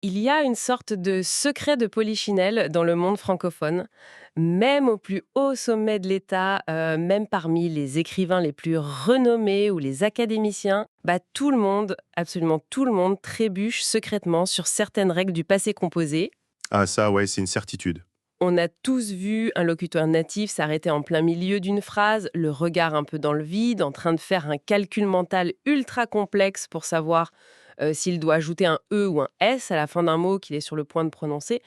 Il y a une sorte de secret de polichinelle dans le monde francophone. Même au plus haut sommet de l'État, même parmi les écrivains les plus renommés ou les académiciens, tout le monde, absolument tout le monde, trébuche secrètement sur certaines règles du passé composé. Ah ça, ouais, c'est une certitude. On a tous vu un locuteur natif s'arrêter en plein milieu d'une phrase, le regard un peu dans le vide, en train de faire un calcul mental ultra complexe pour savoir s'il doit ajouter un E ou un S à la fin d'un mot qu'il est sur le point de prononcer.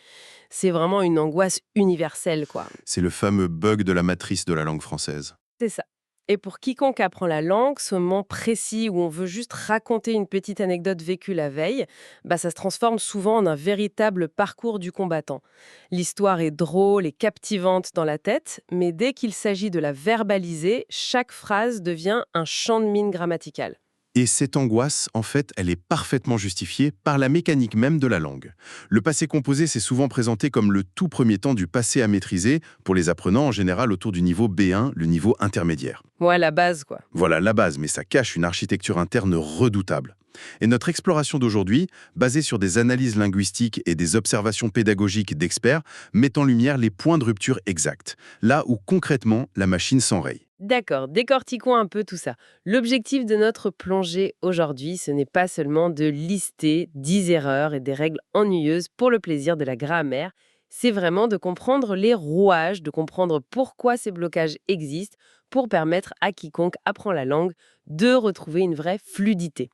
C'est vraiment une angoisse universelle, quoi. C'est le fameux bug de la matrice de la langue française. C'est ça. Et pour quiconque apprend la langue, ce moment précis où on veut juste raconter une petite anecdote vécue la veille, ça se transforme souvent en un véritable parcours du combattant. L'histoire est drôle et captivante dans la tête, mais dès qu'il s'agit de la verbaliser, chaque phrase devient un champ de mine grammatical. Et cette angoisse, en fait, elle est parfaitement justifiée par la mécanique même de la langue. Le passé composé s'est souvent présenté comme le tout premier temps du passé à maîtriser, pour les apprenants en général autour du niveau B1, le niveau intermédiaire. Ouais, la base, quoi. Voilà la base, mais ça cache une architecture interne redoutable. Et notre exploration d'aujourd'hui, basée sur des analyses linguistiques et des observations pédagogiques d'experts, met en lumière les points de rupture exacts, là où concrètement la machine s'enraye. D'accord, décortiquons un peu tout ça. L'objectif de notre plongée aujourd'hui, ce n'est pas seulement de lister 10 erreurs et des règles ennuyeuses pour le plaisir de la grammaire, c'est vraiment de comprendre les rouages, de comprendre pourquoi ces blocages existent, pour permettre à quiconque apprend la langue de retrouver une vraie fluidité.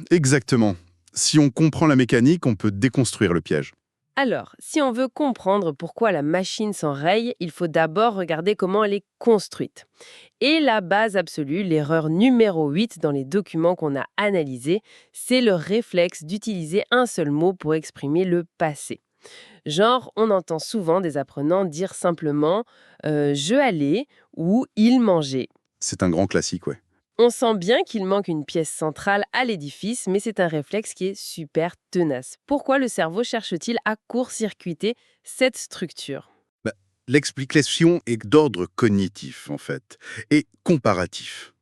Exactement. Si on comprend la mécanique, on peut déconstruire le piège. Alors, si on veut comprendre pourquoi la machine s'enraye, il faut d'abord regarder comment elle est construite. Et la base absolue, l'erreur numéro 8 dans les documents qu'on a analysés, c'est le réflexe d'utiliser un seul mot pour exprimer le passé. Genre, on entend souvent des apprenants dire simplement je allais ou il mangeait. C'est un grand classique, ouais. On sent bien qu'il manque une pièce centrale à l'édifice, mais c'est un réflexe qui est super tenace. Pourquoi le cerveau cherche-t-il à court-circuiter cette structure? Bah, L'explication est d'ordre cognitif, en fait, et comparatif.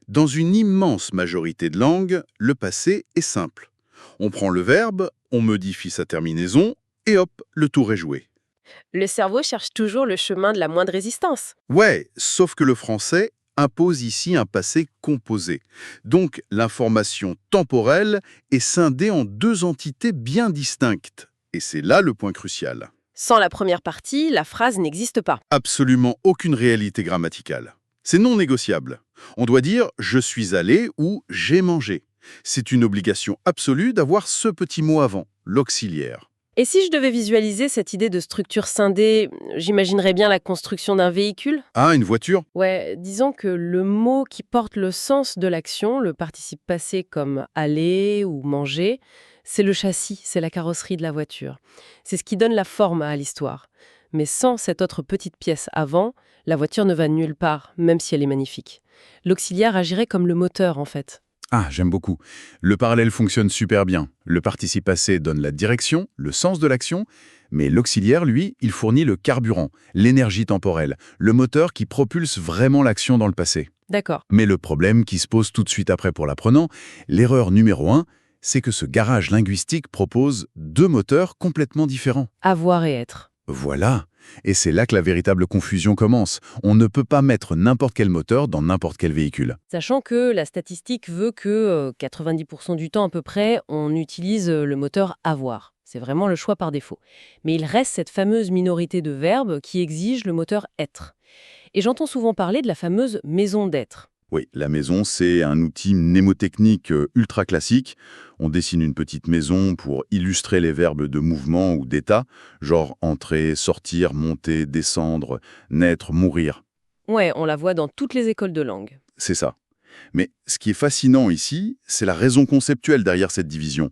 Dans une immense majorité de langues, le passé est simple. On prend le verbe, on modifie sa terminaison, et hop, le tour est joué. Le cerveau cherche toujours le chemin de la moindre résistance. Ouais, sauf que le français impose ici un passé composé. Donc, l'information temporelle est scindée en deux entités bien distinctes. Et c'est là le point crucial. Sans la première partie, la phrase n'existe pas. Absolument aucune réalité grammaticale. C'est non négociable. On doit dire « je suis allé » ou « j'ai mangé ». C'est une obligation absolue d'avoir ce petit mot avant, l'auxiliaire. Et si je devais visualiser cette idée de structure scindée, j'imaginerais bien la construction d'un véhicule. Ah, une voiture? Ouais, disons que le mot qui porte le sens de l'action, le participe passé comme aller ou manger, c'est le châssis, c'est la carrosserie de la voiture. C'est ce qui donne la forme à l'histoire. Mais sans cette autre petite pièce avant, la voiture ne va nulle part, même si elle est magnifique. L'auxiliaire agirait comme le moteur, en fait. Ah, j'aime beaucoup. Le parallèle fonctionne super bien. Le participe passé donne la direction, le sens de l'action, mais l'auxiliaire, lui, il fournit le carburant, l'énergie temporelle, le moteur qui propulse vraiment l'action dans le passé. D'accord. Mais le problème qui se pose tout de suite après pour l'apprenant, l'erreur numéro 1, c'est que ce garage linguistique propose deux moteurs complètement différents. Avoir et être. Voilà. Et c'est là que la véritable confusion commence. On ne peut pas mettre n'importe quel moteur dans n'importe quel véhicule. Sachant que la statistique veut que 90% du temps à peu près, on utilise le moteur avoir. C'est vraiment le choix par défaut. Mais il reste cette fameuse minorité de verbes qui exige le moteur être. Et j'entends souvent parler de la fameuse maison d'être. Oui, la maison, c'est un outil mnémotechnique ultra classique. On dessine une petite maison pour illustrer les verbes de mouvement ou d'état, genre entrer, sortir, monter, descendre, naître, mourir. Ouais, on la voit dans toutes les écoles de langue. C'est ça. Mais ce qui est fascinant ici, c'est la raison conceptuelle derrière cette division.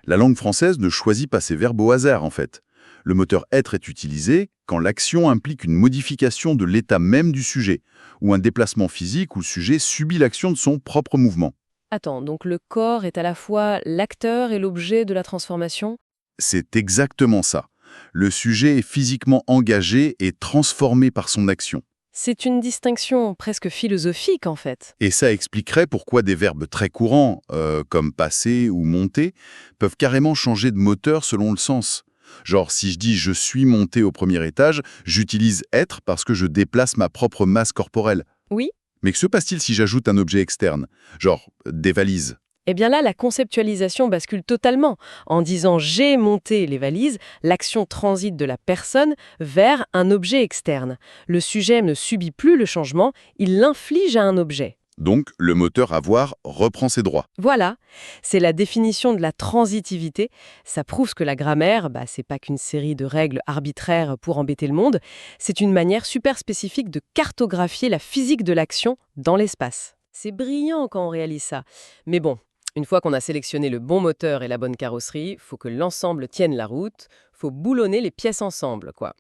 La langue française ne choisit pas ses verbes au hasard, en fait. Le moteur être est utilisé quand l'action implique une modification de l'état même du sujet, ou un déplacement physique où le sujet subit l'action de son propre mouvement. Attends, donc le corps est à la fois l'acteur et l'objet de la transformation? C'est exactement ça. Le sujet est physiquement engagé et transformé par son action. C'est une distinction presque philosophique, en fait. Et ça expliquerait pourquoi des verbes très courants, comme passer ou monter, peuvent carrément changer de moteur selon le sens. Genre, si je dis « je suis monté au premier étage », j'utilise « être » parce que je déplace ma propre masse corporelle. Oui. Mais que se passe-t-il si j'ajoute un objet externe? Genre, des valises. Eh bien là, la conceptualisation bascule totalement. En disant j'ai monté les valises, l'action transite de la personne vers un objet externe. Le sujet ne subit plus le changement, il l'inflige à un objet. Donc, le moteur avoir reprend ses droits. Voilà, c'est la définition de la transitivité. Ça prouve que la grammaire, c'est pas qu'une série de règles arbitraires pour embêter le monde, c'est une manière super spécifique de cartographier la physique de l'action dans l'espace. C'est brillant quand on réalise ça. Mais bon, une fois qu'on a sélectionné le bon moteur et la bonne carrosserie, faut que l'ensemble tienne la route, faut boulonner les pièces ensemble, quoi.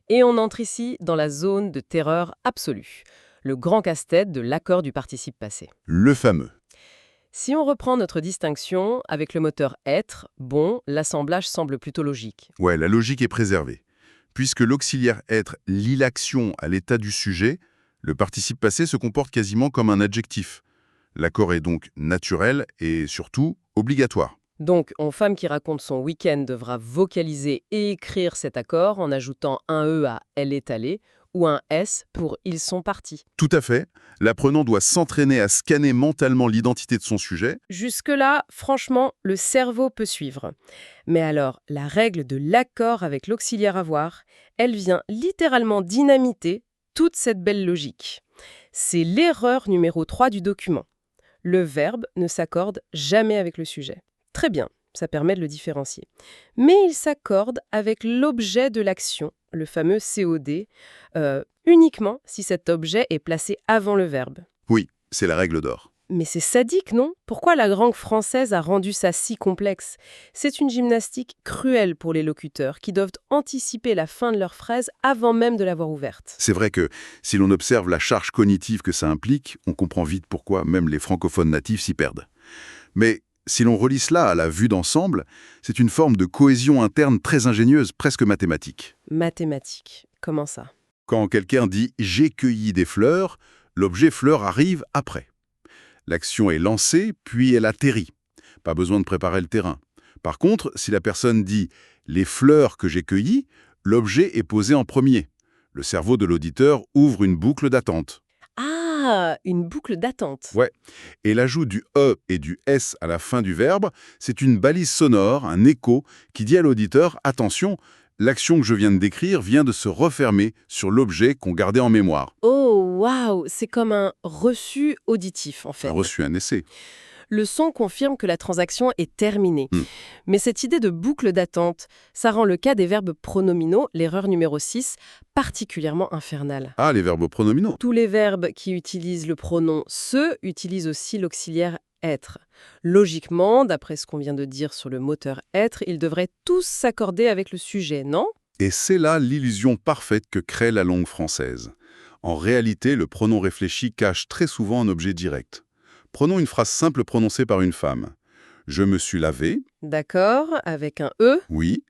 Et on entre ici dans la zone de terreur absolue, le grand casse-tête de l'accord du participe passé. Le fameux. Si on reprend notre distinction, avec le moteur être, bon, l'assemblage semble plutôt logique. Ouais, la logique est préservée. Puisque l'auxiliaire être lie l'action à l'état du sujet, le participe passé se comporte quasiment comme un adjectif. L'accord est donc naturel et surtout obligatoire. Donc, une femme qui raconte son week-end devra vocaliser et écrire cet accord en ajoutant un E à « elle est allée » ou un S pour « ils sont partis ». Tout à fait. L'apprenant doit s'entraîner à scanner mentalement l'identité de son sujet. Jusque-là, franchement, le cerveau peut suivre. Mais alors, la règle de l'accord avec l'auxiliaire avoir, elle vient littéralement dynamiter toute cette belle logique. C'est l'erreur numéro 3 du document. Le verbe ne s'accorde jamais avec le sujet. Très bien, ça permet de le différencier. Mais il s'accorde avec l'objet de l'action, le fameux COD, uniquement si cet objet est placé avant le verbe. Oui, c'est la règle d'or. Mais c'est sadique, non? Pourquoi la langue française a rendu ça si complexe? C'est une gymnastique cruelle pour les locuteurs qui doivent anticiper la fin de leur phrase avant même de l'avoir ouverte. C'est vrai que si l'on observe la charge cognitive que ça implique, on comprend vite pourquoi même les francophones natifs s'y perdent. Mais si l'on relie cela à la vue d'ensemble, c'est une forme de cohésion interne très ingénieuse, presque mathématique. Mathématiques, comment ça? Quand quelqu'un dit « j'ai cueilli des fleurs », l'objet fleur arrive après. L'action est lancée, puis elle atterrit. Pas besoin de préparer le terrain. Par contre, si la personne dit « les fleurs que j'ai cueillies », l'objet est posé en premier. Le cerveau de l'auditeur ouvre une boucle d'attente. Ah, une boucle d'attente. Ouais. Et l'ajout du « e » et du « s » à la fin du verbe, c'est une balise sonore, un écho, qui dit à l'auditeur « attention ». L'action que je viens de décrire vient de se refermer sur l'objet qu'on gardait en mémoire. Oh, waouh, c'est comme un reçu auditif, en fait. Un reçu, un essai. Le son confirme que la transaction est terminée. Mais cette idée de boucle d'attente, ça rend le cas des verbes pronominaux, l'erreur numéro 6, particulièrement infernale. Ah, les verbes pronominaux. Tous les verbes qui utilisent le pronom « se » utilisent aussi l'auxiliaire « être ». Logiquement, d'après ce qu'on vient de dire sur le moteur « être », ils devraient tous s'accorder avec le sujet, non? Et c'est là l'illusion parfaite que crée la langue française. En réalité, le pronom réfléchi cache très souvent un objet direct. Prenons une phrase simple prononcée par une femme. « Je me suis lavé ». D'accord, avec un « e ». Oui,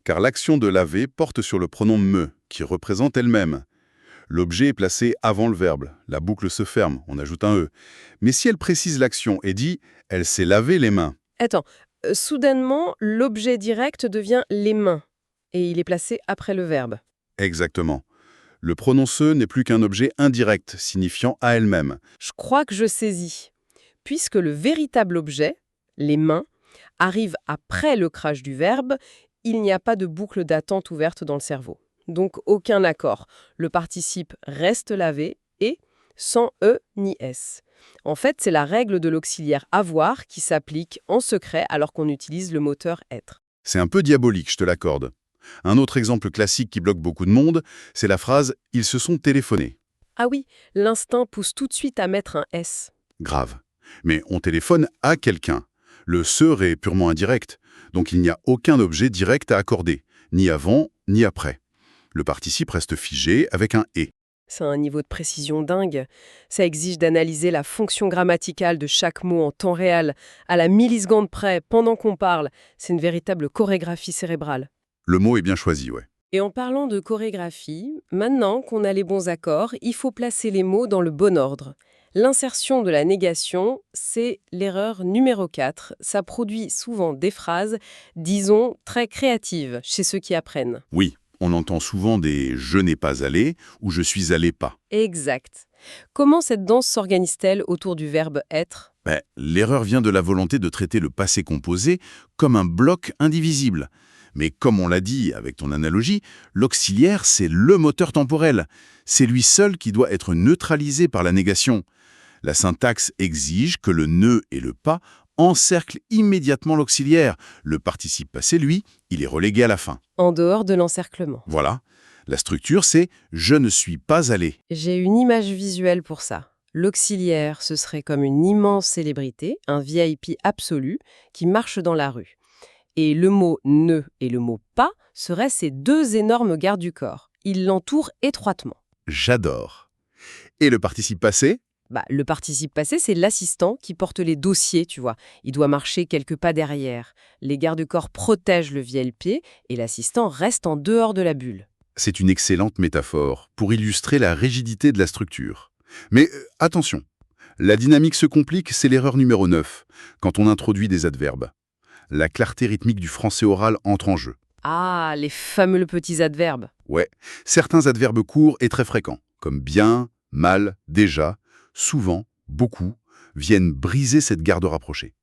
car l'action de laver porte sur le pronom « me », qui représente elle-même. L'objet est placé avant le verbe, la boucle se ferme, on ajoute un « e ». Mais si elle précise l'action et dit « elle s'est lavé les mains ». Attends, soudainement, l'objet direct devient « les mains » et il est placé après le verbe. Exactement. Le pronom « se » n'est plus qu'un objet indirect, signifiant à elle-même. Je crois que je saisis. Puisque le véritable objet, les mains, arrive après le crash du verbe, il n'y a pas de boucle d'attente ouverte dans le cerveau. Donc aucun accord. Le participe reste lavé et sans E ni S. En fait, c'est la règle de l'auxiliaire avoir qui s'applique en secret alors qu'on utilise le moteur être. C'est un peu diabolique, je te l'accorde. Un autre exemple classique qui bloque beaucoup de monde, c'est la phrase « ils se sont téléphonés ». Ah oui, l'instinct pousse tout de suite à mettre un S. Grave. Mais on téléphone à quelqu'un. Le « se » est purement indirect, donc il n'y a aucun objet direct à accorder, ni avant, ni après. Le participe reste figé avec un « et ». C'est un niveau de précision dingue. Ça exige d'analyser la fonction grammaticale de chaque mot en temps réel, à la milliseconde près, pendant qu'on parle. C'est une véritable chorégraphie cérébrale. Le mot est bien choisi, ouais. Et en parlant de chorégraphie, maintenant qu'on a les bons accords, il faut placer les mots dans le bon ordre. L'insertion de la négation, c'est l'erreur numéro 4. Ça produit souvent des phrases, disons, très créatives chez ceux qui apprennent. Oui, on entend souvent des « je n'ai pas allé » ou « je suis allé pas ». Exact. Comment cette danse s'organise-t-elle autour du verbe être? L'erreur vient de la volonté de traiter le passé composé comme un bloc indivisible. Mais comme on l'a dit avec ton analogie, l'auxiliaire, c'est le moteur temporel. C'est lui seul qui doit être neutralisé par la négation. La syntaxe exige que le « ne » et le « pas » encerclent immédiatement l'auxiliaire. Le participe passé, lui, il est relégué à la fin. En dehors de l'encerclement. Voilà. La structure, c'est « je ne suis pas allé ». J'ai une image visuelle pour ça. L'auxiliaire, ce serait comme une immense célébrité, un VIP absolu, qui marche dans la rue. Et le mot « ne » et le mot « pas » seraient ces deux énormes gardes du corps. Ils l'entourent étroitement. J'adore. Et le participe passé? Le participe passé, c'est l'assistant qui porte les dossiers, tu vois. Il doit marcher quelques pas derrière. Les gardes-corps protègent le VIP et l'assistant reste en dehors de la bulle. C'est une excellente métaphore pour illustrer la rigidité de la structure. Mais attention, la dynamique se complique, c'est l'erreur numéro 9, quand on introduit des adverbes. La clarté rythmique du français oral entre en jeu. Ah, les fameux petits adverbes. Ouais, certains adverbes courts et très fréquents, comme bien, mal, déjà, souvent, beaucoup, viennent briser cette garde rapprochée.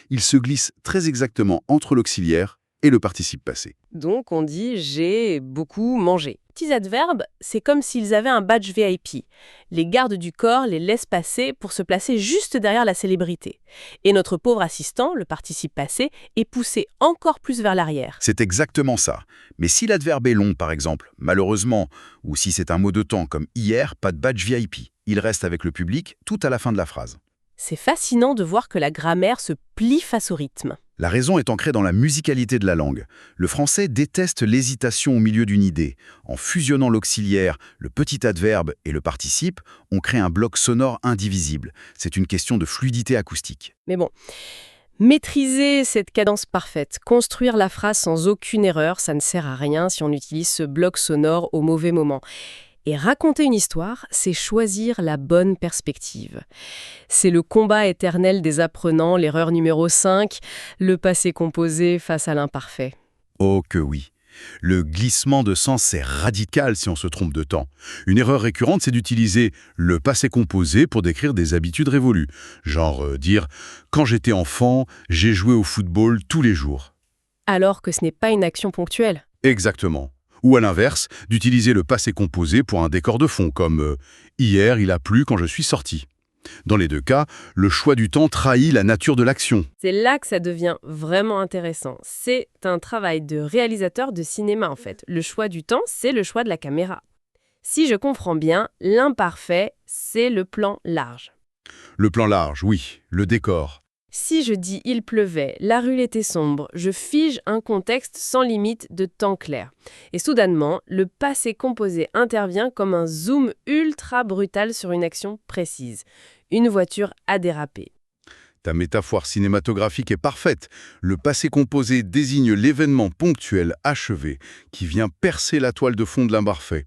Ils se glissent très exactement entre l'auxiliaire et le participe passé. Donc on dit « j'ai beaucoup mangé ». Petits adverbes, c'est comme s'ils avaient un badge VIP. Les gardes du corps les laissent passer pour se placer juste derrière la célébrité. Et notre pauvre assistant, le participe passé, est poussé encore plus vers l'arrière. C'est exactement ça. Mais si l'adverbe est long, par exemple, malheureusement, ou si c'est un mot de temps comme hier, pas de badge VIP, il reste avec le public tout à la fin de la phrase. C'est fascinant de voir que la grammaire se plie face au rythme. La raison est ancrée dans la musicalité de la langue. Le français déteste l'hésitation au milieu d'une idée. En fusionnant l'auxiliaire, le petit adverbe et le participe, on crée un bloc sonore indivisible. C'est une question de fluidité acoustique. Mais bon, maîtriser cette cadence parfaite, construire la phrase sans aucune erreur, ça ne sert à rien si on utilise ce bloc sonore au mauvais moment. Et raconter une histoire, c'est choisir la bonne perspective. C'est le combat éternel des apprenants, l'erreur numéro 5, le passé composé face à l'imparfait. Oh que oui. Le glissement de sens, c'est radical si on se trompe de temps. Une erreur récurrente, c'est d'utiliser le passé composé pour décrire des habitudes révolues. Genre dire « Quand j'étais enfant, j'ai joué au football tous les jours ». Alors que ce n'est pas une action ponctuelle. Exactement. Ou à l'inverse, d'utiliser le passé composé pour un décor de fond, comme « Hier, il a plu quand je suis sorti ». Dans les deux cas, le choix du temps trahit la nature de l'action. C'est là que ça devient vraiment intéressant. C'est un travail de réalisateur de cinéma, en fait. Le choix du temps, c'est le choix de la caméra. Si je comprends bien, l'imparfait, c'est le plan large. Le plan large, oui, le décor. Si je dis « il pleuvait », la rue était sombre, je fige un contexte sans limite de temps clair. Et soudainement, le passé composé intervient comme un zoom ultra brutal sur une action précise. Une voiture a dérapé. Ta métaphore cinématographique est parfaite. Le passé composé désigne l'événement ponctuel achevé qui vient percer la toile de fond de l'imparfait.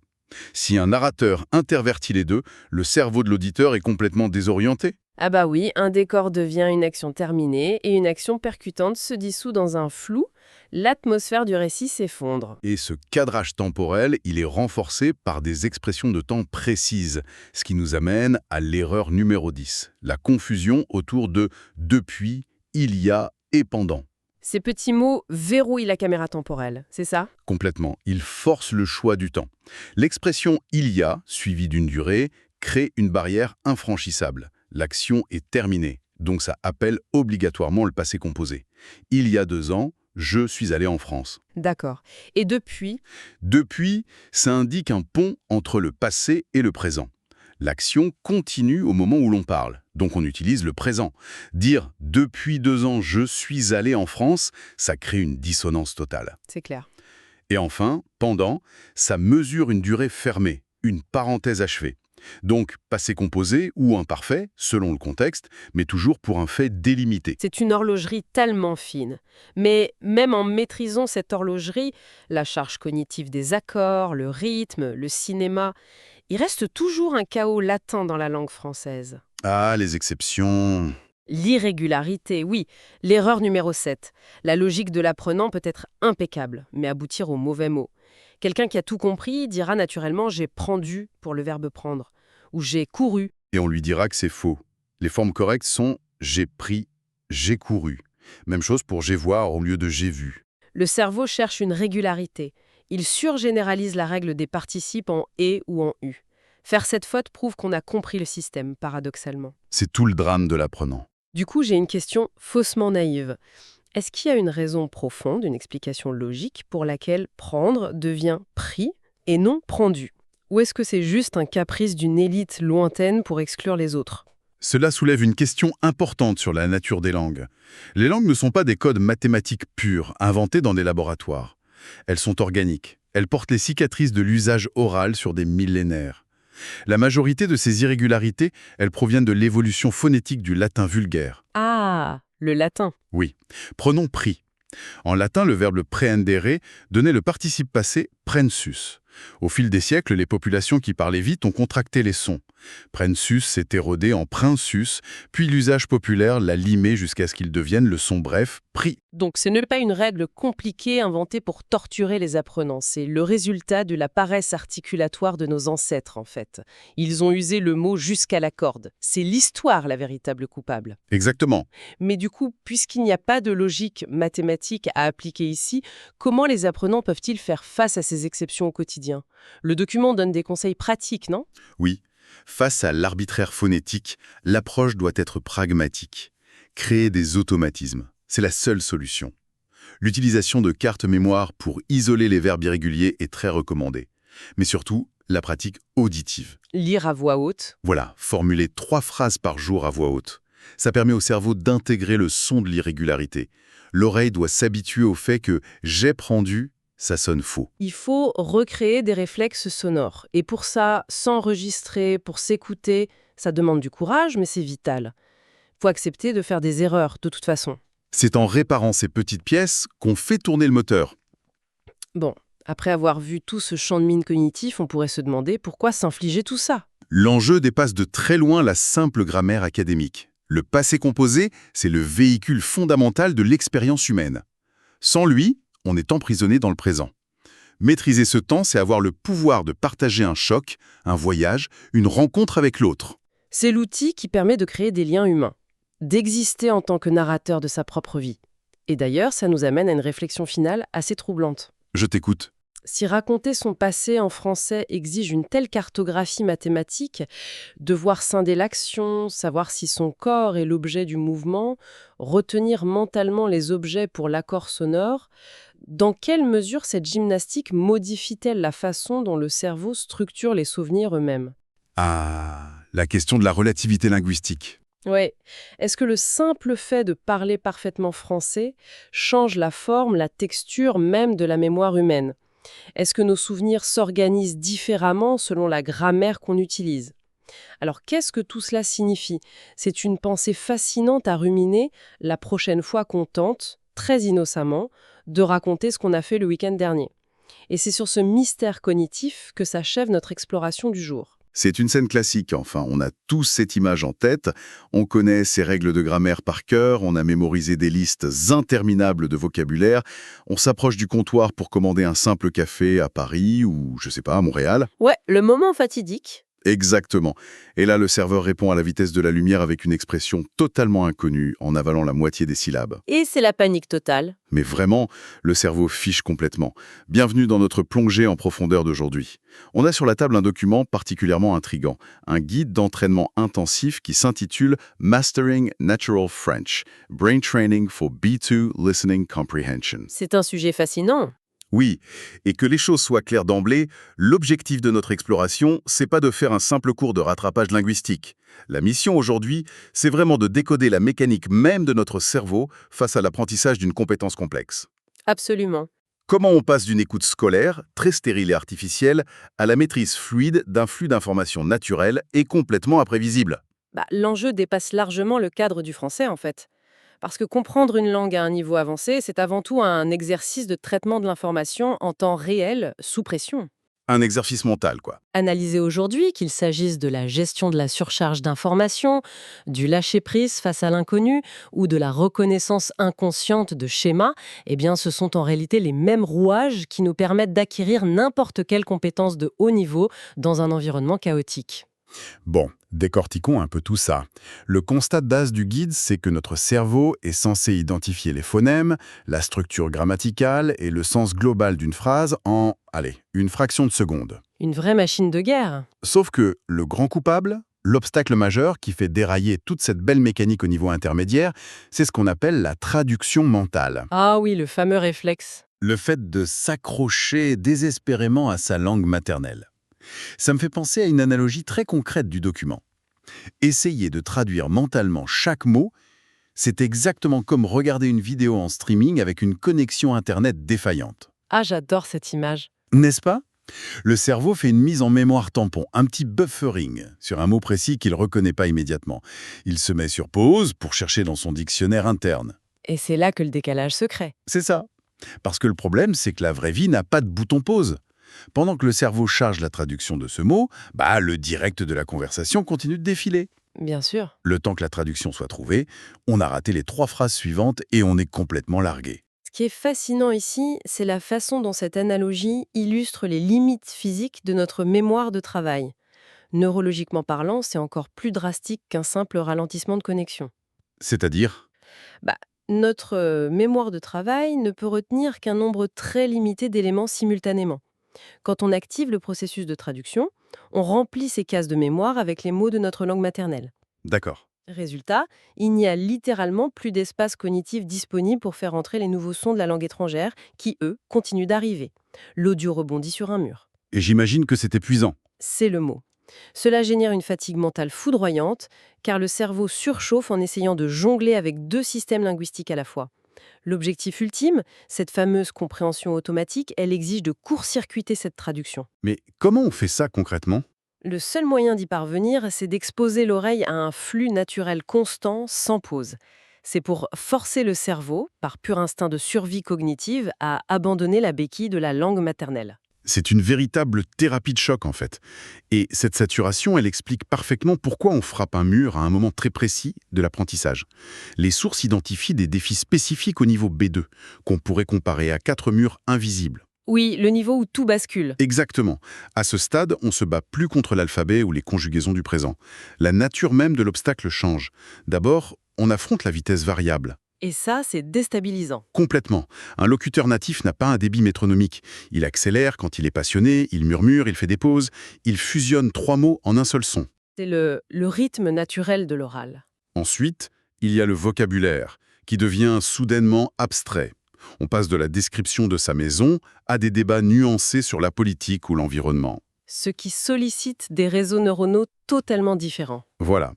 Si un narrateur intervertit les deux, le cerveau de l'auditeur est complètement désorienté. Ah bah oui, un décor devient une action terminée et une action percutante se dissout dans un flou. L'atmosphère du récit s'effondre. Et ce cadrage temporel, il est renforcé par des expressions de temps précises, ce qui nous amène à l'erreur numéro 10, la confusion autour de « depuis »,« il y a » et « pendant ». Ces petits mots verrouillent la caméra temporelle, c'est ça? Complètement, ils forcent le choix du temps. L'expression « il y a » suivie d'une durée crée une barrière infranchissable. L'action est terminée, donc ça appelle obligatoirement le passé composé. Il y a 2 ans, je suis allé en France. D'accord. Et depuis? Depuis, ça indique un pont entre le passé et le présent. L'action continue au moment où l'on parle, donc on utilise le présent. Dire « depuis 2 ans, je suis allé en France », ça crée une dissonance totale. C'est clair. Et enfin, pendant, ça mesure une durée fermée, une parenthèse achevée. Donc, passé composé ou imparfait, selon le contexte, mais toujours pour un fait délimité. C'est une horlogerie tellement fine. Mais même en maîtrisant cette horlogerie, la charge cognitive des accords, le rythme, le cinéma, il reste toujours un chaos latent dans la langue française. Ah, les exceptions. L'irrégularité, oui, l'erreur numéro 7. La logique de l'apprenant peut être impeccable, mais aboutir au mauvais mot. Quelqu'un qui a tout compris dira naturellement j'ai prendu pour le verbe prendre, ou j'ai couru. Et on lui dira que c'est faux. Les formes correctes sont j'ai pris, j'ai couru. Même chose pour j'ai voir au lieu de j'ai vu. Le cerveau cherche une régularité. Il surgénéralise la règle des participes en et ou en u. Faire cette faute prouve qu'on a compris le système, paradoxalement. C'est tout le drame de l'apprenant. Du coup, j'ai une question faussement naïve. Est-ce qu'il y a une raison profonde, une explication logique pour laquelle prendre devient pris et non prendu? Ou est-ce que c'est juste un caprice d'une élite lointaine pour exclure les autres? Cela soulève une question importante sur la nature des langues. Les langues ne sont pas des codes mathématiques purs, inventés dans des laboratoires. Elles sont organiques. Elles portent les cicatrices de l'usage oral sur des millénaires. La majorité de ces irrégularités, elles proviennent de l'évolution phonétique du latin vulgaire. Ah, le latin. Oui. Prenons pris. En latin, le verbe praendere donnait le participe passé prensus. Au fil des siècles, les populations qui parlaient vite ont contracté les sons. Prensus s'est érodé en prinsus, puis l'usage populaire l'a limé jusqu'à ce qu'il devienne le son bref pris. Donc ce n'est pas une règle compliquée inventée pour torturer les apprenants, c'est le résultat de la paresse articulatoire de nos ancêtres en fait. Ils ont usé le mot jusqu'à la corde. C'est l'histoire la véritable coupable. Exactement. Mais du coup, puisqu'il n'y a pas de logique mathématique à appliquer ici, comment les apprenants peuvent-ils faire face à ces exceptions au quotidien? Le document donne des conseils pratiques, non? Oui. Face à l'arbitraire phonétique, l'approche doit être pragmatique. Créer des automatismes, c'est la seule solution. L'utilisation de cartes mémoire pour isoler les verbes irréguliers est très recommandée. Mais surtout, la pratique auditive. Lire à voix haute. Voilà, formuler 3 phrases par jour à voix haute. Ça permet au cerveau d'intégrer le son de l'irrégularité. L'oreille doit s'habituer au fait que « j'ai prendu », ça sonne faux. Il faut recréer des réflexes sonores. Et pour ça, s'enregistrer, pour s'écouter, ça demande du courage, mais c'est vital. Faut accepter de faire des erreurs, de toute façon. C'est en réparant ces petites pièces qu'on fait tourner le moteur. Bon, après avoir vu tout ce champ de mine cognitif, on pourrait se demander pourquoi s'infliger tout ça? L'enjeu dépasse de très loin la simple grammaire académique. Le passé composé, c'est le véhicule fondamental de l'expérience humaine. Sans lui, on est emprisonné dans le présent. Maîtriser ce temps, c'est avoir le pouvoir de partager un choc, un voyage, une rencontre avec l'autre. C'est l'outil qui permet de créer des liens humains, d'exister en tant que narrateur de sa propre vie. Et d'ailleurs, ça nous amène à une réflexion finale assez troublante. Je t'écoute. Si raconter son passé en français exige une telle cartographie mathématique, devoir scinder l'action, savoir si son corps est l'objet du mouvement, retenir mentalement les objets pour l'accord sonore, dans quelle mesure cette gymnastique modifie-t-elle la façon dont le cerveau structure les souvenirs eux-mêmes? Ah, la question de la relativité linguistique. Ouais. Est-ce que le simple fait de parler parfaitement français change la forme, la texture même de la mémoire humaine? Est-ce que nos souvenirs s'organisent différemment selon la grammaire qu'on utilise? Alors, qu'est-ce que tout cela signifie? C'est une pensée fascinante à ruminer la prochaine fois qu'on tente, très innocemment, de raconter ce qu'on a fait le week-end dernier. Et c'est sur ce mystère cognitif que s'achève notre exploration du jour. C'est une scène classique, enfin, on a tous cette image en tête, on connaît ces règles de grammaire par cœur, on a mémorisé des listes interminables de vocabulaire, on s'approche du comptoir pour commander un simple café à Paris ou, je sais pas, à Montréal. Ouais, le moment fatidique. Exactement. Et là, le serveur répond à la vitesse de la lumière avec une expression totalement inconnue, en avalant la moitié des syllabes. Et c'est la panique totale. Mais vraiment, le cerveau fiche complètement. Bienvenue dans notre plongée en profondeur d'aujourd'hui. On a sur la table un document particulièrement intriguant, un guide d'entraînement intensif qui s'intitule Mastering Natural French, Brain Training for B2 Listening Comprehension. C'est un sujet fascinant. Oui, et que les choses soient claires d'emblée, l'objectif de notre exploration, c'est pas de faire un simple cours de rattrapage linguistique. La mission aujourd'hui, c'est vraiment de décoder la mécanique même de notre cerveau face à l'apprentissage d'une compétence complexe. Absolument. Comment on passe d'une écoute scolaire, très stérile et artificielle, à la maîtrise fluide d'un flux d'informations naturelles et complètement imprévisible? L'enjeu dépasse largement le cadre du français, en fait. Parce que comprendre une langue à un niveau avancé, c'est avant tout un exercice de traitement de l'information en temps réel, sous pression. Un exercice mental, quoi. Analyser aujourd'hui, qu'il s'agisse de la gestion de la surcharge d'informations, du lâcher-prise face à l'inconnu ou de la reconnaissance inconsciente de schémas, eh bien, ce sont en réalité les mêmes rouages qui nous permettent d'acquérir n'importe quelle compétence de haut niveau dans un environnement chaotique. Bon, décortiquons un peu tout ça. Le constat de base du guide, c'est que notre cerveau est censé identifier les phonèmes, la structure grammaticale et le sens global d'une phrase en, allez, une fraction de seconde. Une vraie machine de guerre. Sauf que le grand coupable, l'obstacle majeur qui fait dérailler toute cette belle mécanique au niveau intermédiaire, c'est ce qu'on appelle la traduction mentale. Ah oui, le fameux réflexe. Le fait de s'accrocher désespérément à sa langue maternelle. Ça me fait penser à une analogie très concrète du document. Essayer de traduire mentalement chaque mot, c'est exactement comme regarder une vidéo en streaming avec une connexion Internet défaillante. Ah, j'adore cette image. N'est-ce pas? Le cerveau fait une mise en mémoire tampon, un petit buffering, sur un mot précis qu'il ne reconnaît pas immédiatement. Il se met sur pause pour chercher dans son dictionnaire interne. Et c'est là que le décalage se crée. C'est ça. Parce que le problème, c'est que la vraie vie n'a pas de bouton pause. Pendant que le cerveau charge la traduction de ce mot, le direct de la conversation continue de défiler. Bien sûr. Le temps que la traduction soit trouvée, on a raté les 3 phrases suivantes et on est complètement largué. Ce qui est fascinant ici, c'est la façon dont cette analogie illustre les limites physiques de notre mémoire de travail. Neurologiquement parlant, c'est encore plus drastique qu'un simple ralentissement de connexion. C'est-à-dire? Bah, notre mémoire de travail ne peut retenir qu'un nombre très limité d'éléments simultanément. Quand on active le processus de traduction, on remplit ces cases de mémoire avec les mots de notre langue maternelle. D'accord. Résultat, il n'y a littéralement plus d'espace cognitif disponible pour faire entrer les nouveaux sons de la langue étrangère qui, eux, continuent d'arriver. L'audio rebondit sur un mur. Et j'imagine que c'est épuisant. C'est le mot. Cela génère une fatigue mentale foudroyante, car le cerveau surchauffe en essayant de jongler avec 2 systèmes linguistiques à la fois. L'objectif ultime, cette fameuse compréhension automatique, elle exige de court-circuiter cette traduction. Mais comment on fait ça concrètement? Le seul moyen d'y parvenir, c'est d'exposer l'oreille à un flux naturel constant, sans pause. C'est pour forcer le cerveau, par pur instinct de survie cognitive, à abandonner la béquille de la langue maternelle. C'est une véritable thérapie de choc en fait. Et cette saturation, elle explique parfaitement pourquoi on frappe un mur à un moment très précis de l'apprentissage. Les sources identifient des défis spécifiques au niveau B2, qu'on pourrait comparer à 4 murs invisibles. Oui, le niveau où tout bascule. Exactement. À ce stade, on se bat plus contre l'alphabet ou les conjugaisons du présent. La nature même de l'obstacle change. D'abord, on affronte la vitesse variable. Et ça, c'est déstabilisant. Complètement. Un locuteur natif n'a pas un débit métronomique. Il accélère quand il est passionné, il murmure, il fait des pauses, il fusionne 3 mots en un seul son. C'est le rythme naturel de l'oral. Ensuite, il y a le vocabulaire, qui devient soudainement abstrait. On passe de la description de sa maison à des débats nuancés sur la politique ou l'environnement. Ce qui sollicite des réseaux neuronaux totalement différents. Voilà.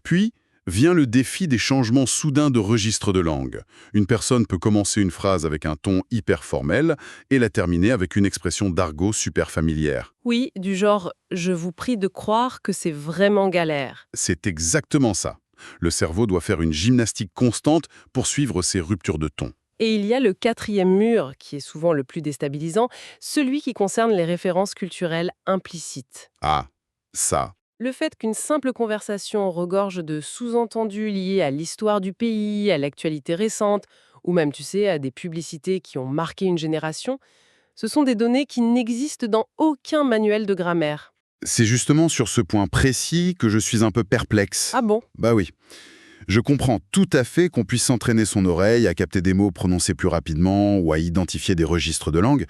Puis, vient le défi des changements soudains de registre de langue. Une personne peut commencer une phrase avec un ton hyper formel et la terminer avec une expression d'argot super familière. Oui, du genre « je vous prie de croire que c'est vraiment galère C'est exactement ça. Le cerveau doit faire une gymnastique constante pour suivre ces ruptures de ton. ». Et il y a le 4e mur, qui est souvent le plus déstabilisant, celui qui concerne les références culturelles implicites. Ah, ça. Le fait qu'une simple conversation regorge de sous-entendus liés à l'histoire du pays, à l'actualité récente, ou même, tu sais, à des publicités qui ont marqué une génération, ce sont des données qui n'existent dans aucun manuel de grammaire. C'est justement sur ce point précis que je suis un peu perplexe. Ah bon? Bah oui. Je comprends tout à fait qu'on puisse s'entraîner son oreille à capter des mots prononcés plus rapidement ou à identifier des registres de langue.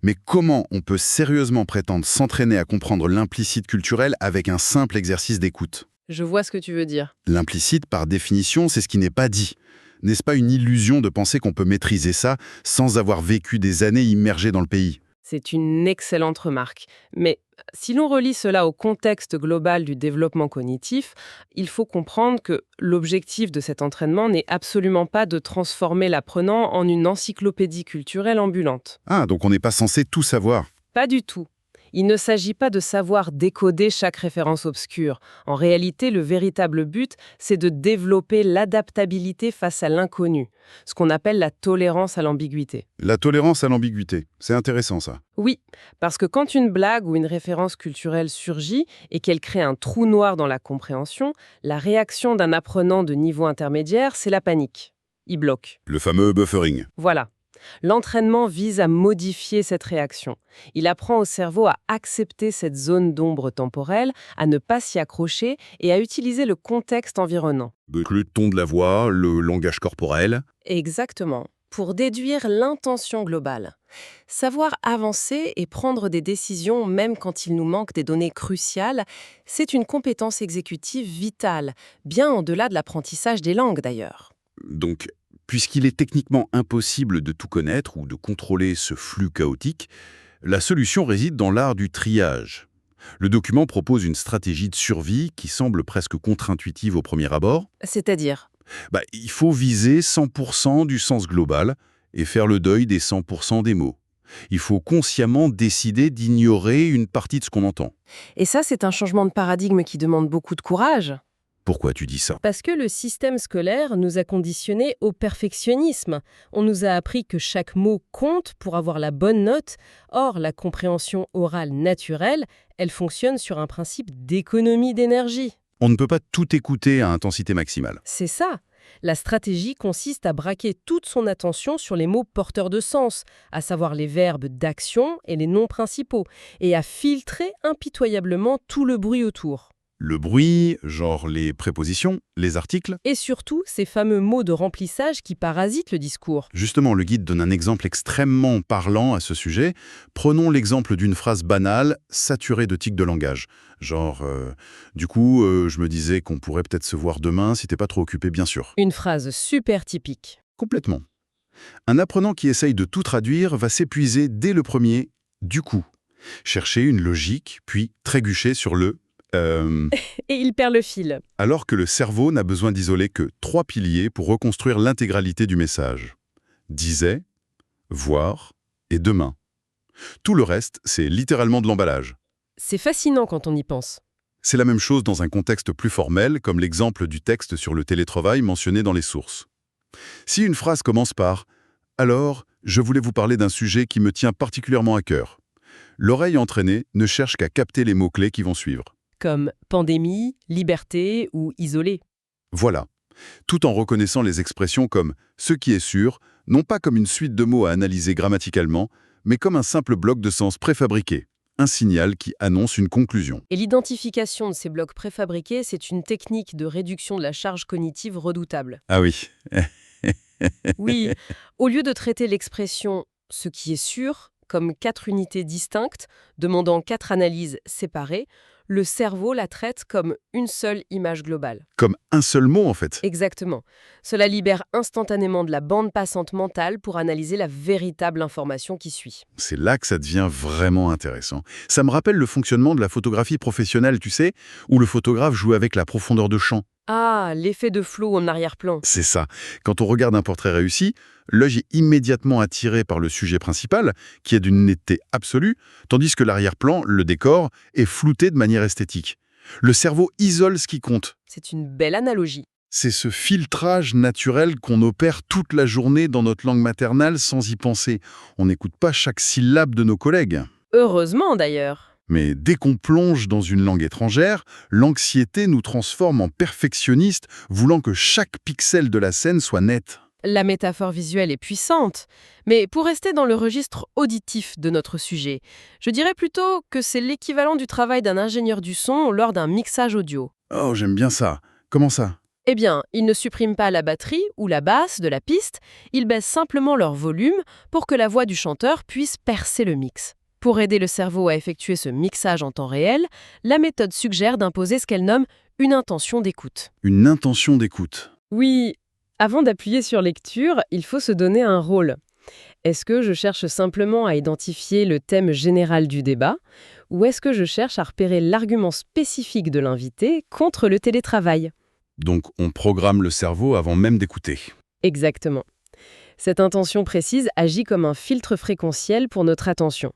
Mais comment on peut sérieusement prétendre s'entraîner à comprendre l'implicite culturel avec un simple exercice d'écoute? Je vois ce que tu veux dire. L'implicite, par définition, c'est ce qui n'est pas dit. N'est-ce pas une illusion de penser qu'on peut maîtriser ça sans avoir vécu des années immergées dans le pays? C'est une excellente remarque. Mais si l'on relie cela au contexte global du développement cognitif, il faut comprendre que l'objectif de cet entraînement n'est absolument pas de transformer l'apprenant en une encyclopédie culturelle ambulante. Ah, donc on n'est pas censé tout savoir. Pas du tout. Il ne s'agit pas de savoir décoder chaque référence obscure. En réalité, le véritable but, c'est de développer l'adaptabilité face à l'inconnu, ce qu'on appelle la tolérance à l'ambiguïté. La tolérance à l'ambiguïté, c'est intéressant ça. Oui, parce que quand une blague ou une référence culturelle surgit et qu'elle crée un trou noir dans la compréhension, la réaction d'un apprenant de niveau intermédiaire, c'est la panique. Il bloque. Le fameux buffering. Voilà. L'entraînement vise à modifier cette réaction. Il apprend au cerveau à accepter cette zone d'ombre temporelle, à ne pas s'y accrocher et à utiliser le contexte environnant. Le ton de la voix, le langage corporel. Exactement. Pour déduire l'intention globale. Savoir avancer et prendre des décisions même quand il nous manque des données cruciales, c'est une compétence exécutive vitale, bien au-delà de l'apprentissage des langues d'ailleurs. Donc, puisqu'il est techniquement impossible de tout connaître ou de contrôler ce flux chaotique, la solution réside dans l'art du triage. Le document propose une stratégie de survie qui semble presque contre-intuitive au premier abord. C'est-à-dire, Il faut viser 100% du sens global et faire le deuil des 100% des mots. Il faut consciemment décider d'ignorer une partie de ce qu'on entend. et ça c'est un changement de paradigme qui demande beaucoup de courage. Pourquoi tu dis ça? Parce que le système scolaire nous a conditionnés au perfectionnisme. On nous a appris que chaque mot compte pour avoir la bonne note. Or, la compréhension orale naturelle, elle fonctionne sur un principe d'économie d'énergie. On ne peut pas tout écouter à intensité maximale. C'est ça. La stratégie consiste à braquer toute son attention sur les mots porteurs de sens, à savoir les verbes d'action et les noms principaux, et à filtrer impitoyablement tout le bruit autour. Le bruit, genre les prépositions, les articles. Et surtout, ces fameux mots de remplissage qui parasitent le discours. Justement, le guide donne un exemple extrêmement parlant à ce sujet. Prenons l'exemple d'une phrase banale, saturée de tics de langage. Genre, je me disais qu'on pourrait peut-être se voir demain si t'es pas trop occupé, bien sûr. Une phrase super typique. Complètement. Un apprenant qui essaye de tout traduire va s'épuiser dès le premier « du coup ». Chercher une logique, puis trébucher sur le Et il perd le fil. alors que le cerveau n'a besoin d'isoler que 3 piliers pour reconstruire l'intégralité du message. Disait, voir et demain. Tout le reste, c'est littéralement de l'emballage. C'est fascinant quand on y pense. C'est la même chose dans un contexte plus formel, comme l'exemple du texte sur le télétravail mentionné dans les sources. Si une phrase commence par « Alors, je voulais vous parler d'un sujet qui me tient particulièrement à cœur », l'oreille entraînée ne cherche qu'à capter les mots-clés qui vont suivre. Comme pandémie, liberté ou isolé. Voilà. Tout en reconnaissant les expressions comme « ce qui est sûr », non pas comme une suite de mots à analyser grammaticalement, mais comme un simple bloc de sens préfabriqué, un signal qui annonce une conclusion. Et l'identification de ces blocs préfabriqués, c'est une technique de réduction de la charge cognitive redoutable. Ah oui. Oui, au lieu de traiter l'expression « ce qui est sûr » comme 4 unités distinctes, demandant 4 analyses séparées, le cerveau la traite comme une seule image globale. Comme un seul mot, en fait. Exactement. Cela libère instantanément de la bande passante mentale pour analyser la véritable information qui suit. C'est là que ça devient vraiment intéressant. Ça me rappelle le fonctionnement de la photographie professionnelle, tu sais, où le photographe joue avec la profondeur de champ. Ah, l'effet de flou en arrière-plan. C'est ça. Quand on regarde un portrait réussi, l'œil est immédiatement attiré par le sujet principal, qui est d'une netteté absolue, tandis que l'arrière-plan, le décor, est flouté de manière esthétique. Le cerveau isole ce qui compte. C'est une belle analogie. C'est ce filtrage naturel qu'on opère toute la journée dans notre langue maternelle sans y penser. On n'écoute pas chaque syllabe de nos collègues. Heureusement d'ailleurs. Mais dès qu'on plonge dans une langue étrangère, l'anxiété nous transforme en perfectionnistes, voulant que chaque pixel de la scène soit net. La métaphore visuelle est puissante, mais pour rester dans le registre auditif de notre sujet, je dirais plutôt que c'est l'équivalent du travail d'un ingénieur du son lors d'un mixage audio. Oh, j'aime bien ça. Comment ça? Eh bien, il ne supprime pas la batterie ou la basse de la piste, il baisse simplement leur volume pour que la voix du chanteur puisse percer le mix. Pour aider le cerveau à effectuer ce mixage en temps réel, la méthode suggère d'imposer ce qu'elle nomme une intention d'écoute. Une intention d'écoute. Oui, avant d'appuyer sur lecture, il faut se donner un rôle. Est-ce que je cherche simplement à identifier le thème général du débat ou est-ce que je cherche à repérer l'argument spécifique de l'invité contre le télétravail? Donc on programme le cerveau avant même d'écouter. Exactement. Cette intention précise agit comme un filtre fréquentiel pour notre attention.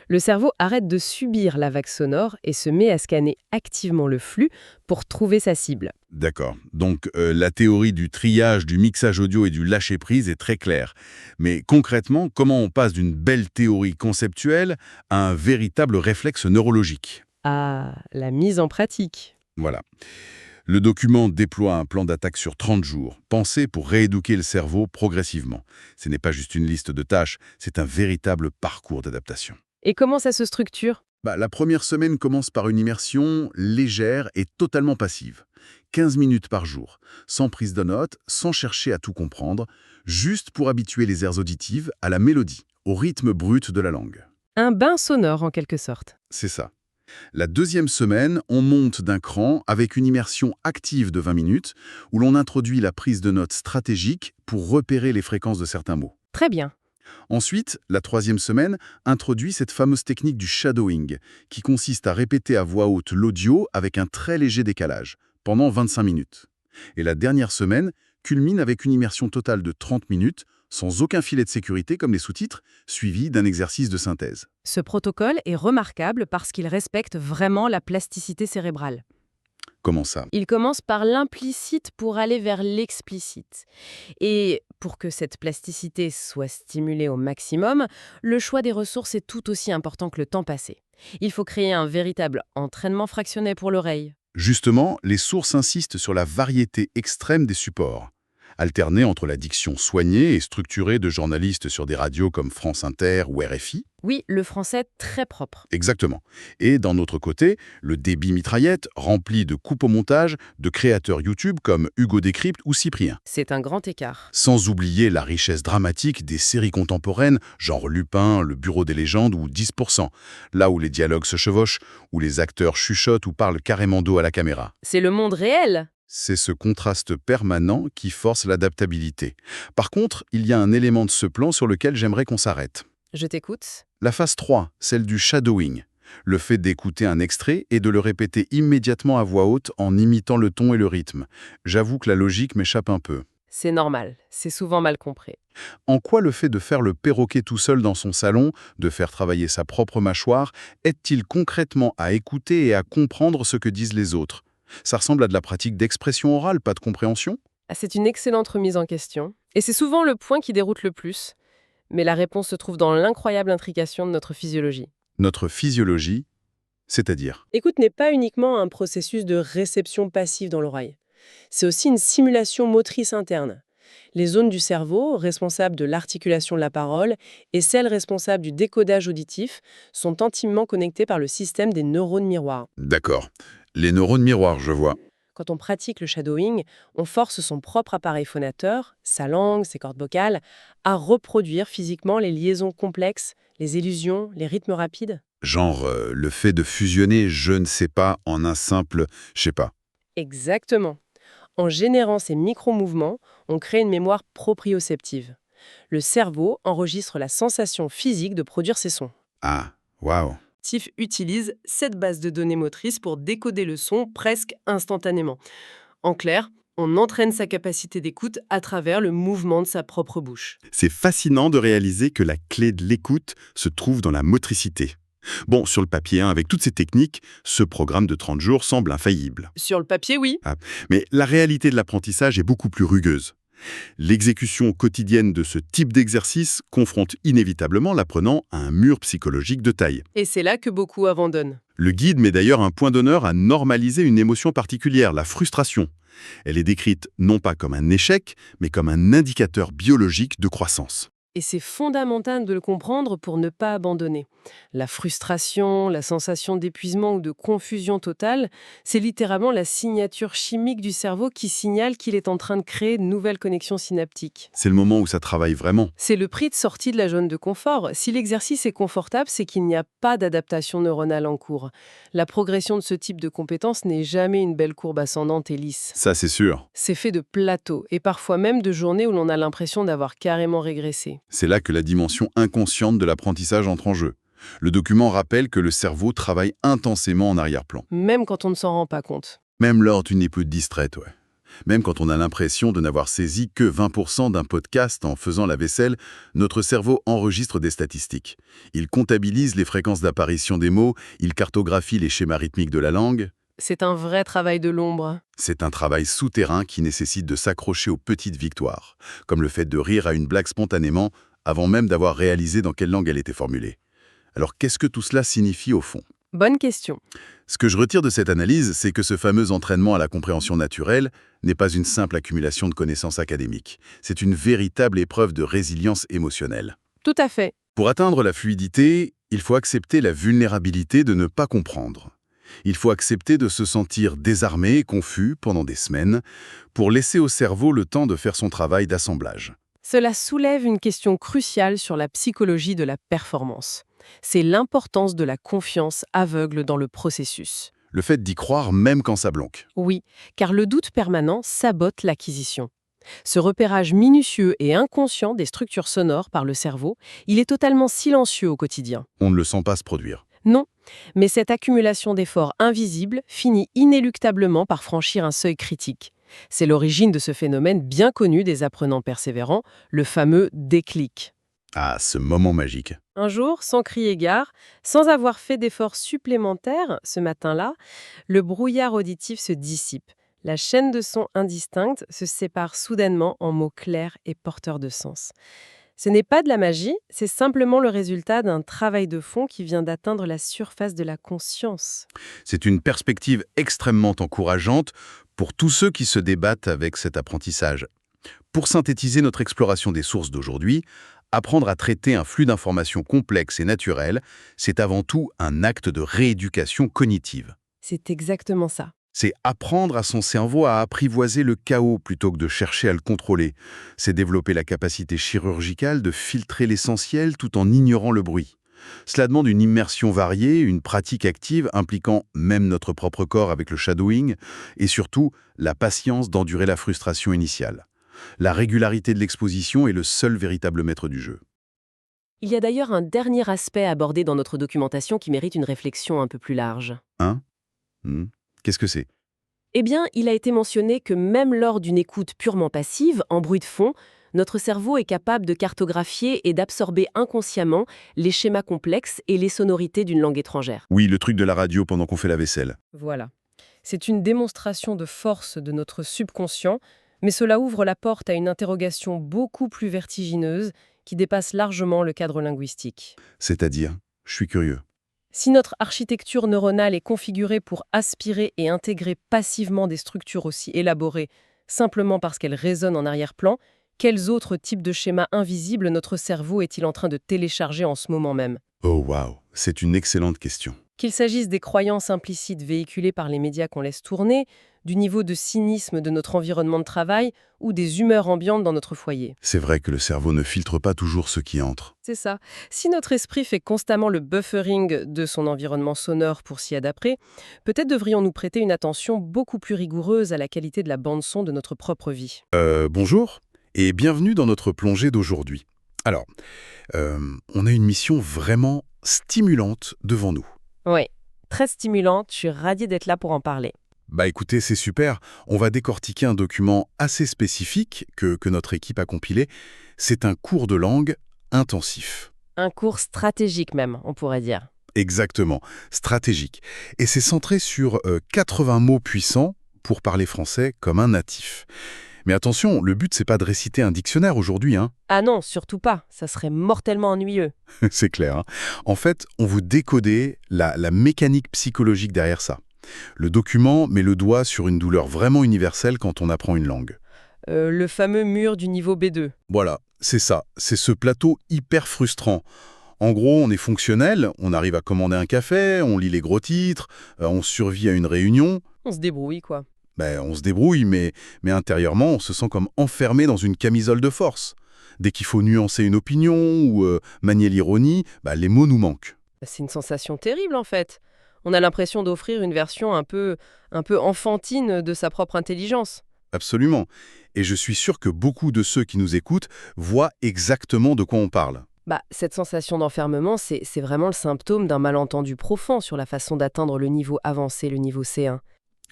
Le cerveau arrête de subir la vague sonore et se met à scanner activement le flux pour trouver sa cible. D'accord. Donc la théorie du triage, du mixage audio et du lâcher-prise est très claire. Mais concrètement, comment on passe d'une belle théorie conceptuelle à un véritable réflexe neurologique? Ah, la mise en pratique. Voilà. Le document déploie un plan d'attaque sur 30 jours, pensé pour rééduquer le cerveau progressivement. Ce n'est pas juste une liste de tâches, c'est un véritable parcours d'adaptation. Et comment ça se structure? La première semaine commence par une immersion légère et totalement passive. 15 minutes par jour, sans prise de notes, sans chercher à tout comprendre, juste pour habituer les aires auditives à la mélodie, au rythme brut de la langue. Un bain sonore en quelque sorte. C'est ça. La deuxième semaine, on monte d'un cran avec une immersion active de 20 minutes où l'on introduit la prise de notes stratégique pour repérer les fréquences de certains mots. Très bien. Ensuite, la troisième semaine introduit cette fameuse technique du shadowing, qui consiste à répéter à voix haute l'audio avec un très léger décalage, pendant 25 minutes. Et la dernière semaine culmine avec une immersion totale de 30 minutes, sans aucun filet de sécurité comme les sous-titres, suivi d'un exercice de synthèse. Ce protocole est remarquable parce qu'il respecte vraiment la plasticité cérébrale. Comment ça? Il commence par l'implicite pour aller vers l'explicite. Et pour que cette plasticité soit stimulée au maximum, le choix des ressources est tout aussi important que le temps passé. Il faut créer un véritable entraînement fractionné pour l'oreille. Justement, les sources insistent sur la variété extrême des supports. Alterner entre la diction soignée et structurée de journalistes sur des radios comme France Inter ou RFI. Oui, le français très propre. Exactement. Et d'un autre côté, le débit mitraillette rempli de coupes au montage de créateurs YouTube comme Hugo Décrypte ou Cyprien. C'est un grand écart. Sans oublier la richesse dramatique des séries contemporaines, genre Lupin, Le Bureau des légendes ou 10%, là où les dialogues se chevauchent, où les acteurs chuchotent ou parlent carrément dos à la caméra. C'est le monde réel. C'est ce contraste permanent qui force l'adaptabilité. Par contre, il y a un élément de ce plan sur lequel j'aimerais qu'on s'arrête. Je t'écoute. La phase 3, celle du shadowing. Le fait d'écouter un extrait et de le répéter immédiatement à voix haute en imitant le ton et le rythme. J'avoue que la logique m'échappe un peu. C'est normal, c'est souvent mal compris. En quoi le fait de faire le perroquet tout seul dans son salon, de faire travailler sa propre mâchoire, aide-t-il concrètement à écouter et à comprendre ce que disent les autres? Ça ressemble à de la pratique d'expression orale, pas de compréhension? Ah, c'est une excellente remise en question. Et c'est souvent le point qui déroute le plus. Mais la réponse se trouve dans l'incroyable intrication de notre physiologie. Notre physiologie, c'est-à-dire? L'écoute n'est pas uniquement un processus de réception passive dans l'oreille. C'est aussi une simulation motrice interne. Les zones du cerveau, responsables de l'articulation de la parole, et celles responsables du décodage auditif, sont intimement connectées par le système des neurones miroirs. D'accord. Les neurones miroirs, je vois. Quand on pratique le shadowing, on force son propre appareil phonateur, sa langue, ses cordes vocales, à reproduire physiquement les liaisons complexes, les illusions, les rythmes rapides. Genre le fait de fusionner je ne sais pas en un simple je sais pas. Exactement. En générant ces micro-mouvements, on crée une mémoire proprioceptive. Le cerveau enregistre la sensation physique de produire ces sons. Ah, waouh. TIFF utilise cette base de données motrices pour décoder le son presque instantanément. En clair, on entraîne sa capacité d'écoute à travers le mouvement de sa propre bouche. C'est fascinant de réaliser que la clé de l'écoute se trouve dans la motricité. Bon, sur le papier, avec toutes ces techniques, ce programme de 30 jours semble infaillible. Sur le papier, oui. Mais la réalité de l'apprentissage est beaucoup plus rugueuse. L'exécution quotidienne de ce type d'exercice confronte inévitablement l'apprenant à un mur psychologique de taille. Et c'est là que beaucoup abandonnent. Le guide met d'ailleurs un point d'honneur à normaliser une émotion particulière, la frustration. Elle est décrite non pas comme un échec, mais comme un indicateur biologique de croissance. Et c'est fondamental de le comprendre pour ne pas abandonner. La frustration, la sensation d'épuisement ou de confusion totale, c'est littéralement la signature chimique du cerveau qui signale qu'il est en train de créer de nouvelles connexions synaptiques. C'est le moment où ça travaille vraiment. C'est le prix de sortie de la zone de confort. Si l'exercice est confortable, c'est qu'il n'y a pas d'adaptation neuronale en cours. La progression de ce type de compétence n'est jamais une belle courbe ascendante et lisse. Ça, c'est sûr. C'est fait de plateaux et parfois même de journées où l'on a l'impression d'avoir carrément régressé. C'est là que la dimension inconsciente de l'apprentissage entre en jeu. Le document rappelle que le cerveau travaille intensément en arrière-plan. Même quand on ne s'en rend pas compte. Même lors d'une écoute distraite, ouais. Même quand on a l'impression de n'avoir saisi que 20% d'un podcast en faisant la vaisselle, notre cerveau enregistre des statistiques. Il comptabilise les fréquences d'apparition des mots, il cartographie les schémas rythmiques de la langue. C'est un vrai travail de l'ombre. C'est un travail souterrain qui nécessite de s'accrocher aux petites victoires, comme le fait de rire à une blague spontanément avant même d'avoir réalisé dans quelle langue elle était formulée. Alors qu'est-ce que tout cela signifie au fond ? Bonne question. Ce que je retire de cette analyse, c'est que ce fameux entraînement à la compréhension naturelle n'est pas une simple accumulation de connaissances académiques. C'est une véritable épreuve de résilience émotionnelle. Tout à fait. Pour atteindre la fluidité, il faut accepter la vulnérabilité de ne pas comprendre. Il faut accepter de se sentir désarmé et confus pendant des semaines pour laisser au cerveau le temps de faire son travail d'assemblage. Cela soulève une question cruciale sur la psychologie de la performance. C'est l'importance de la confiance aveugle dans le processus. Le fait d'y croire même quand ça blanque. Oui, car le doute permanent sabote l'acquisition. Ce repérage minutieux et inconscient des structures sonores par le cerveau, il est totalement silencieux au quotidien. On ne le sent pas se produire. Non, mais cette accumulation d'efforts invisibles finit inéluctablement par franchir un seuil critique. C'est l'origine de ce phénomène bien connu des apprenants persévérants, le fameux déclic. Ah, ce moment magique. Un jour, sans crier gare, sans avoir fait d'efforts supplémentaires ce matin-là, le brouillard auditif se dissipe. La chaîne de sons indistincte se sépare soudainement en mots clairs et porteurs de sens. Ce n'est pas de la magie, c'est simplement le résultat d'un travail de fond qui vient d'atteindre la surface de la conscience. C'est une perspective extrêmement encourageante pour tous ceux qui se débattent avec cet apprentissage. Pour synthétiser notre exploration des sources d'aujourd'hui, apprendre à traiter un flux d'informations complexe et naturel, c'est avant tout un acte de rééducation cognitive. C'est exactement ça. C'est apprendre à son cerveau à apprivoiser le chaos plutôt que de chercher à le contrôler. C'est développer la capacité chirurgicale de filtrer l'essentiel tout en ignorant le bruit. Cela demande une immersion variée, une pratique active impliquant même notre propre corps avec le shadowing et surtout la patience d'endurer la frustration initiale. La régularité de l'exposition est le seul véritable maître du jeu. Il y a d'ailleurs un dernier aspect abordé dans notre documentation qui mérite une réflexion un peu plus large. Qu'est-ce que c'est ? Eh bien, il a été mentionné que même lors d'une écoute purement passive, en bruit de fond, notre cerveau est capable de cartographier et d'absorber inconsciemment les schémas complexes et les sonorités d'une langue étrangère. Oui, le truc de la radio pendant qu'on fait la vaisselle. Voilà. C'est une démonstration de force de notre subconscient, mais cela ouvre la porte à une interrogation beaucoup plus vertigineuse qui dépasse largement le cadre linguistique. C'est-à-dire, je suis curieux. Si notre architecture neuronale est configurée pour aspirer et intégrer passivement des structures aussi élaborées, simplement parce qu'elles résonnent en arrière-plan, quels autres types de schémas invisibles notre cerveau est-il en train de télécharger en ce moment même ? Oh waouh, c'est une excellente question. Qu'il s'agisse des croyances implicites véhiculées par les médias qu'on laisse tourner, du niveau de cynisme de notre environnement de travail ou des humeurs ambiantes dans notre foyer. C'est vrai que le cerveau ne filtre pas toujours ce qui entre. C'est ça. Si notre esprit fait constamment le buffering de son environnement sonore pour s'y adapter, peut-être devrions-nous prêter une attention beaucoup plus rigoureuse à la qualité de la bande-son de notre propre vie. Bonjour et bienvenue dans notre plongée d'aujourd'hui. Alors, on a une mission vraiment stimulante devant nous. Oui, très stimulante, je suis ravie d'être là pour en parler. Bah écoutez, c'est super. On va décortiquer un document assez spécifique que notre équipe a compilé. C'est un cours de langue intensif. Un cours stratégique même, on pourrait dire. Exactement, stratégique. Et c'est centré sur 80 mots puissants pour parler français comme un natif. Mais attention, le but, c'est pas de réciter un dictionnaire aujourd'hui, hein. Ah non, surtout pas, ça serait mortellement ennuyeux. C'est clair, hein. En fait, on vous décodait la mécanique psychologique derrière ça. Le document met le doigt sur une douleur vraiment universelle quand on apprend une langue. Le fameux mur du niveau B2. Voilà, c'est ça. C'est ce plateau hyper frustrant. En gros, on est fonctionnel, on arrive à commander un café, on lit les gros titres, on survit à une réunion. On se débrouille, quoi. On se débrouille, mais intérieurement, on se sent comme enfermé dans une camisole de force. Dès qu'il faut nuancer une opinion ou manier l'ironie, les mots nous manquent. C'est une sensation terrible, en fait. On a l'impression d'offrir une version un peu enfantine de sa propre intelligence. Absolument. Et je suis sûr que beaucoup de ceux qui nous écoutent voient exactement de quoi on parle. Cette sensation d'enfermement, c'est vraiment le symptôme d'un malentendu profond sur la façon d'atteindre le niveau avancé, le niveau C1.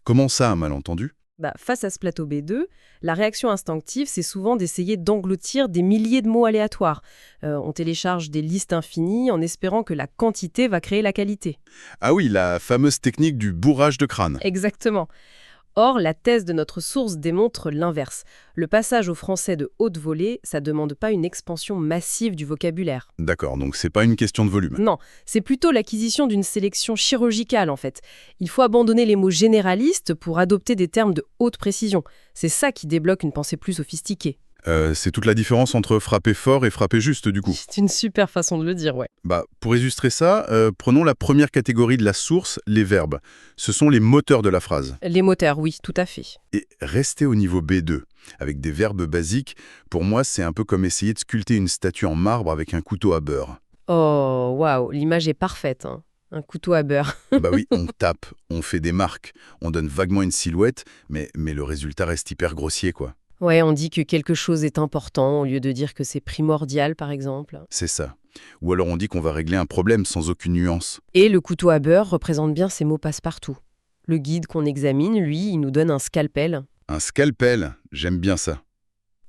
Comment ça, un malentendu? Face à ce plateau B2, la réaction instinctive, c'est souvent d'essayer d'engloutir des milliers de mots aléatoires. On télécharge des listes infinies en espérant que la quantité va créer la qualité. Ah oui, la fameuse technique du bourrage de crâne. Exactement. Or, la thèse de notre source démontre l'inverse. Le passage au français de haute volée, ça ne demande pas une expansion massive du vocabulaire. D'accord, donc c'est pas une question de volume. Non, c'est plutôt l'acquisition d'une sélection chirurgicale en fait. Il faut abandonner les mots généralistes pour adopter des termes de haute précision. C'est ça qui débloque une pensée plus sophistiquée. C'est toute la différence entre frapper fort et frapper juste, du coup. C'est une super façon de le dire, ouais. Pour illustrer ça, prenons la première catégorie de la source, les verbes. Ce sont les moteurs de la phrase. Les moteurs, oui, tout à fait. Et rester au niveau B2, avec des verbes basiques, pour moi, c'est un peu comme essayer de sculpter une statue en marbre avec un couteau à beurre. Oh, waouh, l'image est parfaite, hein. Un couteau à beurre. Oui, on tape, on fait des marques, on donne vaguement une silhouette, mais le résultat reste hyper grossier, quoi. Ouais, on dit que quelque chose est important au lieu de dire que c'est primordial, par exemple. C'est ça. Ou alors on dit qu'on va régler un problème sans aucune nuance. Et le couteau à beurre représente bien ces mots passe-partout. Le guide qu'on examine, lui, il nous donne un scalpel. Un scalpel, j'aime bien ça.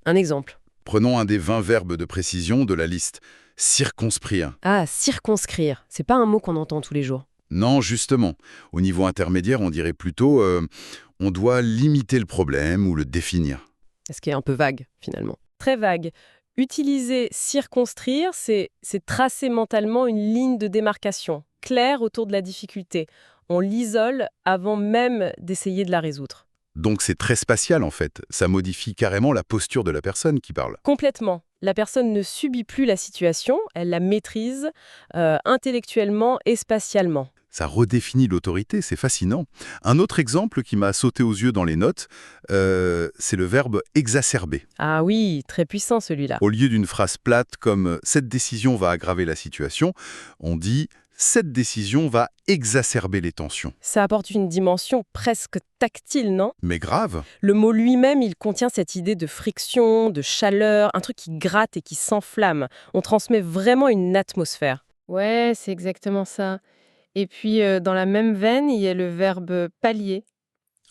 Un exemple. Prenons un des 20 verbes de précision de la liste. Circonscrire. Ah, circonscrire. C'est pas un mot qu'on entend tous les jours. Non, justement. Au niveau intermédiaire, on dirait plutôt on doit limiter le problème ou le définir. Ce qui est un peu vague, finalement. Très vague. Utiliser circonscrire, c'est tracer mentalement une ligne de démarcation claire autour de la difficulté. On l'isole avant même d'essayer de la résoudre. Donc c'est très spatial en fait. Ça modifie carrément la posture de la personne qui parle. Complètement. La personne ne subit plus la situation, elle la maîtrise intellectuellement et spatialement. Ça redéfinit l'autorité, c'est fascinant. Un autre exemple qui m'a sauté aux yeux dans les notes, c'est le verbe exacerber. Ah oui, très puissant celui-là. Au lieu d'une phrase plate comme « cette décision va aggraver la situation », on dit « cette décision va exacerber les tensions ». Ça apporte une dimension presque tactile, non? Mais grave. Le mot lui-même, il contient cette idée de friction, de chaleur, un truc qui gratte et qui s'enflamme. On transmet vraiment une atmosphère. Ouais, c'est exactement ça. Et puis, dans la même veine, il y a le verbe pallier.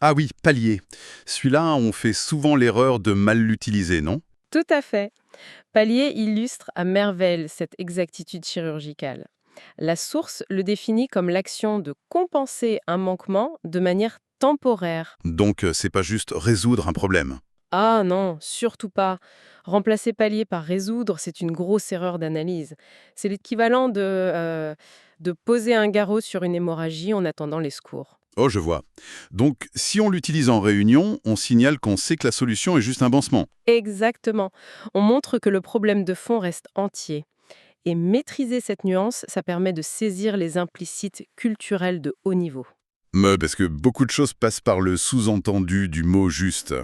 Ah oui, pallier. Celui-là, on fait souvent l'erreur de mal l'utiliser, non? Tout à fait. Pallier illustre à merveille cette exactitude chirurgicale. La source le définit comme l'action de compenser un manquement de manière temporaire. Donc, c'est pas juste résoudre un problème. Ah non, surtout pas. Remplacer pallier par résoudre, c'est une grosse erreur d'analyse. C'est l'équivalent de poser un garrot sur une hémorragie en attendant les secours. Oh, je vois. Donc, si on l'utilise en réunion, on signale qu'on sait que la solution est juste un pansement. Exactement. On montre que le problème de fond reste entier. Et maîtriser cette nuance, ça permet de saisir les implicites culturels de haut niveau. Parce que beaucoup de choses passent par le sous-entendu du mot juste.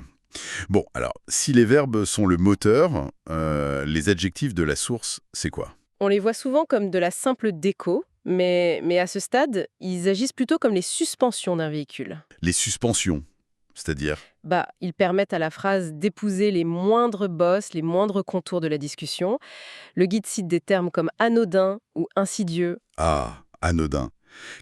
Bon, alors, si les verbes sont le moteur, les adjectifs de la source, c'est quoi? On les voit souvent comme de la simple déco, mais à ce stade, ils agissent plutôt comme les suspensions d'un véhicule. Les suspensions, c'est-à-dire? Ils permettent à la phrase d'épouser les moindres bosses, les moindres contours de la discussion. Le guide cite des termes comme anodin ou insidieux. Ah, anodin.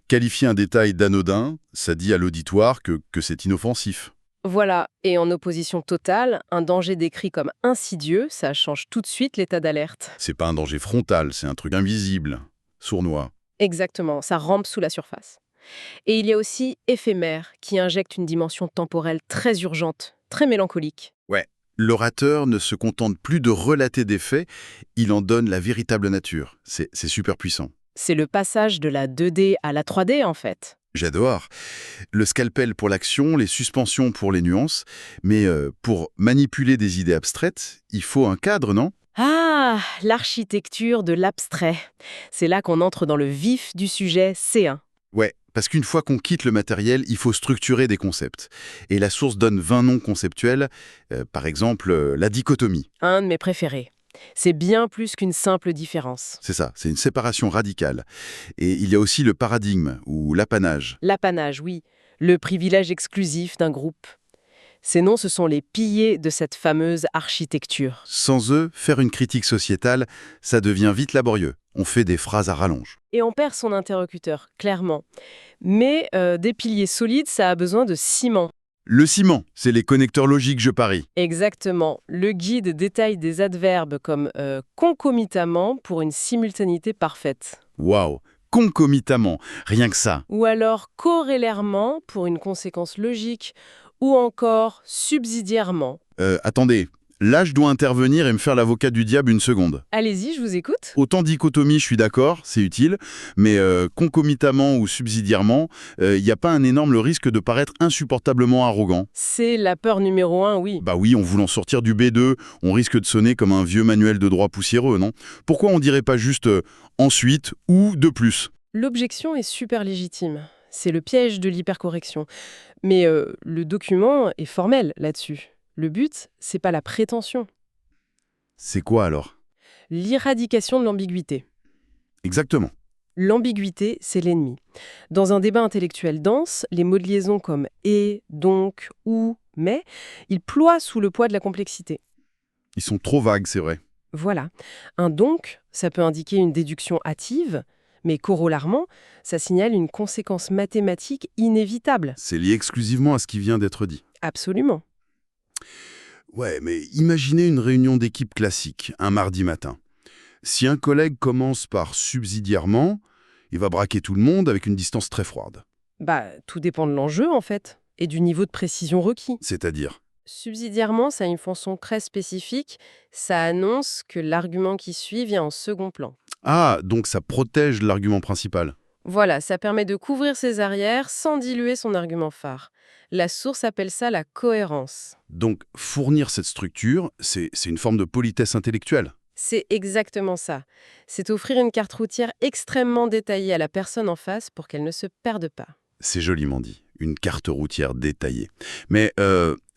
Qualifier un détail d'anodin, ça dit à l'auditoire que c'est inoffensif. Voilà, et en opposition totale, un danger décrit comme insidieux, ça change tout de suite l'état d'alerte. C'est pas un danger frontal, c'est un truc invisible, sournois. Exactement, ça rampe sous la surface. Et il y a aussi éphémère, qui injecte une dimension temporelle très urgente, très mélancolique. Ouais, l'orateur ne se contente plus de relater des faits, il en donne la véritable nature. C'est super puissant. C'est le passage de la 2D à la 3D, en fait. J'adore. Le scalpel pour l'action, les suspensions pour les nuances, mais pour manipuler des idées abstraites, il faut un cadre, non? Ah, l'architecture de l'abstrait. C'est là qu'on entre dans le vif du sujet C1. Ouais, parce qu'une fois qu'on quitte le matériel, il faut structurer des concepts. Et la source donne 20 noms conceptuels, par exemple la dichotomie. Un de mes préférés. C'est bien plus qu'une simple différence. C'est ça, c'est une séparation radicale. Et il y a aussi le paradigme, ou l'apanage. L'apanage, oui. Le privilège exclusif d'un groupe. Ces noms, ce sont les piliers de cette fameuse architecture. Sans eux, faire une critique sociétale, ça devient vite laborieux. On fait des phrases à rallonge. Et on perd son interlocuteur, clairement. Mais des piliers solides, ça a besoin de ciment. Le ciment, c'est les connecteurs logiques, je parie. Exactement. Le guide détaille des adverbes comme concomitamment pour une simultanéité parfaite. Waouh, concomitamment, rien que ça. Ou alors corrélairement pour une conséquence logique. Ou encore subsidiairement. Attendez, là je dois intervenir et me faire l'avocat du diable une seconde. Allez-y, je vous écoute. Autant dichotomie, je suis d'accord, c'est utile, mais concomitamment ou subsidiairement, il n'y a pas un énorme risque de paraître insupportablement arrogant. C'est la peur numéro 1, oui. Bah oui, en voulant sortir du B2, on risque de sonner comme un vieux manuel de droit poussiéreux, non? Pourquoi on dirait pas juste ensuite ou de plus? L'objection est super légitime. C'est le piège de l'hypercorrection. Mais le document est formel là-dessus. Le but, c'est pas la prétention. C'est quoi alors? L'éradication de l'ambiguïté. Exactement. L'ambiguïté, c'est l'ennemi. Dans un débat intellectuel dense, les mots de liaison comme et, donc, ou, mais, ils ploient sous le poids de la complexité. Ils sont trop vagues, c'est vrai. Voilà. Un donc, ça peut indiquer une déduction hâtive, mais corollairement, ça signale une conséquence mathématique inévitable. C'est lié exclusivement à ce qui vient d'être dit. Absolument. Ouais, mais imaginez une réunion d'équipe classique, un mardi matin. Si un collègue commence par subsidiairement, il va braquer tout le monde avec une distance très froide. Tout dépend de l'enjeu, en fait, et du niveau de précision requis. C'est-à-dire, Subsidiairement, ça a une fonction très spécifique. Ça annonce que l'argument qui suit vient en second plan. ah, donc ça protège l'argument principal. Voilà, ça permet de couvrir ses arrières sans diluer son argument phare. La source appelle ça la cohérence. Donc fournir cette structure, c'est une forme de politesse intellectuelle. C'est exactement ça. C'est offrir une carte routière extrêmement détaillée à la personne en face pour qu'elle ne se perde pas. C'est joliment dit, une carte routière détaillée. Mais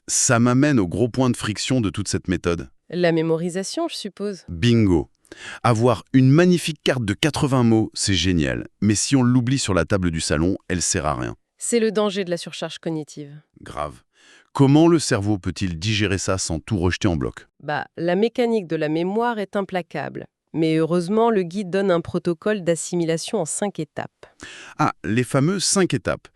ça m'amène au gros point de friction de toute cette méthode. La mémorisation, je suppose. Bingo. Avoir une magnifique carte de 80 mots, c'est génial. Mais si on l'oublie sur la table du salon, elle sert à rien. C'est le danger de la surcharge cognitive. Grave. Comment le cerveau peut-il digérer ça sans tout rejeter en bloc? La mécanique de la mémoire est implacable. Mais heureusement, le guide donne un protocole d'assimilation en 5 étapes. Ah, les fameuses 5 étapes.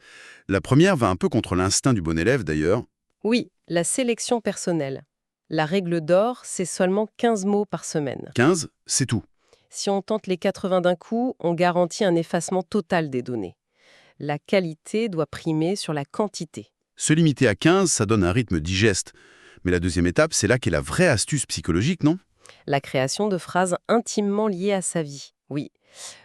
La première va un peu contre l'instinct du bon élève d'ailleurs. Oui, la sélection personnelle. La règle d'or, c'est seulement 15 mots par semaine. 15, c'est tout. Si on tente les 80 d'un coup, on garantit un effacement total des données. La qualité doit primer sur la quantité. Se limiter à 15, ça donne un rythme digeste. Mais la deuxième étape, c'est là qu'est la vraie astuce psychologique, non? La création de phrases intimement liées à sa vie. Oui,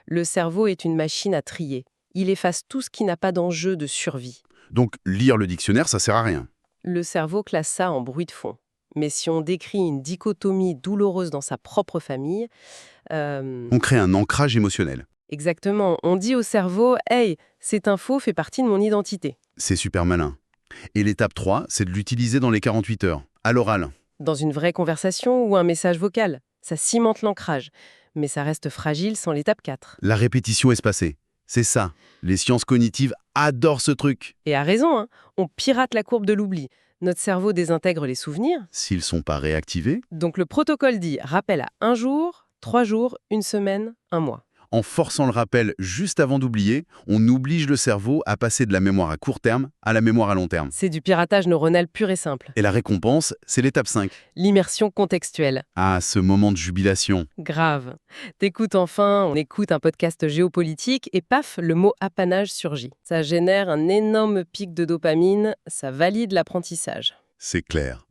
le cerveau est une machine à trier. Il efface tout ce qui n'a pas d'enjeu de survie. Donc lire le dictionnaire, ça sert à rien. Le cerveau classe ça en bruit de fond. Mais si on décrit une dichotomie douloureuse dans sa propre famille... On crée un ancrage émotionnel. Exactement. On dit au cerveau « Hey, cette info fait partie de mon identité C'est super malin. Et l'étape 3, c'est de l'utiliser dans les 48 heures, à l'oral. ». Dans une vraie conversation ou un message vocal. Ça cimente l'ancrage. Mais ça reste fragile sans l'étape 4. La répétition espacée. C'est ça. Les sciences cognitives adorent ce truc. Et à raison, hein. On pirate la courbe de l'oubli. Notre cerveau désintègre les souvenirs. S'ils sont pas réactivés, Donc le protocole dit rappel à 1 jour, 3 jours, 1 semaine, 1 mois. en forçant le rappel juste avant d'oublier, on oblige le cerveau à passer de la mémoire à court terme à la mémoire à long terme. C'est du piratage neuronal pur et simple. Et la récompense, c'est l'étape 5. L'immersion contextuelle. Ah, ce moment de jubilation. Grave. T'écoutes enfin, on écoute un podcast géopolitique et paf, le mot apanage surgit. Ça génère un énorme pic de dopamine, ça valide l'apprentissage. C'est clair.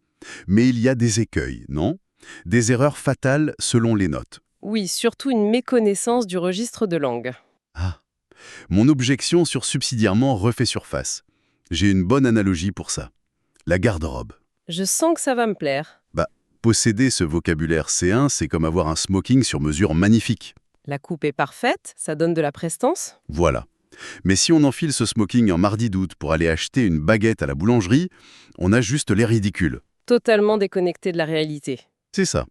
Mais il y a des écueils, non? Des erreurs fatales selon les notes. Oui, surtout une méconnaissance du registre de langue. Ah. Mon objection sur subsidiairement refait surface. J'ai une bonne analogie pour ça. La garde-robe. Je sens que ça va me plaire. Posséder ce vocabulaire C1, c'est comme avoir un smoking sur mesure magnifique. La coupe est parfaite, ça donne de la prestance. Voilà. Mais si on enfile ce smoking en mardi d'août pour aller acheter une baguette à la boulangerie, on a juste l'air ridicule. Totalement déconnecté de la réalité. C'est ça.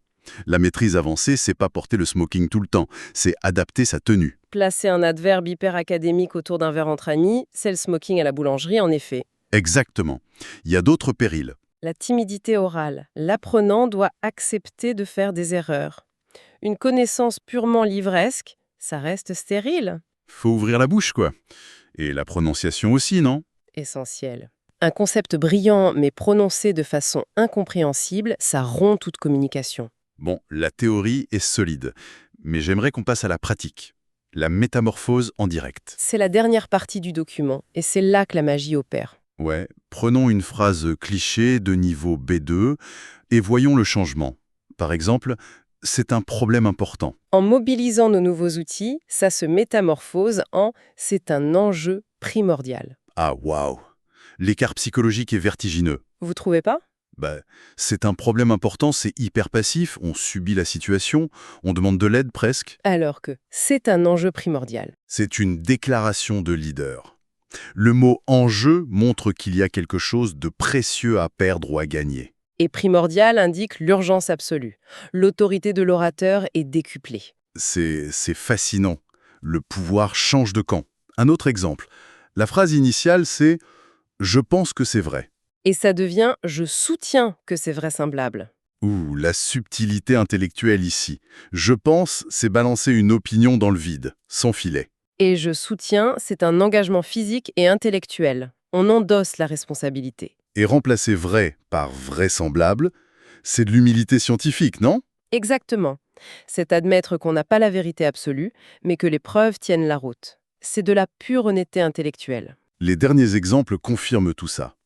La maîtrise avancée, c'est pas porter le smoking tout le temps, c'est adapter sa tenue. Placer un adverbe hyper académique autour d'un verre entre amis, c'est le smoking à la boulangerie en effet. Exactement. Il y a d'autres périls. La timidité orale. L'apprenant doit accepter de faire des erreurs. Une connaissance purement livresque, ça reste stérile. Faut ouvrir la bouche, quoi. Et la prononciation aussi, non? Essentiel. Un concept brillant mais prononcé de façon incompréhensible, ça rompt toute communication. Bon, la théorie est solide, mais j'aimerais qu'on passe à la pratique. La métamorphose en direct. C'est la dernière partie du document, et c'est là que la magie opère. Ouais, prenons une phrase cliché de niveau B2 et voyons le changement. Par exemple, c'est un problème important. En mobilisant nos nouveaux outils, ça se métamorphose en « c'est un enjeu primordial Ah, waouh! L'écart psychologique est vertigineux. ». Vous trouvez pas? Bah, c'est un problème important, c'est hyper passif, on subit la situation, on demande de l'aide presque. Alors que c'est un enjeu primordial. C'est une déclaration de leader. Le mot « enjeu » montre qu'il y a quelque chose de précieux à perdre ou à gagner. Et primordial indique l'urgence absolue. L'autorité de l'orateur est décuplée. C'est fascinant. Le pouvoir change de camp. Un autre exemple. La phrase initiale, c'est « je pense que c'est vrai ». Et ça devient « je soutiens que c'est vraisemblable ». Ouh, la subtilité intellectuelle ici. Je pense, c'est balancer une opinion dans le vide, sans filet. Et je soutiens, c'est un engagement physique et intellectuel. On endosse la responsabilité. Et remplacer vrai par vraisemblable, c'est de l'humilité scientifique, non? Exactement. C'est admettre qu'on n'a pas la vérité absolue, mais que les preuves tiennent la route. C'est de la pure honnêteté intellectuelle. Les derniers exemples confirment tout ça.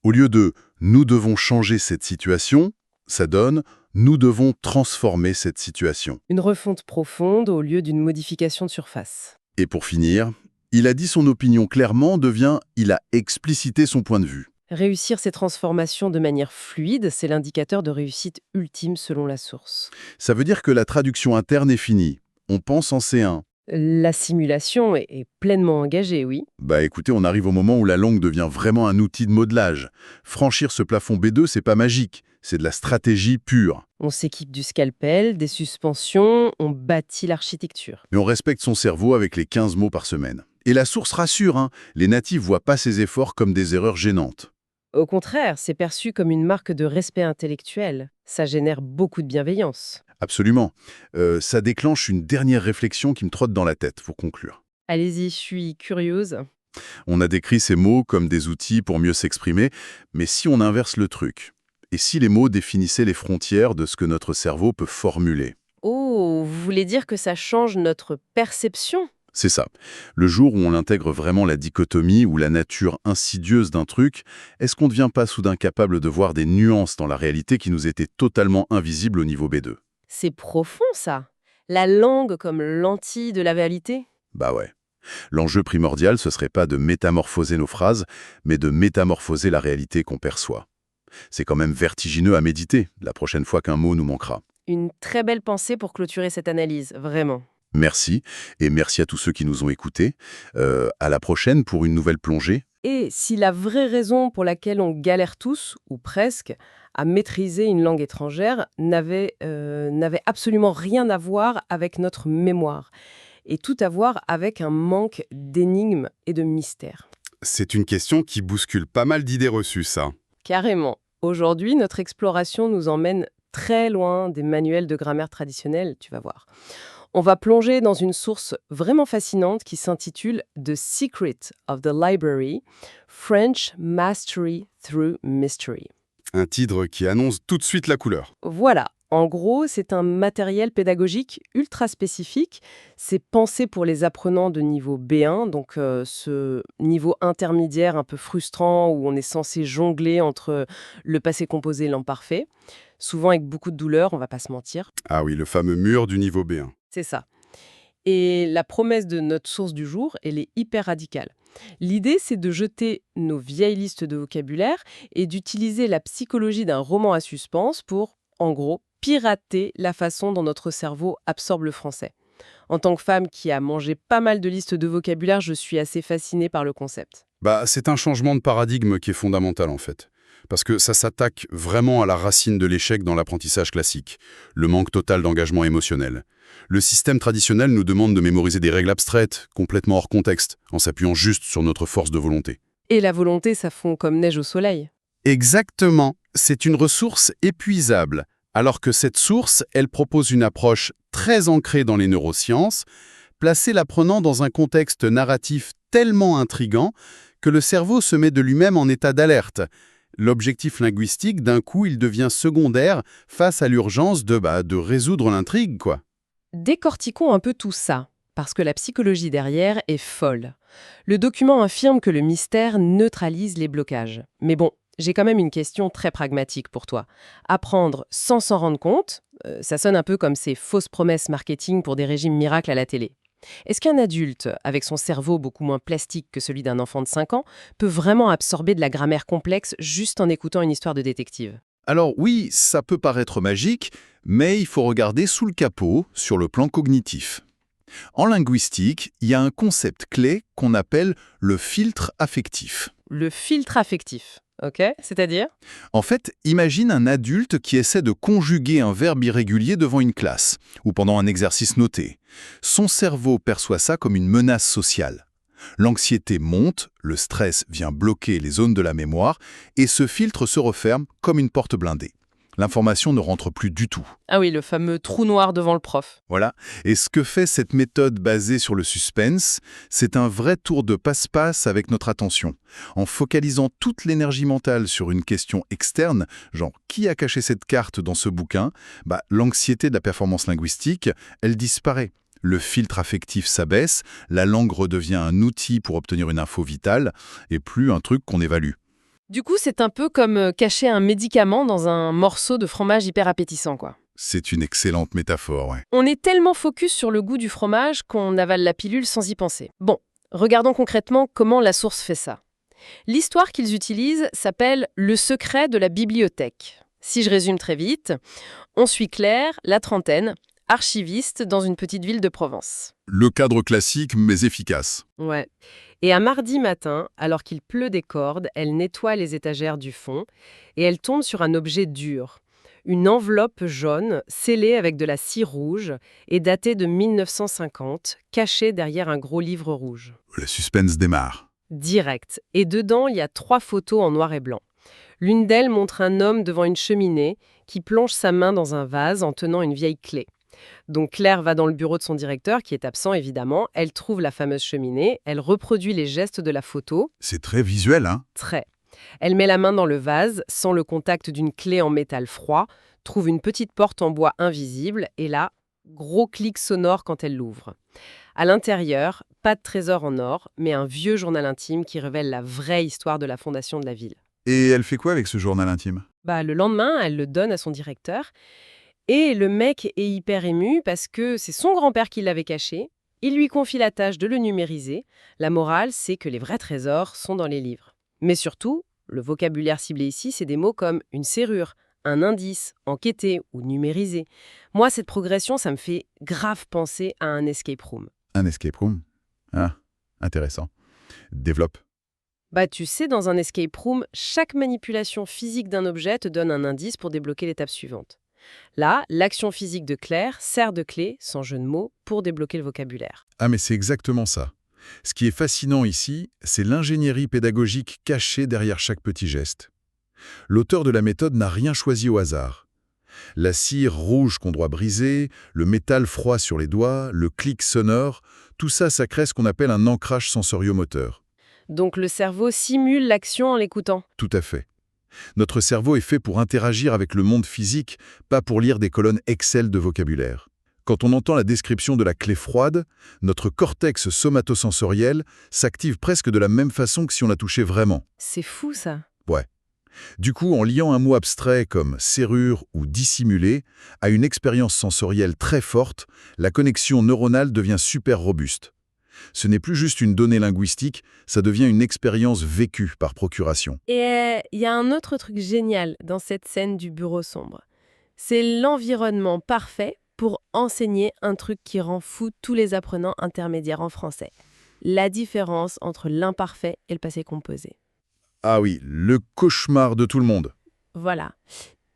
Au lieu de « nous devons changer cette situation », ça donne « nous devons transformer cette situation ». Une refonte profonde au lieu d'une modification de surface. Et pour finir, il a dit son opinion clairement devient « il a explicité son point de vue ». Réussir ces transformations de manière fluide, c'est l'indicateur de réussite ultime selon la source. Ça veut dire que la traduction interne est finie. On pense en C1. La simulation est pleinement engagée, oui. Bah écoutez, on arrive au moment où la langue devient vraiment un outil de modelage. Franchir ce plafond B2, c'est pas magique, c'est de la stratégie pure. On s'équipe du scalpel, des suspensions, on bâtit l'architecture. Mais on respecte son cerveau avec les 15 mots par semaine. Et la source rassure, hein, les natifs voient pas ces efforts comme des erreurs gênantes. Au contraire, c'est perçu comme une marque de respect intellectuel. Ça génère beaucoup de bienveillance. Absolument. Ça déclenche une dernière réflexion qui me trotte dans la tête, pour conclure. Allez-y, je suis curieuse. On a décrit ces mots comme des outils pour mieux s'exprimer, mais si on inverse le truc, et si les mots définissaient les frontières de ce que notre cerveau peut formuler? Oh, vous voulez dire que ça change notre perception? C'est ça. Le jour où on intègre vraiment la dichotomie ou la nature insidieuse d'un truc, est-ce qu'on ne devient pas soudain capable de voir des nuances dans la réalité qui nous étaient totalement invisibles au niveau B2? C'est profond, ça. La langue comme lentille de la réalité? Bah ouais. L'enjeu primordial, ce serait pas de métamorphoser nos phrases, mais de métamorphoser la réalité qu'on perçoit. C'est quand même vertigineux à méditer, la prochaine fois qu'un mot nous manquera. Une très belle pensée pour clôturer cette analyse, vraiment. Merci, et merci à tous ceux qui nous ont écoutés. À la prochaine pour une nouvelle plongée. Et si la vraie raison pour laquelle on galère tous, ou presque, à maîtriser une langue étrangère n'avait absolument rien à voir avec notre mémoire, et tout à voir avec un manque d'énigmes et de mystères. C'est une question qui bouscule pas mal d'idées reçues, ça. Carrément. Aujourd'hui, notre exploration nous emmène très loin des manuels de grammaire traditionnels, tu vas voir. On va plonger dans une source vraiment fascinante qui s'intitule The Secret of the Library, French Mastery Through Mystery. Un titre qui annonce tout de suite la couleur. Voilà, en gros, c'est un matériel pédagogique ultra spécifique. C'est pensé pour les apprenants de niveau B1, donc ce niveau intermédiaire un peu frustrant où on est censé jongler entre le passé composé et l'imparfait, souvent avec beaucoup de douleur, on va pas se mentir. Ah oui, le fameux mur du niveau B1. C'est ça. Et la promesse de notre source du jour, elle est hyper radicale. L'idée, c'est de jeter nos vieilles listes de vocabulaire et d'utiliser la psychologie d'un roman à suspense pour, en gros, pirater la façon dont notre cerveau absorbe le français. En tant que femme qui a mangé pas mal de listes de vocabulaire, je suis assez fascinée par le concept. C'est un changement de paradigme qui est fondamental en fait. Parce que ça s'attaque vraiment à la racine de l'échec dans l'apprentissage classique, le manque total d'engagement émotionnel. Le système traditionnel nous demande de mémoriser des règles abstraites, complètement hors contexte, en s'appuyant juste sur notre force de volonté. Et la volonté, ça fond comme neige au soleil. Exactement. c'est une ressource épuisable, alors que cette source, elle propose une approche très ancrée dans les neurosciences, placée l'apprenant dans un contexte narratif tellement intrigant que le cerveau se met de lui-même en état d'alerte. L'objectif linguistique, d'un coup, il devient secondaire face à l'urgence de résoudre l'intrigue, quoi. Décortiquons un peu tout ça, parce que la psychologie derrière est folle. Le document affirme que le mystère neutralise les blocages. Mais bon, j'ai quand même une question très pragmatique pour toi. Apprendre sans s'en rendre compte, ça sonne un peu comme ces fausses promesses marketing pour des régimes miracles à la télé. Est-ce qu'un adulte, avec son cerveau beaucoup moins plastique que celui d'un enfant de 5 ans, peut vraiment absorber de la grammaire complexe juste en écoutant une histoire de détective? Alors oui, ça peut paraître magique, mais il faut regarder sous le capot sur le plan cognitif. En linguistique, il y a un concept clé qu'on appelle le filtre affectif. Le filtre affectif, ok? C'est-à-dire? En fait, imagine un adulte qui essaie de conjuguer un verbe irrégulier devant une classe, ou pendant un exercice noté. Son cerveau perçoit ça comme une menace sociale. L'anxiété monte, le stress vient bloquer les zones de la mémoire, et ce filtre se referme comme une porte blindée. L'information ne rentre plus du tout. Ah oui, le fameux trou noir devant le prof. Voilà. Et ce que fait cette méthode basée sur le suspense, c'est un vrai tour de passe-passe avec notre attention. En focalisant toute l'énergie mentale sur une question externe, genre qui a caché cette carte dans ce bouquin, l'anxiété de la performance linguistique, elle disparaît. Le filtre affectif s'abaisse, la langue redevient un outil pour obtenir une info vitale, et plus un truc qu'on évalue. Du coup, c'est un peu comme cacher un médicament dans un morceau de fromage hyper appétissant, quoi. C'est une excellente métaphore, ouais. On est tellement focus sur le goût du fromage qu'on avale la pilule sans y penser. Bon, regardons concrètement comment la source fait ça. L'histoire qu'ils utilisent s'appelle « Le secret de la bibliothèque ». Si je résume très vite, on suit Claire, la trentaine, archiviste dans une petite ville de Provence. Le cadre classique, mais efficace. Ouais. Et un mardi matin, alors qu'il pleut des cordes, elle nettoie les étagères du fond et elle tombe sur un objet dur. Une enveloppe jaune, scellée avec de la cire rouge et datée de 1950, cachée derrière un gros livre rouge. Le suspense démarre. Direct. Et dedans, il y a 3 photos en noir et blanc. L'une d'elles montre un homme devant une cheminée qui plonge sa main dans un vase en tenant une vieille clé. Donc Claire va dans le bureau de son directeur, qui est absent évidemment. Elle trouve la fameuse cheminée, elle reproduit les gestes de la photo. C'est très visuel, hein? Très. Elle met la main dans le vase, sent le contact d'une clé en métal froid, trouve une petite porte en bois invisible, et là, gros clic sonore quand elle l'ouvre. À l'intérieur, pas de trésor en or, mais un vieux journal intime qui révèle la vraie histoire de la fondation de la ville. Et elle fait quoi avec ce journal intime? Le lendemain, elle le donne à son directeur. Et le mec est hyper ému parce que c'est son grand-père qui l'avait caché. Il lui confie la tâche de le numériser. La morale, c'est que les vrais trésors sont dans les livres. Mais surtout, le vocabulaire ciblé ici, c'est des mots comme une serrure, un indice, enquêter ou numériser. Moi, cette progression, ça me fait grave penser à un escape room. Un escape room? Ah, intéressant. Développe. Tu sais, dans un escape room, chaque manipulation physique d'un objet te donne un indice pour débloquer l'étape suivante. Là, l'action physique de Claire sert de clé, sans jeu de mots, pour débloquer le vocabulaire. Ah, mais c'est exactement ça. Ce qui est fascinant ici, c'est l'ingénierie pédagogique cachée derrière chaque petit geste. L'auteur de la méthode n'a rien choisi au hasard. La cire rouge qu'on doit briser, le métal froid sur les doigts, le clic sonore, tout ça, ça crée ce qu'on appelle un ancrage sensoriomoteur. Donc le cerveau simule l'action en l'écoutant. Tout à fait. Notre cerveau est fait pour interagir avec le monde physique, pas pour lire des colonnes Excel de vocabulaire. Quand on entend la description de la clé froide, notre cortex somatosensoriel s'active presque de la même façon que si on la touchait vraiment. C'est fou ça. Ouais. Du coup, en liant un mot abstrait comme serrure ou dissimulé à une expérience sensorielle très forte, la connexion neuronale devient super robuste. Ce n'est plus juste une donnée linguistique, ça devient une expérience vécue par procuration. Et il y a un autre truc génial dans cette scène du bureau sombre. C'est l'environnement parfait pour enseigner un truc qui rend fou tous les apprenants intermédiaires en français. La différence entre l'imparfait et le passé composé. Ah oui, le cauchemar de tout le monde. Voilà.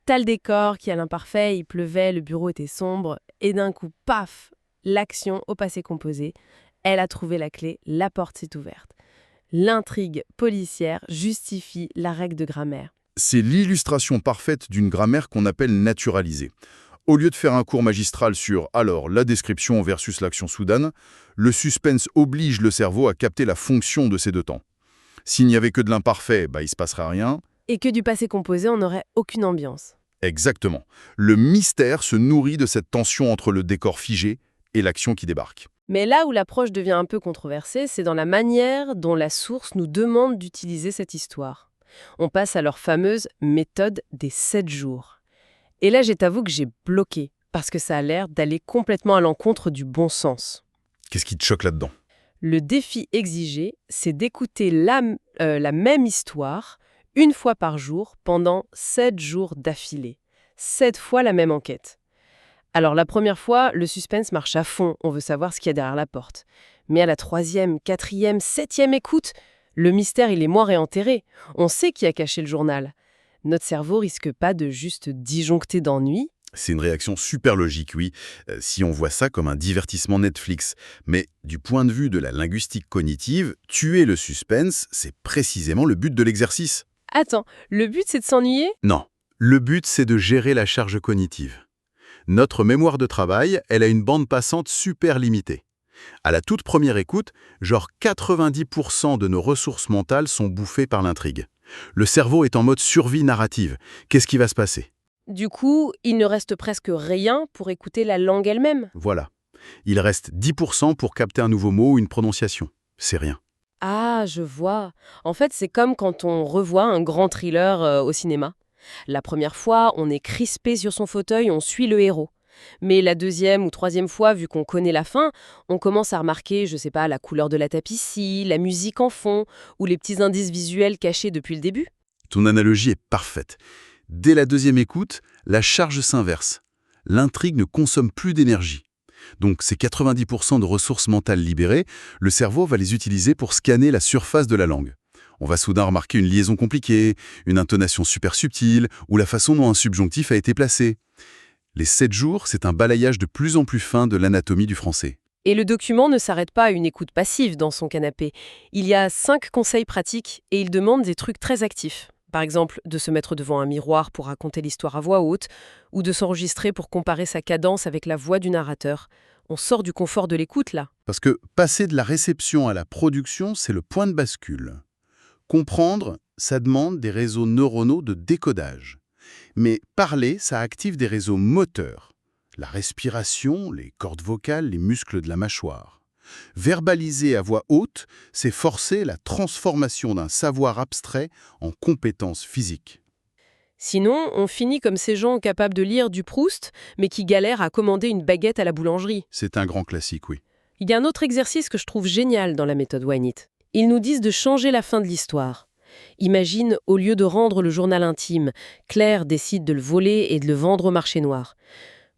T'as le décor qui a l'imparfait, il pleuvait, le bureau était sombre, et d'un coup, paf, l'action au passé composé. Elle a trouvé la clé, la porte s'est ouverte. L'intrigue policière justifie la règle de grammaire. C'est l'illustration parfaite d'une grammaire qu'on appelle naturalisée. Au lieu de faire un cours magistral sur alors la description versus l'action soudaine, le suspense oblige le cerveau à capter la fonction de ces deux temps. S'il n'y avait que de l'imparfait, il ne se passerait rien. Et que du passé composé, on n'aurait aucune ambiance. Exactement. Le mystère se nourrit de cette tension entre le décor figé et l'action qui débarque. Mais là où l'approche devient un peu controversée, c'est dans la manière dont la source nous demande d'utiliser cette histoire. On passe à leur fameuse méthode des 7 jours. Et là, je t'avoue que j'ai bloqué, parce que ça a l'air d'aller complètement à l'encontre du bon sens. Qu'est-ce qui te choque là-dedans? Le défi exigé, c'est d'écouter la même histoire une fois par jour pendant 7 jours d'affilée. 7 fois la même enquête. Alors la première fois, le suspense marche à fond, on veut savoir ce qu'il y a derrière la porte. Mais à la 3e, 4e, 7e écoute, le mystère il est mort et enterré. On sait qui a caché le journal. Notre cerveau risque pas de juste disjoncter d'ennui. C'est une réaction super logique, oui, si on voit ça comme un divertissement Netflix. Mais du point de vue de la linguistique cognitive, tuer le suspense, c'est précisément le but de l'exercice. Attends, le but c'est de s'ennuyer? Non, le but c'est de gérer la charge cognitive. Notre mémoire de travail, elle a une bande passante super limitée. À la toute première écoute, genre 90% de nos ressources mentales sont bouffées par l'intrigue. Le cerveau est en mode survie narrative. Qu'est-ce qui va se passer? Du coup, il ne reste presque rien pour écouter la langue elle-même. Voilà. Il reste 10% pour capter un nouveau mot ou une prononciation. C'est rien. Ah, je vois. En fait, c'est comme quand on revoit un grand thriller au cinéma. La première fois, on est crispé sur son fauteuil, on suit le héros. Mais la 2e ou 3e fois, vu qu'on connaît la fin, on commence à remarquer, je sais pas, la couleur de la tapisserie, la musique en fond, ou les petits indices visuels cachés depuis le début. Ton analogie est parfaite. Dès la 2e écoute, la charge s'inverse. L'intrigue ne consomme plus d'énergie. Donc ces 90% de ressources mentales libérées, le cerveau va les utiliser pour scanner la surface de la langue. On va soudain remarquer une liaison compliquée, une intonation super subtile, ou la façon dont un subjonctif a été placé. Les 7 jours, c'est un balayage de plus en plus fin de l'anatomie du français. Et le document ne s'arrête pas à une écoute passive dans son canapé. Il y a 5 conseils pratiques et il demande des trucs très actifs. Par exemple, de se mettre devant un miroir pour raconter l'histoire à voix haute, ou de s'enregistrer pour comparer sa cadence avec la voix du narrateur. On sort du confort de l'écoute, là. Parce que passer de la réception à la production, c'est le point de bascule. Comprendre, ça demande des réseaux neuronaux de décodage. Mais parler, ça active des réseaux moteurs. La respiration, les cordes vocales, les muscles de la mâchoire. Verbaliser à voix haute, c'est forcer la transformation d'un savoir abstrait en compétences physiques. Sinon, on finit comme ces gens capables de lire du Proust, mais qui galèrent à commander une baguette à la boulangerie. C'est un grand classique, oui. Il y a un autre exercice que je trouve génial dans la méthode Wine-It. Ils nous disent de changer la fin de l'histoire. Imagine, au lieu de rendre le journal intime, Claire décide de le voler et de le vendre au marché noir.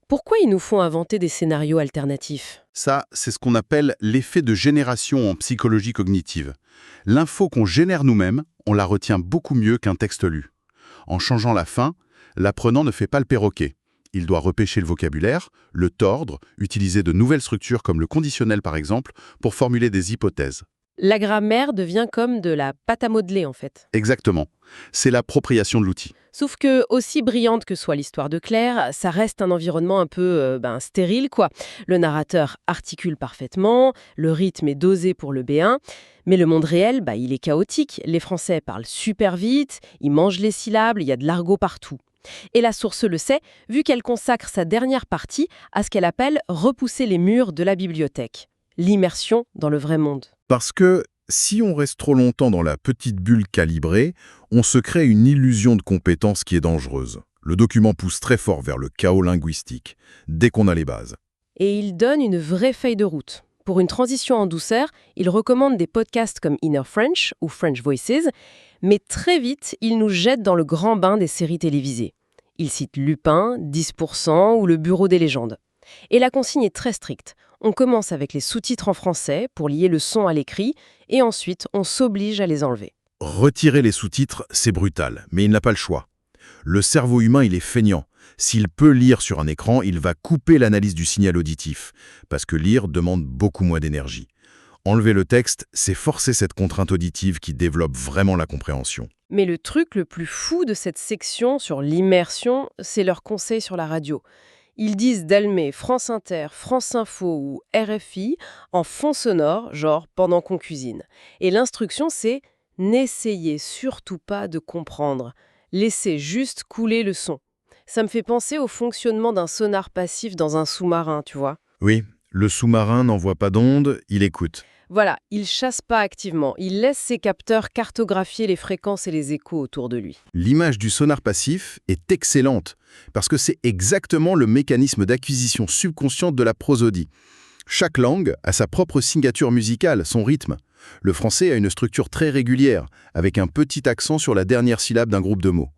Pourquoi ils nous font inventer des scénarios alternatifs? Ça, c'est ce qu'on appelle l'effet de génération en psychologie cognitive. L'info qu'on génère nous-mêmes, on la retient beaucoup mieux qu'un texte lu. En changeant la fin, l'apprenant ne fait pas le perroquet. Il doit repêcher le vocabulaire, le tordre, utiliser de nouvelles structures comme le conditionnel par exemple, pour formuler des hypothèses. La grammaire devient comme de la pâte à modeler en fait. Exactement. C'est l'appropriation de l'outil. Sauf que, aussi brillante que soit l'histoire de Claire, ça reste un environnement un peu stérile, quoi. Le narrateur articule parfaitement, le rythme est dosé pour le B1, mais le monde réel, il est chaotique. Les Français parlent super vite, ils mangent les syllabes, il y a de l'argot partout. Et la source le sait, vu qu'elle consacre sa dernière partie à ce qu'elle appelle « repousser les murs de la bibliothèque », l'immersion dans le vrai monde. Parce que si on reste trop longtemps dans la petite bulle calibrée, on se crée une illusion de compétence qui est dangereuse. Le document pousse très fort vers le chaos linguistique, dès qu'on a les bases. Et il donne une vraie feuille de route. Pour une transition en douceur, il recommande des podcasts comme Inner French ou French Voices, mais très vite, il nous jette dans le grand bain des séries télévisées. Il cite Lupin, 10% ou Le Bureau des légendes. Et la consigne est très stricte. On commence avec les sous-titres en français pour lier le son à l'écrit, et ensuite on s'oblige à les enlever. Retirer les sous-titres, c'est brutal, mais il n'a pas le choix. Le cerveau humain, il est feignant. S'il peut lire sur un écran, il va couper l'analyse du signal auditif, parce que lire demande beaucoup moins d'énergie. Enlever le texte, c'est forcer cette contrainte auditive qui développe vraiment la compréhension. Mais le truc le plus fou de cette section sur l'immersion, c'est leurs conseils sur la radio. Ils disent d'allumer France Inter, France Info ou RFI en fond sonore, genre pendant qu'on cuisine. Et l'instruction, c'est « n'essayez surtout pas de comprendre. Laissez juste couler le son ». Ça me fait penser au fonctionnement d'un sonar passif dans un sous-marin, tu vois. Oui, le sous-marin n'envoie pas d'ondes, il écoute. Voilà, il chasse pas activement, il laisse ses capteurs cartographier les fréquences et les échos autour de lui. L'image du sonar passif est excellente, parce que c'est exactement le mécanisme d'acquisition subconsciente de la prosodie. Chaque langue a sa propre signature musicale, son rythme. Le français a une structure très régulière, avec un petit accent sur la dernière syllabe d'un groupe de mots.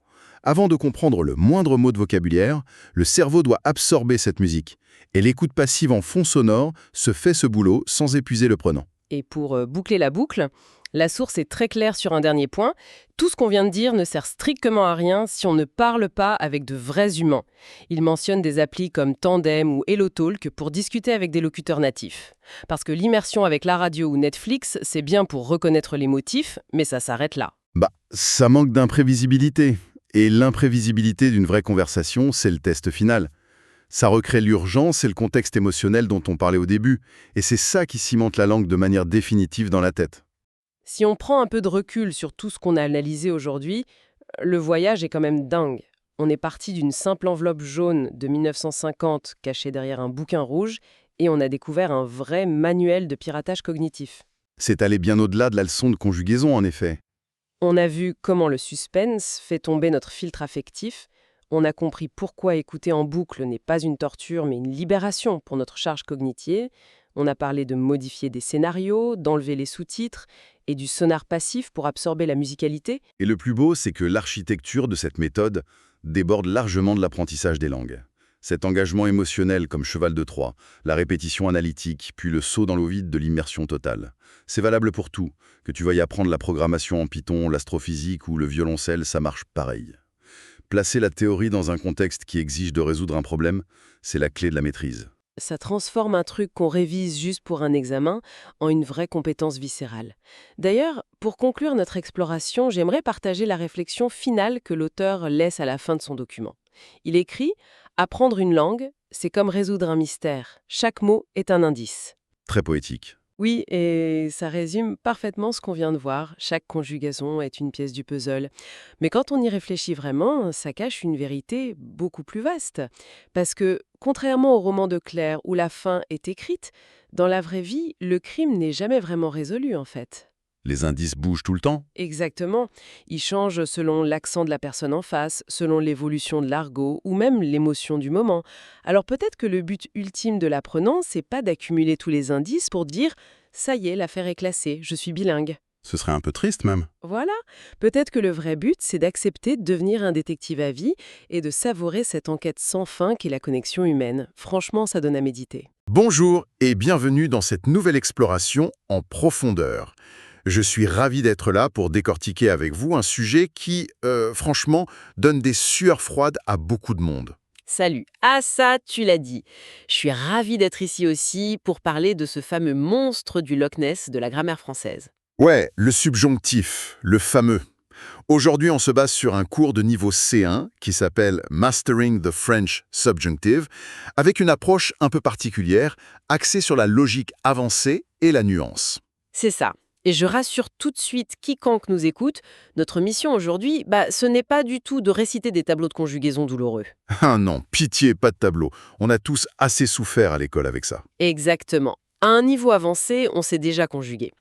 Avant de comprendre le moindre mot de vocabulaire, le cerveau doit absorber cette musique. Et l'écoute passive en fond sonore se fait ce boulot sans épuiser le prenant. Et pour boucler la boucle, la source est très claire sur un dernier point. Tout ce qu'on vient de dire ne sert strictement à rien si on ne parle pas avec de vrais humains. Il mentionne des applis comme Tandem ou HelloTalk pour discuter avec des locuteurs natifs. Parce que l'immersion avec la radio ou Netflix, c'est bien pour reconnaître les motifs, mais ça s'arrête là. Ça manque d'imprévisibilité. Et l'imprévisibilité d'une vraie conversation, c'est le test final. Ça recrée l'urgence et le contexte émotionnel dont on parlait au début. Et c'est ça qui cimente la langue de manière définitive dans la tête. Si on prend un peu de recul sur tout ce qu'on a analysé aujourd'hui, le voyage est quand même dingue. On est parti d'une simple enveloppe jaune de 1950 cachée derrière un bouquin rouge et on a découvert un vrai manuel de piratage cognitif. C'est aller bien au-delà de la leçon de conjugaison, en effet. On a vu comment le suspense fait tomber notre filtre affectif. On a compris pourquoi écouter en boucle n'est pas une torture mais une libération pour notre charge cognitive. On a parlé de modifier des scénarios, d'enlever les sous-titres et du sonar passif pour absorber la musicalité. Et le plus beau, c'est que l'architecture de cette méthode déborde largement de l'apprentissage des langues. Cet engagement émotionnel comme cheval de Troie, la répétition analytique, puis le saut dans l'eau vide de l'immersion totale. C'est valable pour tout. Que tu veuilles apprendre la programmation en Python, l'astrophysique ou le violoncelle, ça marche pareil. Placer la théorie dans un contexte qui exige de résoudre un problème, c'est la clé de la maîtrise. Ça transforme un truc qu'on révise juste pour un examen en une vraie compétence viscérale. D'ailleurs, pour conclure notre exploration, j'aimerais partager la réflexion finale que l'auteur laisse à la fin de son document. Il écrit « Apprendre une langue, c'est comme résoudre un mystère. Chaque mot est un indice. » Très poétique. Oui, et ça résume parfaitement ce qu'on vient de voir. Chaque conjugaison est une pièce du puzzle. Mais quand on y réfléchit vraiment, ça cache une vérité beaucoup plus vaste. Parce que, contrairement au roman de Claire où la fin est écrite, dans la vraie vie, le crime n'est jamais vraiment résolu en fait. Les indices bougent tout le temps. Exactement. Ils changent selon l'accent de la personne en face, selon l'évolution de l'argot ou même l'émotion du moment. Alors peut-être que le but ultime de l'apprenant, c'est pas d'accumuler tous les indices pour dire « ça y est, l'affaire est classée, je suis bilingue ». Ce serait un peu triste même. Voilà. Peut-être que le vrai but, c'est d'accepter de devenir un détective à vie et de savourer cette enquête sans fin qu'est la connexion humaine. Franchement, ça donne à méditer. Bonjour et bienvenue dans cette nouvelle exploration en profondeur. Je suis ravi d'être là pour décortiquer avec vous un sujet qui, franchement, donne des sueurs froides à beaucoup de monde. Salut. Ah ça, tu l'as dit. Je suis ravie d'être ici aussi pour parler de ce fameux monstre du Loch Ness de la grammaire française. Ouais, le subjonctif, le fameux. Aujourd'hui, on se base sur un cours de niveau C1 qui s'appelle Mastering the French Subjunctive, avec une approche un peu particulière, axée sur la logique avancée et la nuance. C'est ça. Et je rassure tout de suite quiconque nous écoute, notre mission aujourd'hui, ce n'est pas du tout de réciter des tableaux de conjugaison douloureux. Ah non, pitié, pas de tableau. On a tous assez souffert à l'école avec ça. Exactement. À un niveau avancé, on sait déjà conjuguer.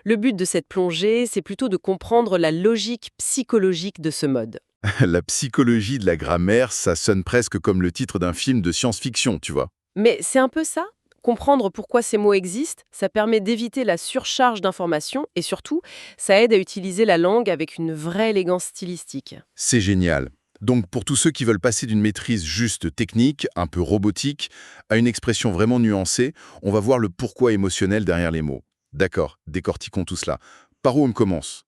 Le but de cette plongée, c'est plutôt de comprendre la logique psychologique de ce mode. La psychologie de la grammaire, ça sonne presque comme le titre d'un film de science-fiction, tu vois. Mais c'est un peu ça. Comprendre pourquoi ces mots existent, ça permet d'éviter la surcharge d'informations et surtout, ça aide à utiliser la langue avec une vraie élégance stylistique. C'est génial. Donc pour tous ceux qui veulent passer d'une maîtrise juste technique, un peu robotique, à une expression vraiment nuancée, on va voir le pourquoi émotionnel derrière les mots. D'accord, décortiquons tout cela. Par où on commence ?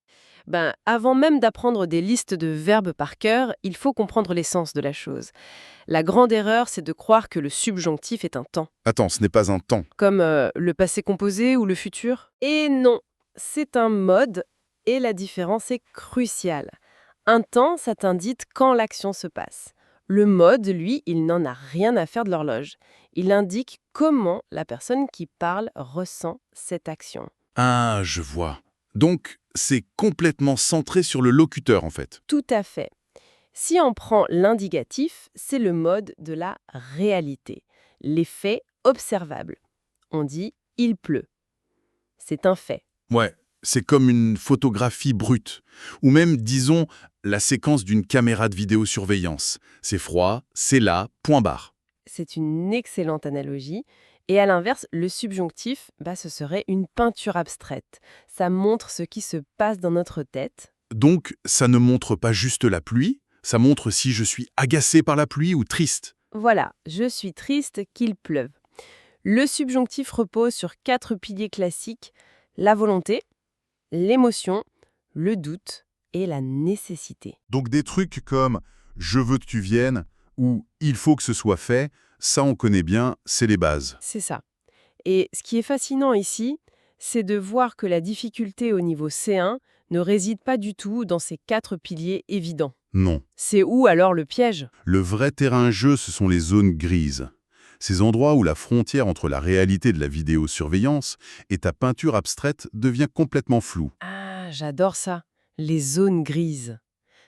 Avant même d'apprendre des listes de verbes par cœur, il faut comprendre l'essence de la chose. La grande erreur, c'est de croire que le subjonctif est un temps. Attends, ce n'est pas un temps. Comme le passé composé ou le futur. Et non, c'est un mode et la différence est cruciale. Un temps, ça t'indique quand l'action se passe. Le mode, lui, il n'en a rien à faire de l'horloge. Il indique comment la personne qui parle ressent cette action. Ah, je vois. Donc, c'est complètement centré sur le locuteur, en fait. Tout à fait. Si on prend l'indicatif, c'est le mode de la réalité, l'effet observable. On dit « il pleut ». C'est un fait. Ouais, c'est comme une photographie brute. Ou même, disons, la séquence d'une caméra de vidéosurveillance. C'est froid, c'est là, point barre. C'est une excellente analogie. Et à l'inverse, le subjonctif, ce serait une peinture abstraite. Ça montre ce qui se passe dans notre tête. Donc, ça ne montre pas juste la pluie, ça montre si je suis agacé par la pluie ou triste. Voilà, je suis triste qu'il pleuve. Le subjonctif repose sur 4 piliers classiques, la volonté, l'émotion, le doute et la nécessité. Donc des trucs comme « je veux que tu viennes » ou « il faut que ce soit fait », ça on connaît bien, c'est les bases. C'est ça. Et ce qui est fascinant ici, c'est de voir que la difficulté au niveau C1 ne réside pas du tout dans ces 4 piliers évidents. Non. C'est où alors le piège? Le vrai terrain-jeu, ce sont les zones grises. Ces endroits où la frontière entre la réalité de la vidéosurveillance et ta peinture abstraite devient complètement floue. Ah, j'adore ça. Les zones grises.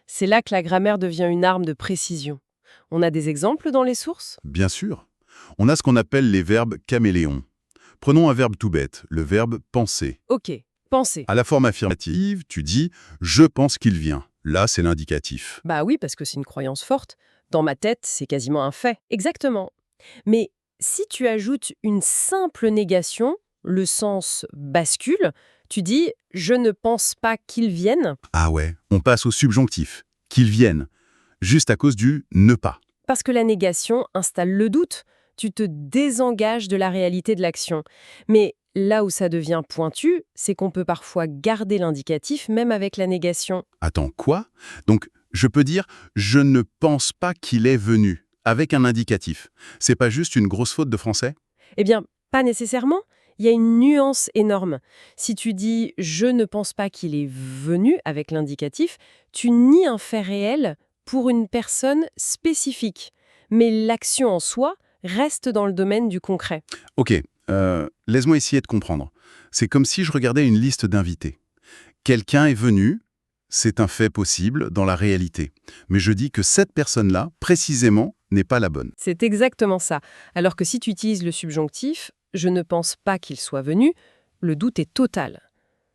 C'est là que la grammaire devient une arme de précision. On a des exemples dans les sources? Bien sûr. On a ce qu'on appelle les verbes caméléons. Prenons un verbe tout bête, le verbe « penser Ok, pensez. » À la forme affirmative, tu dis « je pense qu'il vient ». Là, c'est l'indicatif. Bah oui, parce que c'est une croyance forte. Dans ma tête, c'est quasiment un fait. Exactement. Mais si tu ajoutes une simple négation, le sens bascule, tu dis « je ne pense pas qu'il vienne Ah ouais, on passe au subjonctif. Qu'il vienne. Juste à cause du « ne pas ». » parce que la négation installe le doute. Tu te désengages de la réalité de l'action. Mais là où ça devient pointu, c'est qu'on peut parfois garder l'indicatif même avec la négation. Attends, quoi? Donc, je peux dire « je ne pense pas qu'il est venu » avec un indicatif. C'est pas juste une grosse faute de français? Eh bien, pas nécessairement. Il y a une nuance énorme. Si tu dis « je ne pense pas qu'il est venu » avec l'indicatif, tu nies un fait réel pour une personne spécifique. Mais l'action en soi reste dans le domaine du concret. Ok, laisse-moi essayer de comprendre. C'est comme si je regardais une liste d'invités. Quelqu'un est venu, c'est un fait possible dans la réalité. Mais je dis que cette personne-là, précisément, n'est pas la bonne. C'est exactement ça. Alors que si tu utilises le subjonctif, je ne pense pas qu'il soit venu, le doute est total.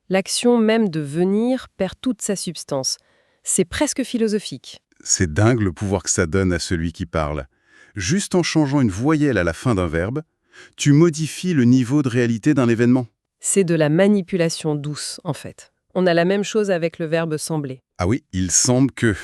L'action même de venir perd toute sa substance. C'est presque philosophique. C'est dingue le pouvoir que ça donne à celui qui parle. Juste en changeant une voyelle à la fin d'un verbe, tu modifies le niveau de réalité d'un événement. C'est de la manipulation douce, en fait. On a la même chose avec le verbe sembler. Ah oui, il semble que...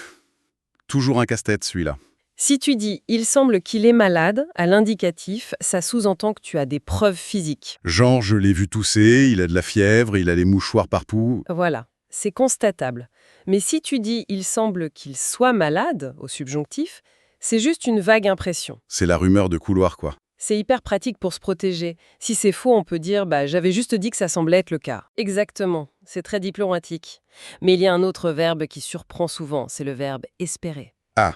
Toujours un casse-tête, celui-là. Si tu dis « il semble qu'il est malade » à l'indicatif, ça sous-entend que tu as des preuves physiques. Genre, je l'ai vu tousser, il a de la fièvre, il a les mouchoirs partout. Voilà, c'est constatable. Mais si tu dis « il semble qu'il soit malade » au subjonctif, c'est juste une vague impression. C'est la rumeur de couloir, quoi. C'est hyper pratique pour se protéger. Si c'est faux, on peut dire « j'avais juste dit que ça semblait être le cas ». Exactement, c'est très diplomatique. Mais il y a un autre verbe qui surprend souvent, c'est le verbe « espérer ». Ah,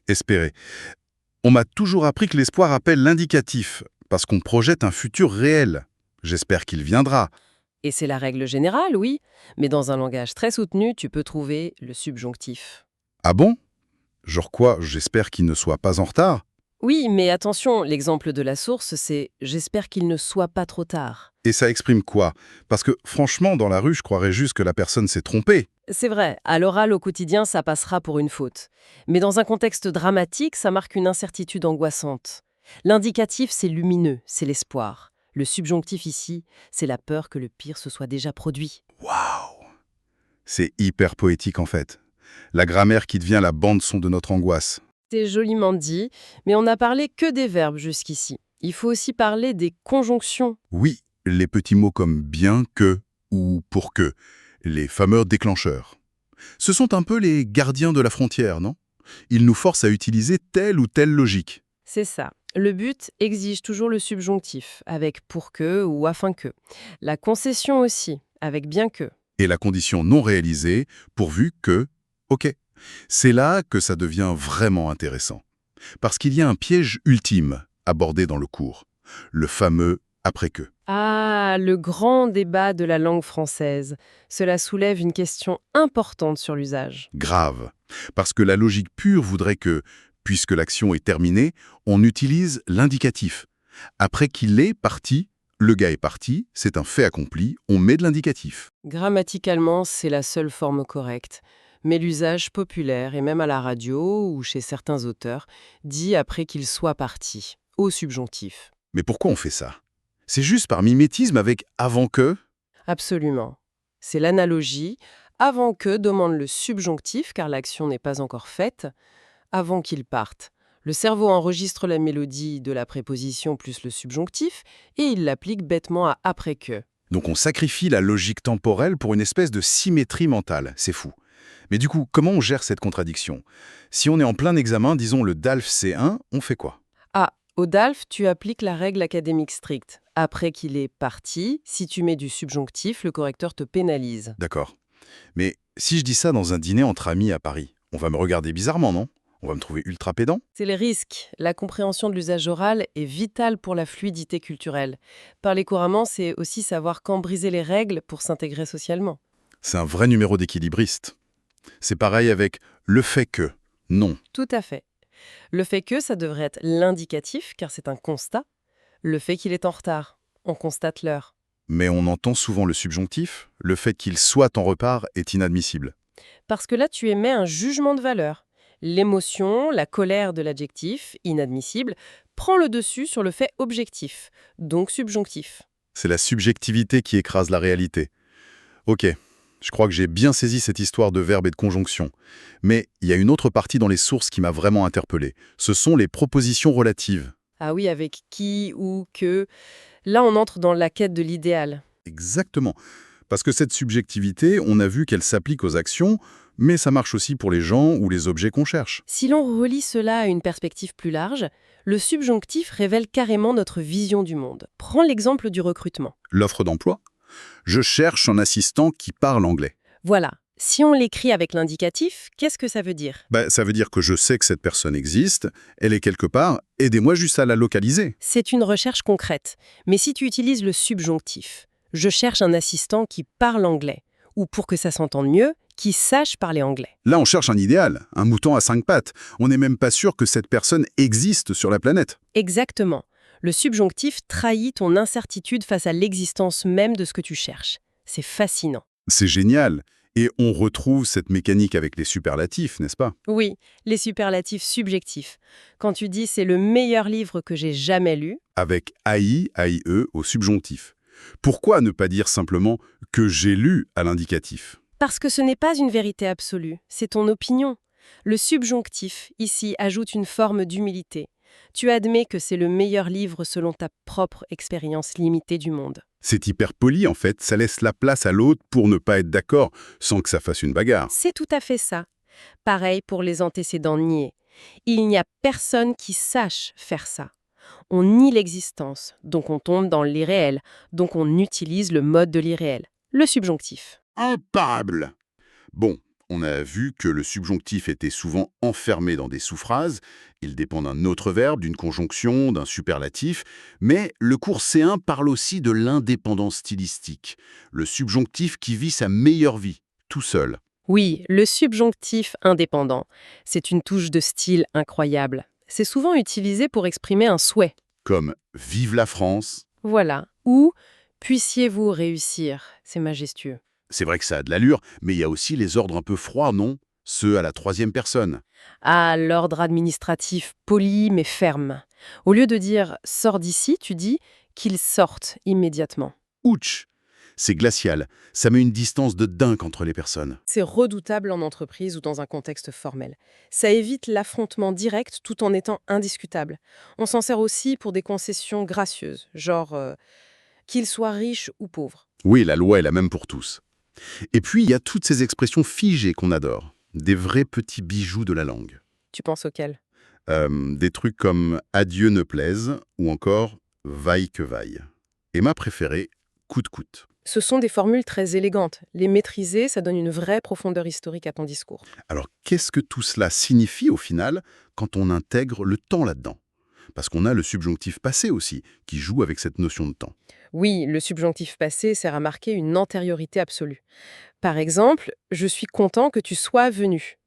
espérer. On m'a toujours appris que l'espoir appelle l'indicatif, parce qu'on projette un futur réel. J'espère qu'il viendra. Et c'est la règle générale, oui. Mais dans un langage très soutenu, tu peux trouver le subjonctif. Ah bon? Genre quoi? J'espère qu'il ne soit pas en retard? Oui, mais attention, l'exemple de la source, c'est « j'espère qu'il ne soit pas trop tard ». Et ça exprime quoi? Parce que franchement, dans la rue, je croirais juste que la personne s'est trompée. C'est vrai, à l'oral au quotidien, ça passera pour une faute. Mais dans un contexte dramatique, ça marque une incertitude angoissante. L'indicatif, c'est lumineux, c'est l'espoir. Le subjonctif ici, c'est la peur que le pire se soit déjà produit. Waouh! C'est hyper poétique en fait. La grammaire qui devient la bande-son de notre angoisse. C'est joliment dit, mais on n'a parlé que des verbes jusqu'ici. Il faut aussi parler des conjonctions. Oui, les petits mots comme bien que ou pour que, les fameux déclencheurs. Ce sont un peu les gardiens de la frontière, non? Ils nous forcent à utiliser telle ou telle logique. C'est ça. Le but exige toujours le subjonctif, avec pour que ou afin que. La concession aussi, avec bien que. Et la condition non réalisée, pourvu que... Ok. C'est là que ça devient vraiment intéressant. Parce qu'il y a un piège ultime abordé dans le cours, le fameux après-que. Ah, le grand débat de la langue française. Cela soulève une question importante sur l'usage. Grave. Parce que la logique pure voudrait que, puisque l'action est terminée, on utilise l'indicatif. Après qu'il est parti, le gars est parti, c'est un fait accompli, on met de l'indicatif. Grammaticalement, c'est la seule forme correcte. Mais l'usage populaire, et même à la radio ou chez certains auteurs, dit après qu'il soit parti, au subjonctif. Mais pourquoi on fait ça? C'est juste par mimétisme avec avant que? Absolument. C'est l'analogie. Avant que demande le subjonctif, car l'action n'est pas encore faite, avant qu'il parte. Le cerveau enregistre la mélodie de la préposition plus le subjonctif et il l'applique bêtement à après que. Donc on sacrifie la logique temporelle pour une espèce de symétrie mentale, c'est fou. Mais du coup, comment on gère cette contradiction? Si on est en plein examen, disons le DALF C1, on fait quoi? Ah, au DALF, tu appliques la règle académique stricte. Après qu'il est parti, si tu mets du subjonctif, le correcteur te pénalise. D'accord. Mais si je dis ça dans un dîner entre amis à Paris, on va me regarder bizarrement, non? On va me trouver ultra pédant? C'est les risques. La compréhension de l'usage oral est vitale pour la fluidité culturelle. Parler couramment, c'est aussi savoir quand briser les règles pour s'intégrer socialement. C'est un vrai numéro d'équilibriste. C'est pareil avec le fait que. Non. Tout à fait. Le fait que, ça devrait être l'indicatif, car c'est un constat. Le fait qu'il est en retard, on constate l'heure. Mais on entend souvent le subjonctif, le fait qu'il soit en retard est inadmissible. Parce que là, tu émets un jugement de valeur. L'émotion, la colère de l'adjectif, inadmissible, prend le dessus sur le fait objectif, donc subjonctif. C'est la subjectivité qui écrase la réalité. Ok, je crois que j'ai bien saisi cette histoire de verbe et de conjonction. Mais il y a une autre partie dans les sources qui m'a vraiment interpellé. Ce sont les propositions relatives. Ah oui, avec qui ou que. Là, on entre dans la quête de l'idéal. Exactement. Parce que cette subjectivité, on a vu qu'elle s'applique aux actions, mais ça marche aussi pour les gens ou les objets qu'on cherche. Si l'on relie cela à une perspective plus large, le subjonctif révèle carrément notre vision du monde. Prends l'exemple du recrutement. L'offre d'emploi. Je cherche un assistant qui parle anglais. Voilà. Si on l'écrit avec l'indicatif, qu'est-ce que ça veut dire? Ça veut dire que je sais que cette personne existe, elle est quelque part, aidez-moi juste à la localiser. C'est une recherche concrète. Mais si tu utilises le subjonctif, je cherche un assistant qui parle anglais, ou pour que ça s'entende mieux, qui sache parler anglais. Là, on cherche un idéal, un mouton à 5 pattes. On n'est même pas sûr que cette personne existe sur la planète. Exactement. Le subjonctif trahit ton incertitude face à l'existence même de ce que tu cherches. C'est fascinant. C'est génial. Et on retrouve cette mécanique avec les superlatifs, n'est-ce pas? Oui, les superlatifs subjectifs. Quand tu dis « c'est le meilleur livre que j'ai jamais lu », Avec AI, AIE au subjonctif. Pourquoi ne pas dire simplement « que j'ai lu » à l'indicatif? parce que ce n'est pas une vérité absolue, c'est ton opinion. Le subjonctif, ici, ajoute une forme d'humilité. Tu admets que c'est le meilleur livre selon ta propre expérience limitée du monde. C'est hyper poli en fait, ça laisse la place à l'autre pour ne pas être d'accord, sans que ça fasse une bagarre. C'est tout à fait ça. Pareil pour les antécédents niés. Il n'y a personne qui sache faire ça. On nie l'existence, donc on tombe dans l'irréel, donc on utilise le mode de l'irréel, le subjonctif. Imparable! Bon, on a vu que le subjonctif était souvent enfermé dans des sous-phrases, il dépend d'un autre verbe, d'une conjonction, d'un superlatif, mais le cours C1 parle aussi de l'indépendance stylistique, le subjonctif qui vit sa meilleure vie, tout seul. Oui, le subjonctif indépendant, c'est une touche de style incroyable. C'est souvent utilisé pour exprimer un souhait. Comme « Vive la France », Voilà. Ou « Puissiez-vous réussir », c'est majestueux. c'est vrai que ça a de l'allure, mais il y a aussi les ordres un peu froids, non? Ceux à la troisième personne. Ah, l'ordre administratif poli mais ferme. Au lieu de dire « sors d'ici », tu dis « qu'il sorte immédiatement ». Ouch! C'est glacial, ça met une distance de dingue entre les personnes. C'est redoutable en entreprise ou dans un contexte formel. Ça évite l'affrontement direct tout en étant indiscutable. On s'en sert aussi pour des concessions gracieuses, genre qu'il soit riche ou pauvre. Oui, la loi est la même pour tous. Et puis, il y a toutes ces expressions figées qu'on adore. Des vrais petits bijoux de la langue. Tu penses auquel? Des trucs comme « adieu ne plaise » ou encore « vaille que vaille ». Et ma préférée, « coûte coûte ». Ce sont des formules très élégantes. Les maîtriser, ça donne une vraie profondeur historique à ton discours. Alors, qu'est-ce que tout cela signifie au final quand on intègre le temps là-dedans? Parce qu'on a le subjonctif passé aussi, qui joue avec cette notion de temps. Oui, le subjonctif passé sert à marquer une antériorité absolue. Par exemple, je suis content que tu sois venu.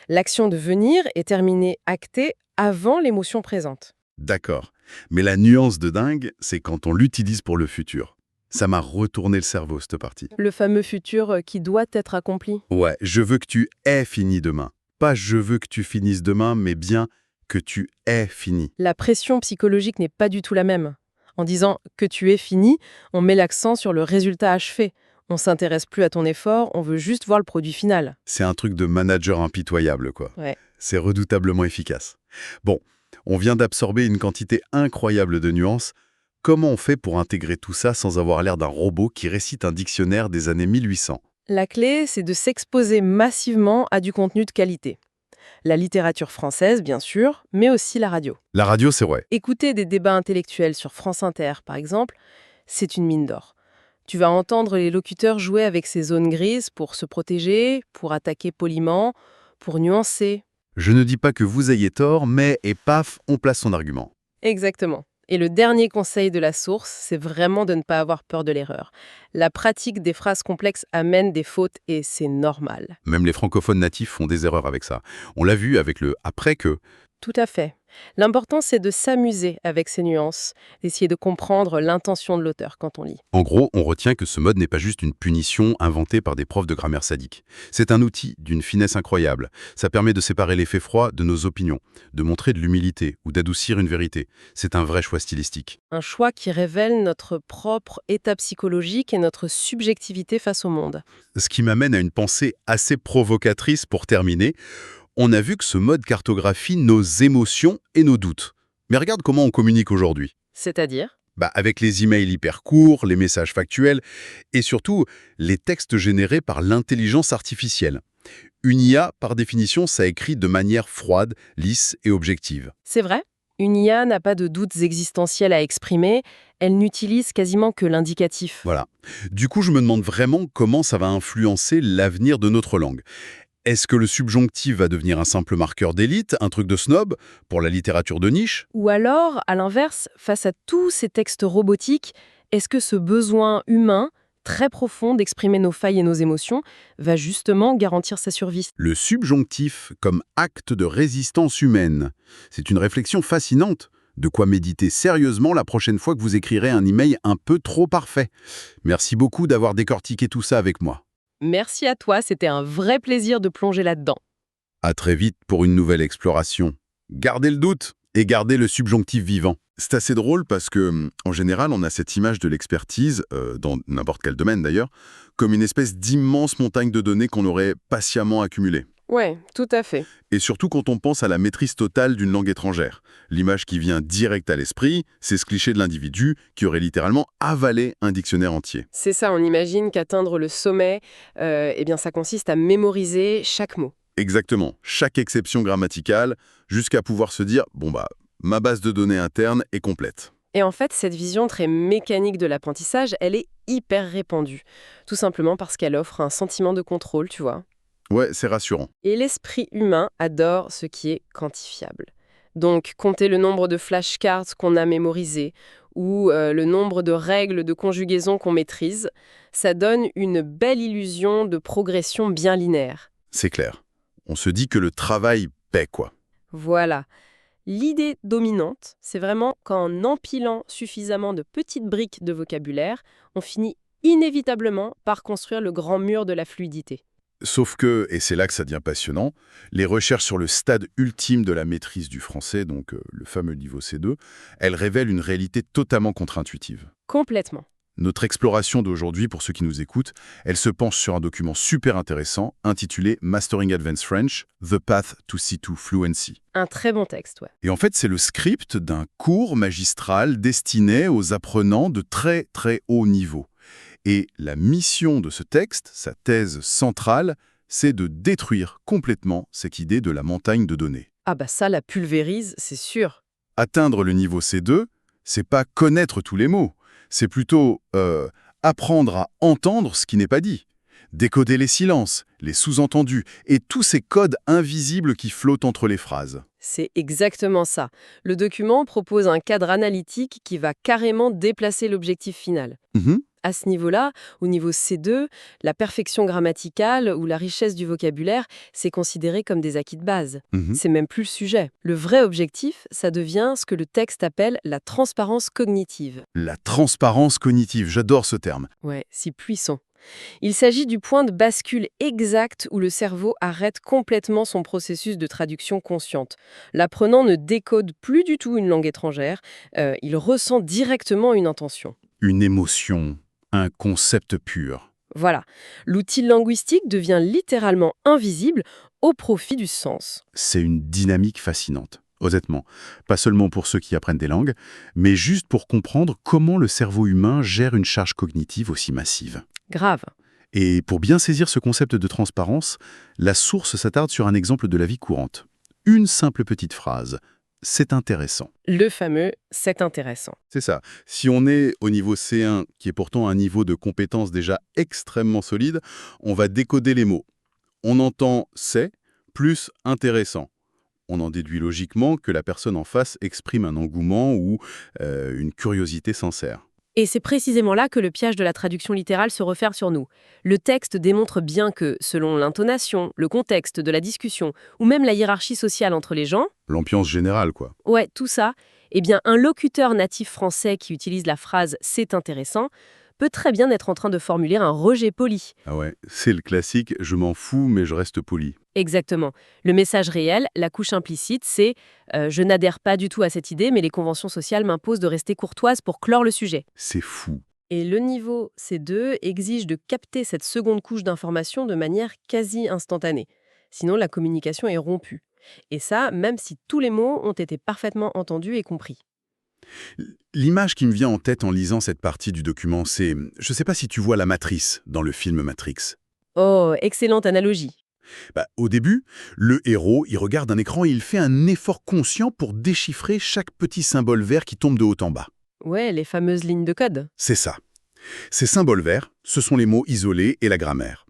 L'action de venir est terminée, actée avant l'émotion présente. D'accord. Mais la nuance de dingue, c'est quand on l'utilise pour le futur. Ça m'a retourné le cerveau, cette partie. Le fameux futur qui doit être accompli. Ouais, je veux que tu aies fini demain. Pas je veux que tu finisses demain, mais bien que tu aies fini. La pression psychologique n'est pas du tout la même. En disant que tu es fini, on met l'accent sur le résultat achevé. On s'intéresse plus à ton effort, on veut juste voir le produit final. C'est un truc de manager impitoyable, quoi. Ouais. C'est redoutablement efficace. Bon, on vient d'absorber une quantité incroyable de nuances. Comment on fait pour intégrer tout ça sans avoir l'air d'un robot qui récite un dictionnaire des années 1800? La clé, c'est de s'exposer massivement à du contenu de qualité. La littérature française, bien sûr, mais aussi la radio. La radio, c'est vrai. Écouter des débats intellectuels sur France Inter, par exemple, c'est une mine d'or. Tu vas entendre les locuteurs jouer avec ces zones grises pour se protéger, pour attaquer poliment, pour nuancer. Je ne dis pas que vous ayez tort, mais, et paf, on place son argument. Exactement. Et le dernier conseil de la source, c'est vraiment de ne pas avoir peur de l'erreur. La pratique des phrases complexes amène des fautes et c'est normal. Même les francophones natifs font des erreurs avec ça. On l'a vu avec le « après que ». Tout à fait. L'important, c'est de s'amuser avec ces nuances, d'essayer de comprendre l'intention de l'auteur quand on lit. En gros, on retient que ce mode n'est pas juste une punition inventée par des profs de grammaire sadique. C'est un outil d'une finesse incroyable. Ça permet de séparer les faits froids de nos opinions, de montrer de l'humilité ou d'adoucir une vérité. C'est un vrai choix stylistique. Un choix qui révèle notre propre état psychologique et notre subjectivité face au monde. Ce qui m'amène à une pensée assez provocatrice pour terminer. On a vu que ce mode cartographie nos émotions et nos doutes. Mais regarde comment on communique aujourd'hui. C'est-à-dire ? Avec les emails hyper courts, les messages factuels et surtout les textes générés par l'intelligence artificielle. Une IA, par définition, ça écrit de manière froide, lisse et objective. C'est vrai ? Une IA n'a pas de doutes existentiels à exprimer, elle n'utilise quasiment que l'indicatif. Voilà. Du coup, je me demande vraiment comment ça va influencer l'avenir de notre langue. Est-ce que le subjonctif va devenir un simple marqueur d'élite, un truc de snob, pour la littérature de niche? Ou alors, à l'inverse, face à tous ces textes robotiques, est-ce que ce besoin humain, très profond d'exprimer nos failles et nos émotions, va justement garantir sa survie? Le subjonctif comme acte de résistance humaine. C'est une réflexion fascinante. De quoi méditer sérieusement la prochaine fois que vous écrirez un email un peu trop parfait. Merci beaucoup d'avoir décortiqué tout ça avec moi. Merci à toi, c'était un vrai plaisir de plonger là-dedans. À très vite pour une nouvelle exploration. Gardez le doute et gardez le subjonctif vivant. C'est assez drôle parce que, en général, on a cette image de l'expertise, dans n'importe quel domaine d'ailleurs, comme une espèce d'immense montagne de données qu'on aurait patiemment accumulée. Ouais, tout à fait. Et surtout quand on pense à la maîtrise totale d'une langue étrangère. L'image qui vient direct à l'esprit, c'est ce cliché de l'individu qui aurait littéralement avalé un dictionnaire entier. C'est ça, on imagine qu'atteindre le sommet, ça consiste à mémoriser chaque mot. Exactement. Chaque exception grammaticale, jusqu'à pouvoir se dire, ma base de données interne est complète. Et en fait, cette vision très mécanique de l'apprentissage, elle est hyper répandue. Tout simplement parce qu'elle offre un sentiment de contrôle, tu vois. Ouais, c'est rassurant. Et l'esprit humain adore ce qui est quantifiable. Donc, compter le nombre de flashcards qu'on a mémorisés ou le nombre de règles de conjugaison qu'on maîtrise, ça donne une belle illusion de progression bien linéaire. C'est clair. On se dit que le travail paie, quoi. Voilà. L'idée dominante, c'est vraiment qu'en empilant suffisamment de petites briques de vocabulaire, on finit inévitablement par construire le grand mur de la fluidité. Sauf que, et c'est là que ça devient passionnant, les recherches sur le stade ultime de la maîtrise du français, donc le fameux niveau C2, elles révèlent une réalité totalement contre-intuitive. Complètement. Notre exploration d'aujourd'hui, pour ceux qui nous écoutent, elle se penche sur un document super intéressant intitulé Mastering Advanced French, The Path to C2 Fluency. Un très bon texte, ouais. Et en fait, c'est le script d'un cours magistral destiné aux apprenants de très très haut niveau. Et la mission de ce texte, sa thèse centrale, c'est de détruire complètement cette idée de la montagne de données. Ah bah ça, la pulvérise, c'est sûr. Atteindre le niveau C2, c'est pas connaître tous les mots, c'est plutôt apprendre à entendre ce qui n'est pas dit, décoder les silences, les sous-entendus et tous ces codes invisibles qui flottent entre les phrases. C'est exactement ça. Le document propose un cadre analytique qui va carrément déplacer l'objectif final. Mhm. À ce niveau-là, au niveau C2, la perfection grammaticale ou la richesse du vocabulaire, c'est considéré comme des acquis de base. Mhm. C'est même plus le sujet. Le vrai objectif, ça devient ce que le texte appelle la transparence cognitive. La transparence cognitive, j'adore ce terme. Ouais, si puissant. Il s'agit du point de bascule exact où le cerveau arrête complètement son processus de traduction consciente. L'apprenant ne décode plus du tout une langue étrangère, il ressent directement une intention. Une émotion, un concept pur. Voilà, l'outil linguistique devient littéralement invisible au profit du sens. C'est une dynamique fascinante, honnêtement. Pas seulement pour ceux qui apprennent des langues, mais juste pour comprendre comment le cerveau humain gère une charge cognitive aussi massive. Grave. Et pour bien saisir ce concept de transparence, la source s'attarde sur un exemple de la vie courante. Une simple petite phrase. C'est intéressant. Le fameux « c'est intéressant ». C'est ça. Si on est au niveau C1, qui est pourtant un niveau de compétence déjà extrêmement solide, on va décoder les mots. On entend « c'est » plus « intéressant ». On en déduit logiquement que la personne en face exprime un engouement ou une curiosité sincère. Et c'est précisément là que le piège de la traduction littérale se referme sur nous. Le texte démontre bien que, selon l'intonation, le contexte de la discussion, ou même la hiérarchie sociale entre les gens, L'ambiance générale, quoi. ouais, tout ça, eh bien, un locuteur natif français qui utilise la phrase « c'est intéressant » peut très bien être en train de formuler un rejet poli. Ah ouais, c'est le classique « je m'en fous, mais je reste poli ». Exactement. Le message réel, la couche implicite, c'est je n'adhère pas du tout à cette idée, mais les conventions sociales m'imposent de rester courtoise pour clore le sujet ». C'est fou. Et le niveau C2 exige de capter cette seconde couche d'information de manière quasi instantanée. Sinon, la communication est rompue. Et ça, même si tous les mots ont été parfaitement entendus et compris. L'image qui me vient en tête en lisant cette partie du document, c'est... Je sais pas si tu vois la matrice dans le film Matrix. Oh, excellente analogie. Au début, le héros, il regarde un écran et il fait un effort conscient pour déchiffrer chaque petit symbole vert qui tombe de haut en bas. Ouais, les fameuses lignes de code. C'est ça. Ces symboles verts, ce sont les mots isolés et la grammaire.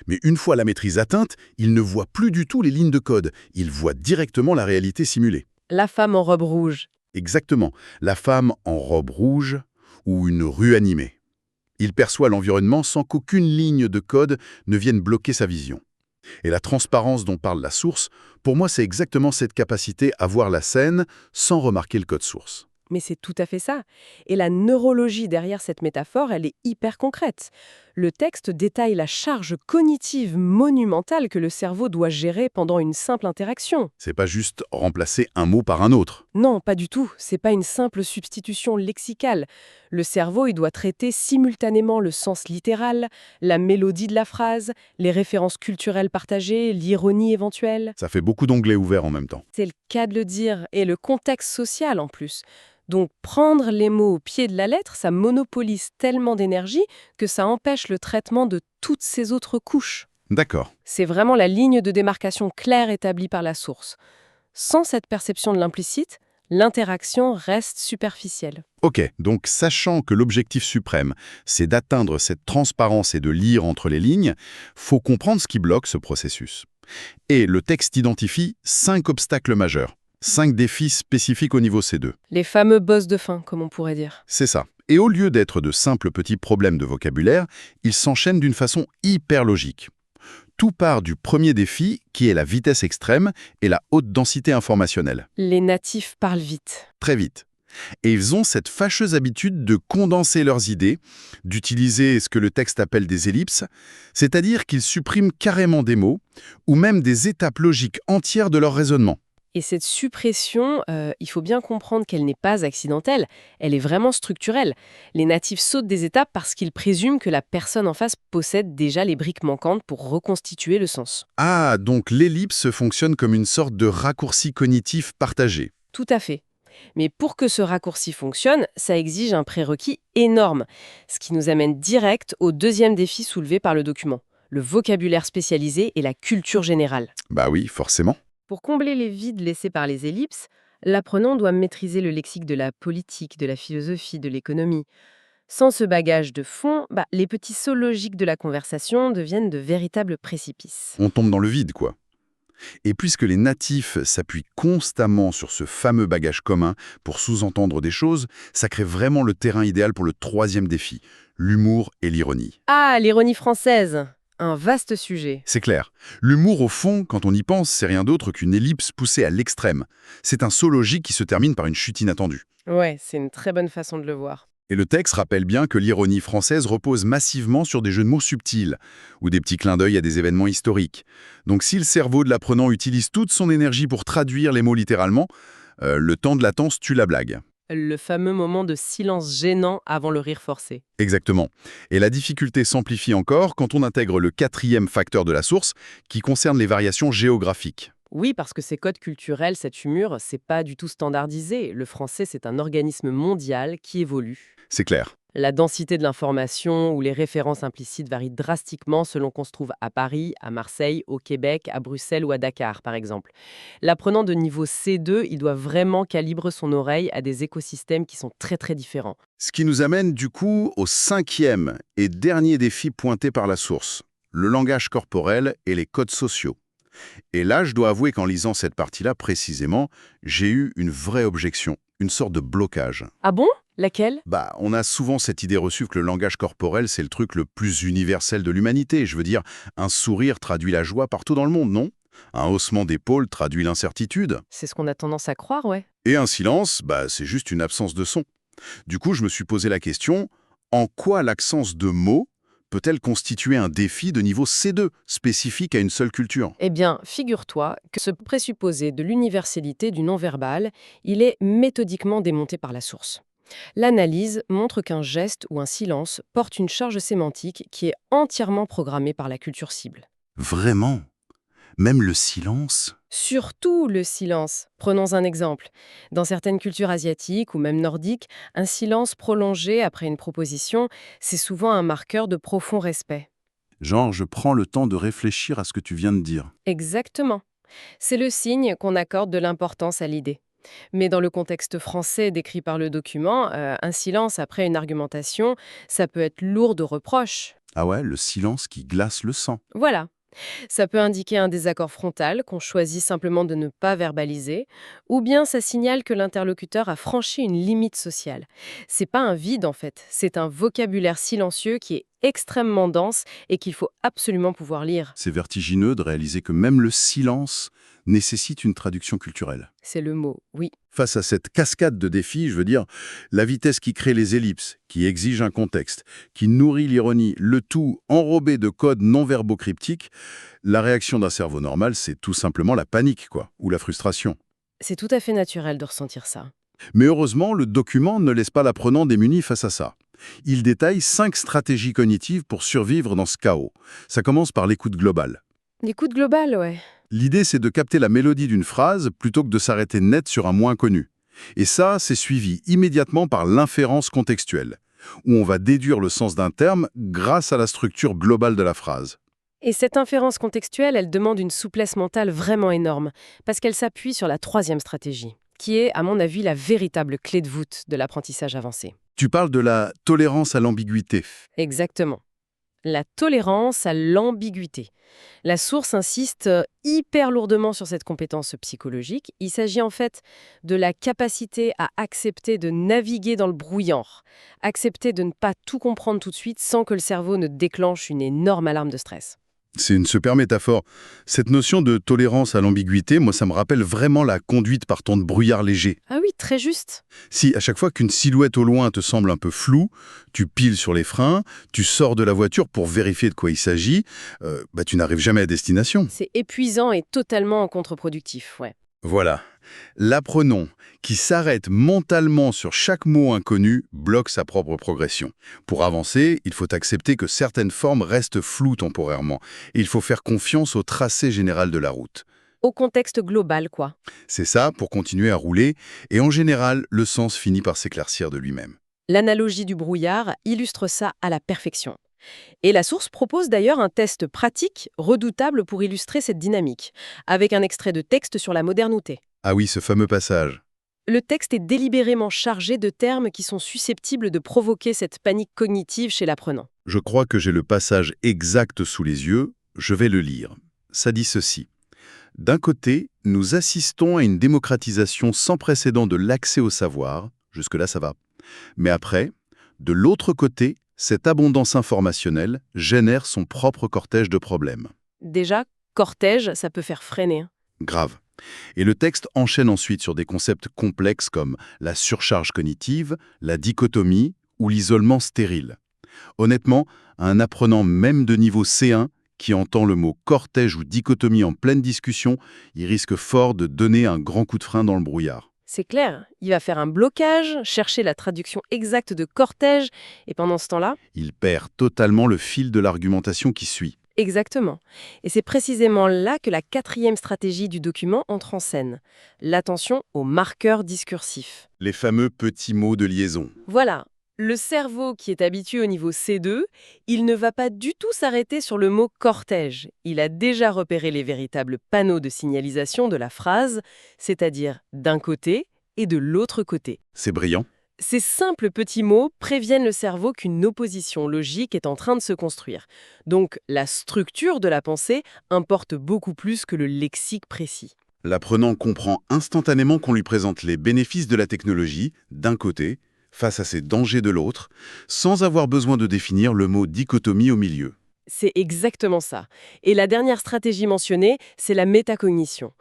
Mais une fois la maîtrise atteinte, il ne voit plus du tout les lignes de code. Il voit directement la réalité simulée. La femme en robe rouge. Exactement. La femme en robe rouge ou une rue animée. Il perçoit l'environnement sans qu'aucune ligne de code ne vienne bloquer sa vision. Et la transparence dont parle la source, pour moi, c'est exactement cette capacité à voir la scène sans remarquer le code source. Mais c'est tout à fait ça. Et la neurologie derrière cette métaphore, elle est hyper concrète. Le texte détaille la charge cognitive monumentale que le cerveau doit gérer pendant une simple interaction. C'est pas juste remplacer un mot par un autre. Non, pas du tout. C'est pas une simple substitution lexicale. Le cerveau, il doit traiter simultanément le sens littéral, la mélodie de la phrase, les références culturelles partagées, l'ironie éventuelle. Ça fait beaucoup d'onglets ouverts en même temps. C'est le cas de le dire, et le contexte social en plus. Donc prendre les mots au pied de la lettre, ça monopolise tellement d'énergie que ça empêche le traitement de toutes ces autres couches. D'accord. C'est vraiment la ligne de démarcation claire établie par la source. Sans cette perception de l'implicite, l'interaction reste superficielle. Ok, donc sachant que l'objectif suprême, c'est d'atteindre cette transparence et de lire entre les lignes, faut comprendre ce qui bloque ce processus. Et le texte identifie 5 obstacles majeurs. 5 défis spécifiques au niveau C2. Les fameux boss de fin, comme on pourrait dire. C'est ça. Et au lieu d'être de simples petits problèmes de vocabulaire, ils s'enchaînent d'une façon hyper logique. Tout part du premier défi, qui est la vitesse extrême et la haute densité informationnelle. Les natifs parlent vite. Très vite. Et ils ont cette fâcheuse habitude de condenser leurs idées, d'utiliser ce que le texte appelle des ellipses, c'est-à-dire qu'ils suppriment carrément des mots, ou même des étapes logiques entières de leur raisonnement. Et cette suppression, il faut bien comprendre qu'elle n'est pas accidentelle, elle est vraiment structurelle. Les natifs sautent des étapes parce qu'ils présument que la personne en face possède déjà les briques manquantes pour reconstituer le sens. Ah, donc l'ellipse fonctionne comme une sorte de raccourci cognitif partagé. Tout à fait. Mais pour que ce raccourci fonctionne, ça exige un prérequis énorme, ce qui nous amène direct au deuxième défi soulevé par le document, le vocabulaire spécialisé et la culture générale. Bah oui, forcément. Pour combler les vides laissés par les ellipses, l'apprenant doit maîtriser le lexique de la politique, de la philosophie, de l'économie. Sans ce bagage de fond, les petits sauts logiques de la conversation deviennent de véritables précipices. On tombe dans le vide, quoi. Et puisque les natifs s'appuient constamment sur ce fameux bagage commun pour sous-entendre des choses, ça crée vraiment le terrain idéal pour le troisième défi, l'humour et l'ironie. Ah, l'ironie française! Un vaste sujet. C'est clair. L'humour, au fond, quand on y pense, c'est rien d'autre qu'une ellipse poussée à l'extrême. C'est un saut logique qui se termine par une chute inattendue. Ouais, c'est une très bonne façon de le voir. Et le texte rappelle bien que l'ironie française repose massivement sur des jeux de mots subtils, ou des petits clins d'œil à des événements historiques. Donc si le cerveau de l'apprenant utilise toute son énergie pour traduire les mots littéralement, le temps de latence tue la blague. Le fameux moment de silence gênant avant le rire forcé. Exactement. Et la difficulté s'amplifie encore quand on intègre le quatrième facteur de la source, qui concerne les variations géographiques. Oui, parce que ces codes culturels, cet humour, c'est pas du tout standardisé. Le français, c'est un organisme mondial qui évolue. C'est clair. La densité de l'information ou les références implicites varient drastiquement selon qu'on se trouve à Paris, à Marseille, au Québec, à Bruxelles ou à Dakar, par exemple. L'apprenant de niveau C2, il doit vraiment calibrer son oreille à des écosystèmes qui sont très très différents. Ce qui nous amène du coup au cinquième et dernier défi pointé par la source, le langage corporel et les codes sociaux. Et là, je dois avouer qu'en lisant cette partie-là précisément, j'ai eu une vraie objection, une sorte de blocage. Ah bon? Laquelle? On a souvent cette idée reçue que le langage corporel, c'est le truc le plus universel de l'humanité. Je veux dire, un sourire traduit la joie partout dans le monde, non? Un haussement d'épaule traduit l'incertitude. C'est ce qu'on a tendance à croire, ouais. Et un silence, c'est juste une absence de son. Du coup, je me suis posé la question, en quoi l'absence de mots peut-elle constituer un défi de niveau C2, spécifique à une seule culture? Eh bien, figure-toi que ce présupposé de l'universalité du non-verbal, il est méthodiquement démonté par la source. L'analyse montre qu'un geste ou un silence porte une charge sémantique qui est entièrement programmée par la culture cible. Vraiment? Même le silence? Surtout le silence. Prenons un exemple. Dans certaines cultures asiatiques ou même nordiques, un silence prolongé après une proposition, c'est souvent un marqueur de profond respect. Genre, je prends le temps de réfléchir à ce que tu viens de dire. Exactement. C'est le signe qu'on accorde de l'importance à l'idée. Mais dans le contexte français décrit par le document, un silence après une argumentation, ça peut être lourd de reproches. Ah ouais, le silence qui glace le sang. Voilà. Ça peut indiquer un désaccord frontal qu'on choisit simplement de ne pas verbaliser, ou bien ça signale que l'interlocuteur a franchi une limite sociale. C'est pas un vide en fait, c'est un vocabulaire silencieux qui est extrêmement dense et qu'il faut absolument pouvoir lire. C'est vertigineux de réaliser que même le silence nécessite une traduction culturelle. C'est le mot, oui. Face à cette cascade de défis, je veux dire, la vitesse qui crée les ellipses, qui exige un contexte, qui nourrit l'ironie, le tout enrobé de codes non-verbaux cryptiques, la réaction d'un cerveau normal, c'est tout simplement la panique, quoi, ou la frustration. C'est tout à fait naturel de ressentir ça. Mais heureusement, le document ne laisse pas l'apprenant démuni face à ça. Il détaille 5 stratégies cognitives pour survivre dans ce chaos. Ça commence par l'écoute globale. L'écoute globale, ouais. L'idée, c'est de capter la mélodie d'une phrase plutôt que de s'arrêter net sur un mot inconnu. Et ça, c'est suivi immédiatement par l'inférence contextuelle, où on va déduire le sens d'un terme grâce à la structure globale de la phrase. Et cette inférence contextuelle, elle demande une souplesse mentale vraiment énorme, parce qu'elle s'appuie sur la troisième stratégie, qui est, à mon avis, la véritable clé de voûte de l'apprentissage avancé. Tu parles de la tolérance à l'ambiguïté. Exactement. La tolérance à l'ambiguïté. La source insiste hyper lourdement sur cette compétence psychologique. Il s'agit en fait de la capacité à accepter de naviguer dans le brouillard, accepter de ne pas tout comprendre tout de suite sans que le cerveau ne déclenche une énorme alarme de stress. C'est une super métaphore. Cette notion de tolérance à l'ambiguïté, moi, ça me rappelle vraiment la conduite par temps de brouillard léger. Ah oui, très juste. Si, à chaque fois qu'une silhouette au loin te semble un peu floue, tu piles sur les freins, tu sors de la voiture pour vérifier de quoi il s'agit, tu n'arrives jamais à destination. C'est épuisant et totalement contre-productif, ouais. Voilà. L'apprenant qui s'arrête mentalement sur chaque mot inconnu bloque sa propre progression. Pour avancer, il faut accepter que certaines formes restent floues temporairement. Et il faut faire confiance au tracé général de la route. Au contexte global, quoi. C'est ça pour continuer à rouler, et en général, le sens finit par s'éclaircir de lui-même. L'analogie du brouillard illustre ça à la perfection. Et la source propose d'ailleurs un test pratique redoutable pour illustrer cette dynamique, avec un extrait de texte sur la modernité. Ah oui, ce fameux passage. Le texte est délibérément chargé de termes qui sont susceptibles de provoquer cette panique cognitive chez l'apprenant. Je crois que j'ai le passage exact sous les yeux, je vais le lire. Ça dit ceci. D'un côté, nous assistons à une démocratisation sans précédent de l'accès au savoir, jusque-là ça va. Mais après, de l'autre côté, cette abondance informationnelle génère son propre cortège de problèmes. Déjà, cortège, ça peut faire freiner, hein. Grave. Et le texte enchaîne ensuite sur des concepts complexes comme la surcharge cognitive, la dichotomie ou l'isolement stérile. Honnêtement, un apprenant même de niveau C1 qui entend le mot cortège ou dichotomie en pleine discussion, il risque fort de donner un grand coup de frein dans le brouillard. C'est clair, il va faire un blocage, chercher la traduction exacte de cortège, et pendant ce temps-là, Il perd totalement le fil de l'argumentation qui suit. exactement. Et c'est précisément là que la 4e stratégie du document entre en scène. L'attention aux marqueurs discursifs. Les fameux petits mots de liaison. Voilà, le cerveau qui est habitué au niveau C2, il ne va pas du tout s'arrêter sur le mot cortège. Il a déjà repéré les véritables panneaux de signalisation de la phrase, c'est-à-dire d'un côté et de l'autre côté. C'est brillant. Ces simples petits mots préviennent le cerveau qu'une opposition logique est en train de se construire. Donc, la structure de la pensée importe beaucoup plus que le lexique précis. L'apprenant comprend instantanément qu'on lui présente les bénéfices de la technologie, d'un côté, face à ses dangers de l'autre, sans avoir besoin de définir le mot dichotomie au milieu. C'est exactement ça. Et la dernière stratégie mentionnée, c'est la métacognition.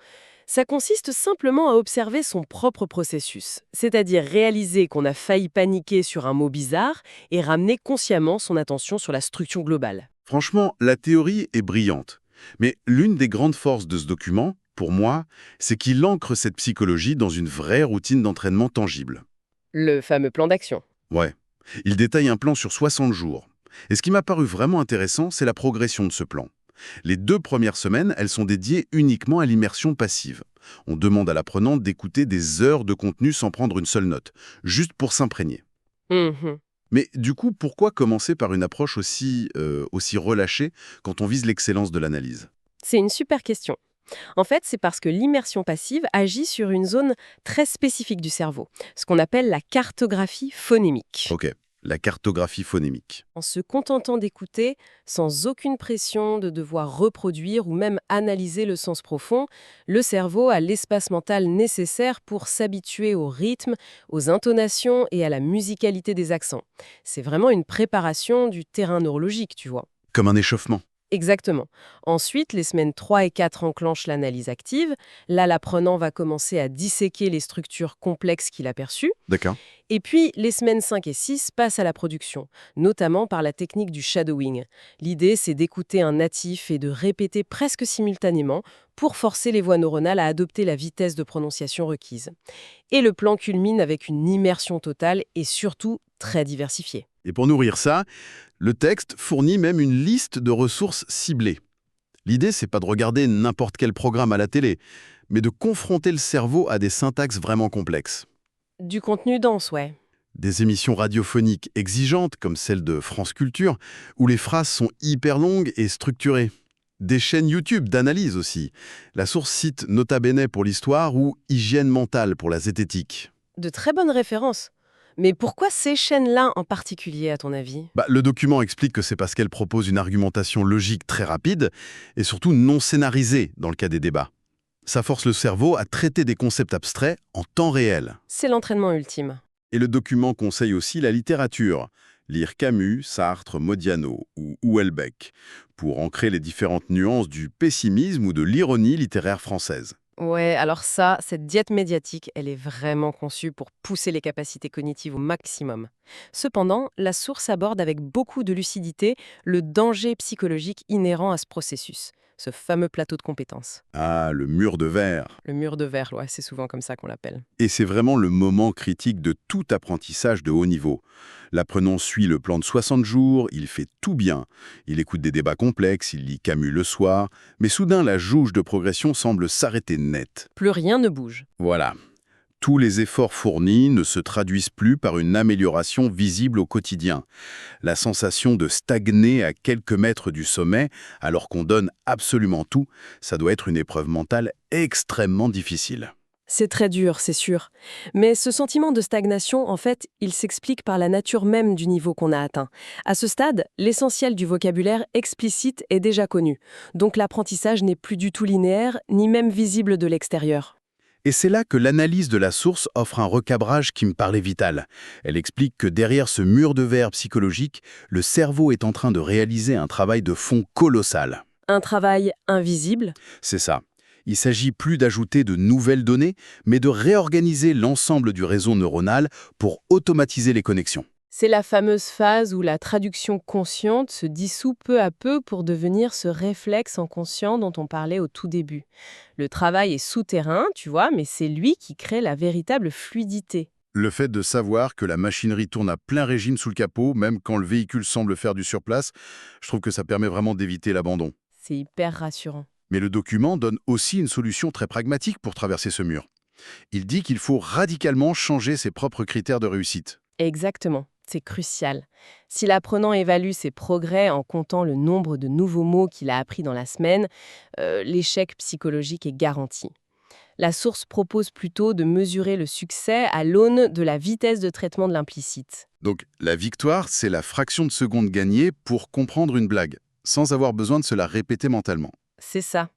Ça consiste simplement à observer son propre processus, c'est-à-dire réaliser qu'on a failli paniquer sur un mot bizarre et ramener consciemment son attention sur la structure globale. Franchement, la théorie est brillante. Mais l'une des grandes forces de ce document, pour moi, c'est qu'il ancre cette psychologie dans une vraie routine d'entraînement tangible. Le fameux plan d'action. Ouais. Il détaille un plan sur 60 jours. Et ce qui m'a paru vraiment intéressant, c'est la progression de ce plan. Les 2 premières semaines, elles sont dédiées uniquement à l'immersion passive. On demande à l'apprenant d'écouter des heures de contenu sans prendre une seule note, juste pour s'imprégner. Mhm. Mais du coup, pourquoi commencer par une approche aussi relâchée quand on vise l'excellence de l'analyse? C'est une super question. En fait, c'est parce que l'immersion passive agit sur une zone très spécifique du cerveau, ce qu'on appelle la cartographie phonémique. Ok, la cartographie phonémique. En se contentant d'écouter, sans aucune pression de devoir reproduire ou même analyser le sens profond, le cerveau a l'espace mental nécessaire pour s'habituer au rythme, aux intonations et à la musicalité des accents. C'est vraiment une préparation du terrain neurologique, tu vois. Comme un échauffement. Exactement. Ensuite, les semaines 3 et 4 enclenchent l'analyse active. Là, l'apprenant va commencer à disséquer les structures complexes qu'il a perçues. D'accord. Et puis, les semaines 5 et 6 passent à la production, notamment par la technique du shadowing. L'idée, c'est d'écouter un natif et de répéter presque simultanément pour forcer les voies neuronales à adopter la vitesse de prononciation requise. Et le plan culmine avec une immersion totale et surtout très diversifiée. Et pour nourrir ça, le texte fournit même une liste de ressources ciblées. L'idée, c'est pas de regarder n'importe quel programme à la télé, mais de confronter le cerveau à des syntaxes vraiment complexes. Du contenu dense, ouais. Des émissions radiophoniques exigeantes, comme celle de France Culture, où les phrases sont hyper longues et structurées. Des chaînes YouTube d'analyse aussi. La source cite Nota Bene pour l'histoire ou Hygiène mentale pour la zététique. De très bonnes références. Mais pourquoi ces chaînes-là en particulier, à ton avis? Le document explique que c'est parce qu'elle propose une argumentation logique très rapide et surtout non scénarisée dans le cas des débats. Ça force le cerveau à traiter des concepts abstraits en temps réel. C'est l'entraînement ultime. Et le document conseille aussi la littérature. Lire Camus, Sartre, Modiano ou Houellebecq pour ancrer les différentes nuances du pessimisme ou de l'ironie littéraire française. Ouais, alors ça, cette diète médiatique, elle est vraiment conçue pour pousser les capacités cognitives au maximum. Cependant, la source aborde avec beaucoup de lucidité le danger psychologique inhérent à ce processus, ce fameux plateau de compétences. Ah, le mur de verre. Le mur de verre, ouais, c'est souvent comme ça qu'on l'appelle. Et c'est vraiment le moment critique de tout apprentissage de haut niveau. L'apprenant suit le plan de 60 jours, il fait tout bien. Il écoute des débats complexes, il lit Camus le soir, mais soudain la jauge de progression semble s'arrêter net. Plus rien ne bouge. Voilà. Tous les efforts fournis ne se traduisent plus par une amélioration visible au quotidien. La sensation de stagner à quelques mètres du sommet, alors qu'on donne absolument tout, ça doit être une épreuve mentale extrêmement difficile. C'est très dur, c'est sûr. Mais ce sentiment de stagnation, en fait, il s'explique par la nature même du niveau qu'on a atteint. À ce stade, l'essentiel du vocabulaire explicite est déjà connu. Donc l'apprentissage n'est plus du tout linéaire, ni même visible de l'extérieur. Et c'est là que l'analyse de la source offre un recabrage qui me paraît vital. Elle explique que derrière ce mur de verre psychologique, le cerveau est en train de réaliser un travail de fond colossal. Un travail invisible. C'est ça. Il s'agit plus d'ajouter de nouvelles données, mais de réorganiser l'ensemble du réseau neuronal pour automatiser les connexions. C'est la fameuse phase où la traduction consciente se dissout peu à peu pour devenir ce réflexe inconscient dont on parlait au tout début. Le travail est souterrain, tu vois, mais c'est lui qui crée la véritable fluidité. Le fait de savoir que la machinerie tourne à plein régime sous le capot, même quand le véhicule semble faire du surplace, je trouve que ça permet vraiment d'éviter l'abandon. C'est hyper rassurant. Mais le document donne aussi une solution très pragmatique pour traverser ce mur. Il dit qu'il faut radicalement changer ses propres critères de réussite. Exactement, c'est crucial. Si l'apprenant évalue ses progrès en comptant le nombre de nouveaux mots qu'il a appris dans la semaine, l'échec psychologique est garanti. La source propose plutôt de mesurer le succès à l'aune de la vitesse de traitement de l'implicite. Donc la victoire, c'est la fraction de seconde gagnée pour comprendre une blague, sans avoir besoin de se la répéter mentalement. C'est ça.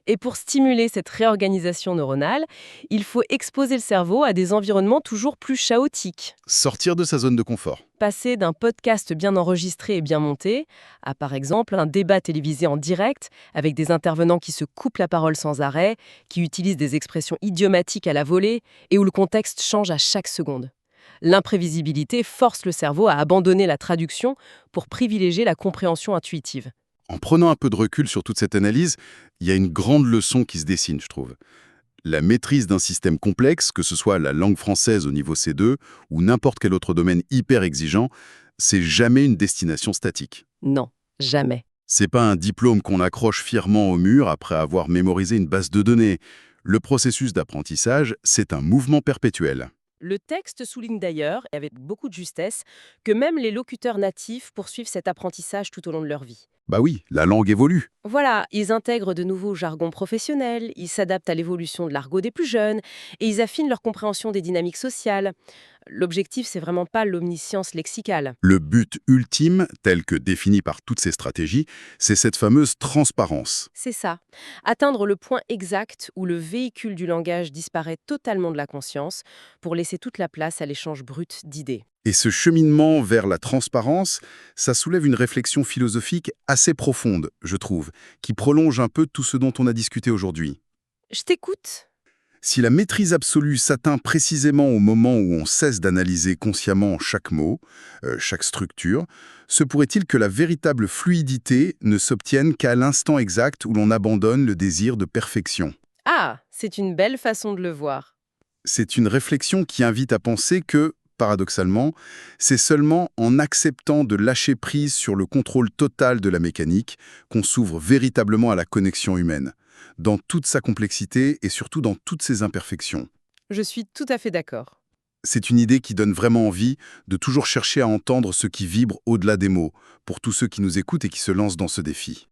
Et pour stimuler cette réorganisation neuronale, il faut exposer le cerveau à des environnements toujours plus chaotiques. Sortir de sa zone de confort. Passer d'un podcast bien enregistré et bien monté à, par exemple, un débat télévisé en direct avec des intervenants qui se coupent la parole sans arrêt, qui utilisent des expressions idiomatiques à la volée et où le contexte change à chaque seconde. L'imprévisibilité force le cerveau à abandonner la traduction pour privilégier la compréhension intuitive. En prenant un peu de recul sur toute cette analyse, il y a une grande leçon qui se dessine, je trouve. La maîtrise d'un système complexe, que ce soit la langue française au niveau C2 ou n'importe quel autre domaine hyper exigeant, c'est jamais une destination statique. Non, jamais. C'est pas un diplôme qu'on accroche fièrement au mur après avoir mémorisé une base de données. Le processus d'apprentissage, c'est un mouvement perpétuel. Le texte souligne d'ailleurs, et avec beaucoup de justesse, que même les locuteurs natifs poursuivent cet apprentissage tout au long de leur vie. Bah oui, la langue évolue. Voilà, ils intègrent de nouveaux jargons professionnels, ils s'adaptent à l'évolution de l'argot des plus jeunes, et ils affinent leur compréhension des dynamiques sociales. L'objectif, c'est vraiment pas l'omniscience lexicale. Le but ultime, tel que défini par toutes ces stratégies, c'est cette fameuse transparence. C'est ça. Atteindre le point exact où le véhicule du langage disparaît totalement de la conscience pour laisser toute la place à l'échange brut d'idées. Et ce cheminement vers la transparence, ça soulève une réflexion philosophique assez profonde, je trouve, qui prolonge un peu tout ce dont on a discuté aujourd'hui. Je t'écoute. Si la maîtrise absolue s'atteint précisément au moment où on cesse d'analyser consciemment chaque mot, chaque structure, se pourrait-il que la véritable fluidité ne s'obtienne qu'à l'instant exact où l'on abandonne le désir de perfection? Ah, c'est une belle façon de le voir. C'est une réflexion qui invite à penser que, paradoxalement, c'est seulement en acceptant de lâcher prise sur le contrôle total de la mécanique qu'on s'ouvre véritablement à la connexion humaine, dans toute sa complexité et surtout dans toutes ses imperfections. Je suis tout à fait d'accord. C'est une idée qui donne vraiment envie de toujours chercher à entendre ce qui vibre au-delà des mots, pour tous ceux qui nous écoutent et qui se lancent dans ce défi.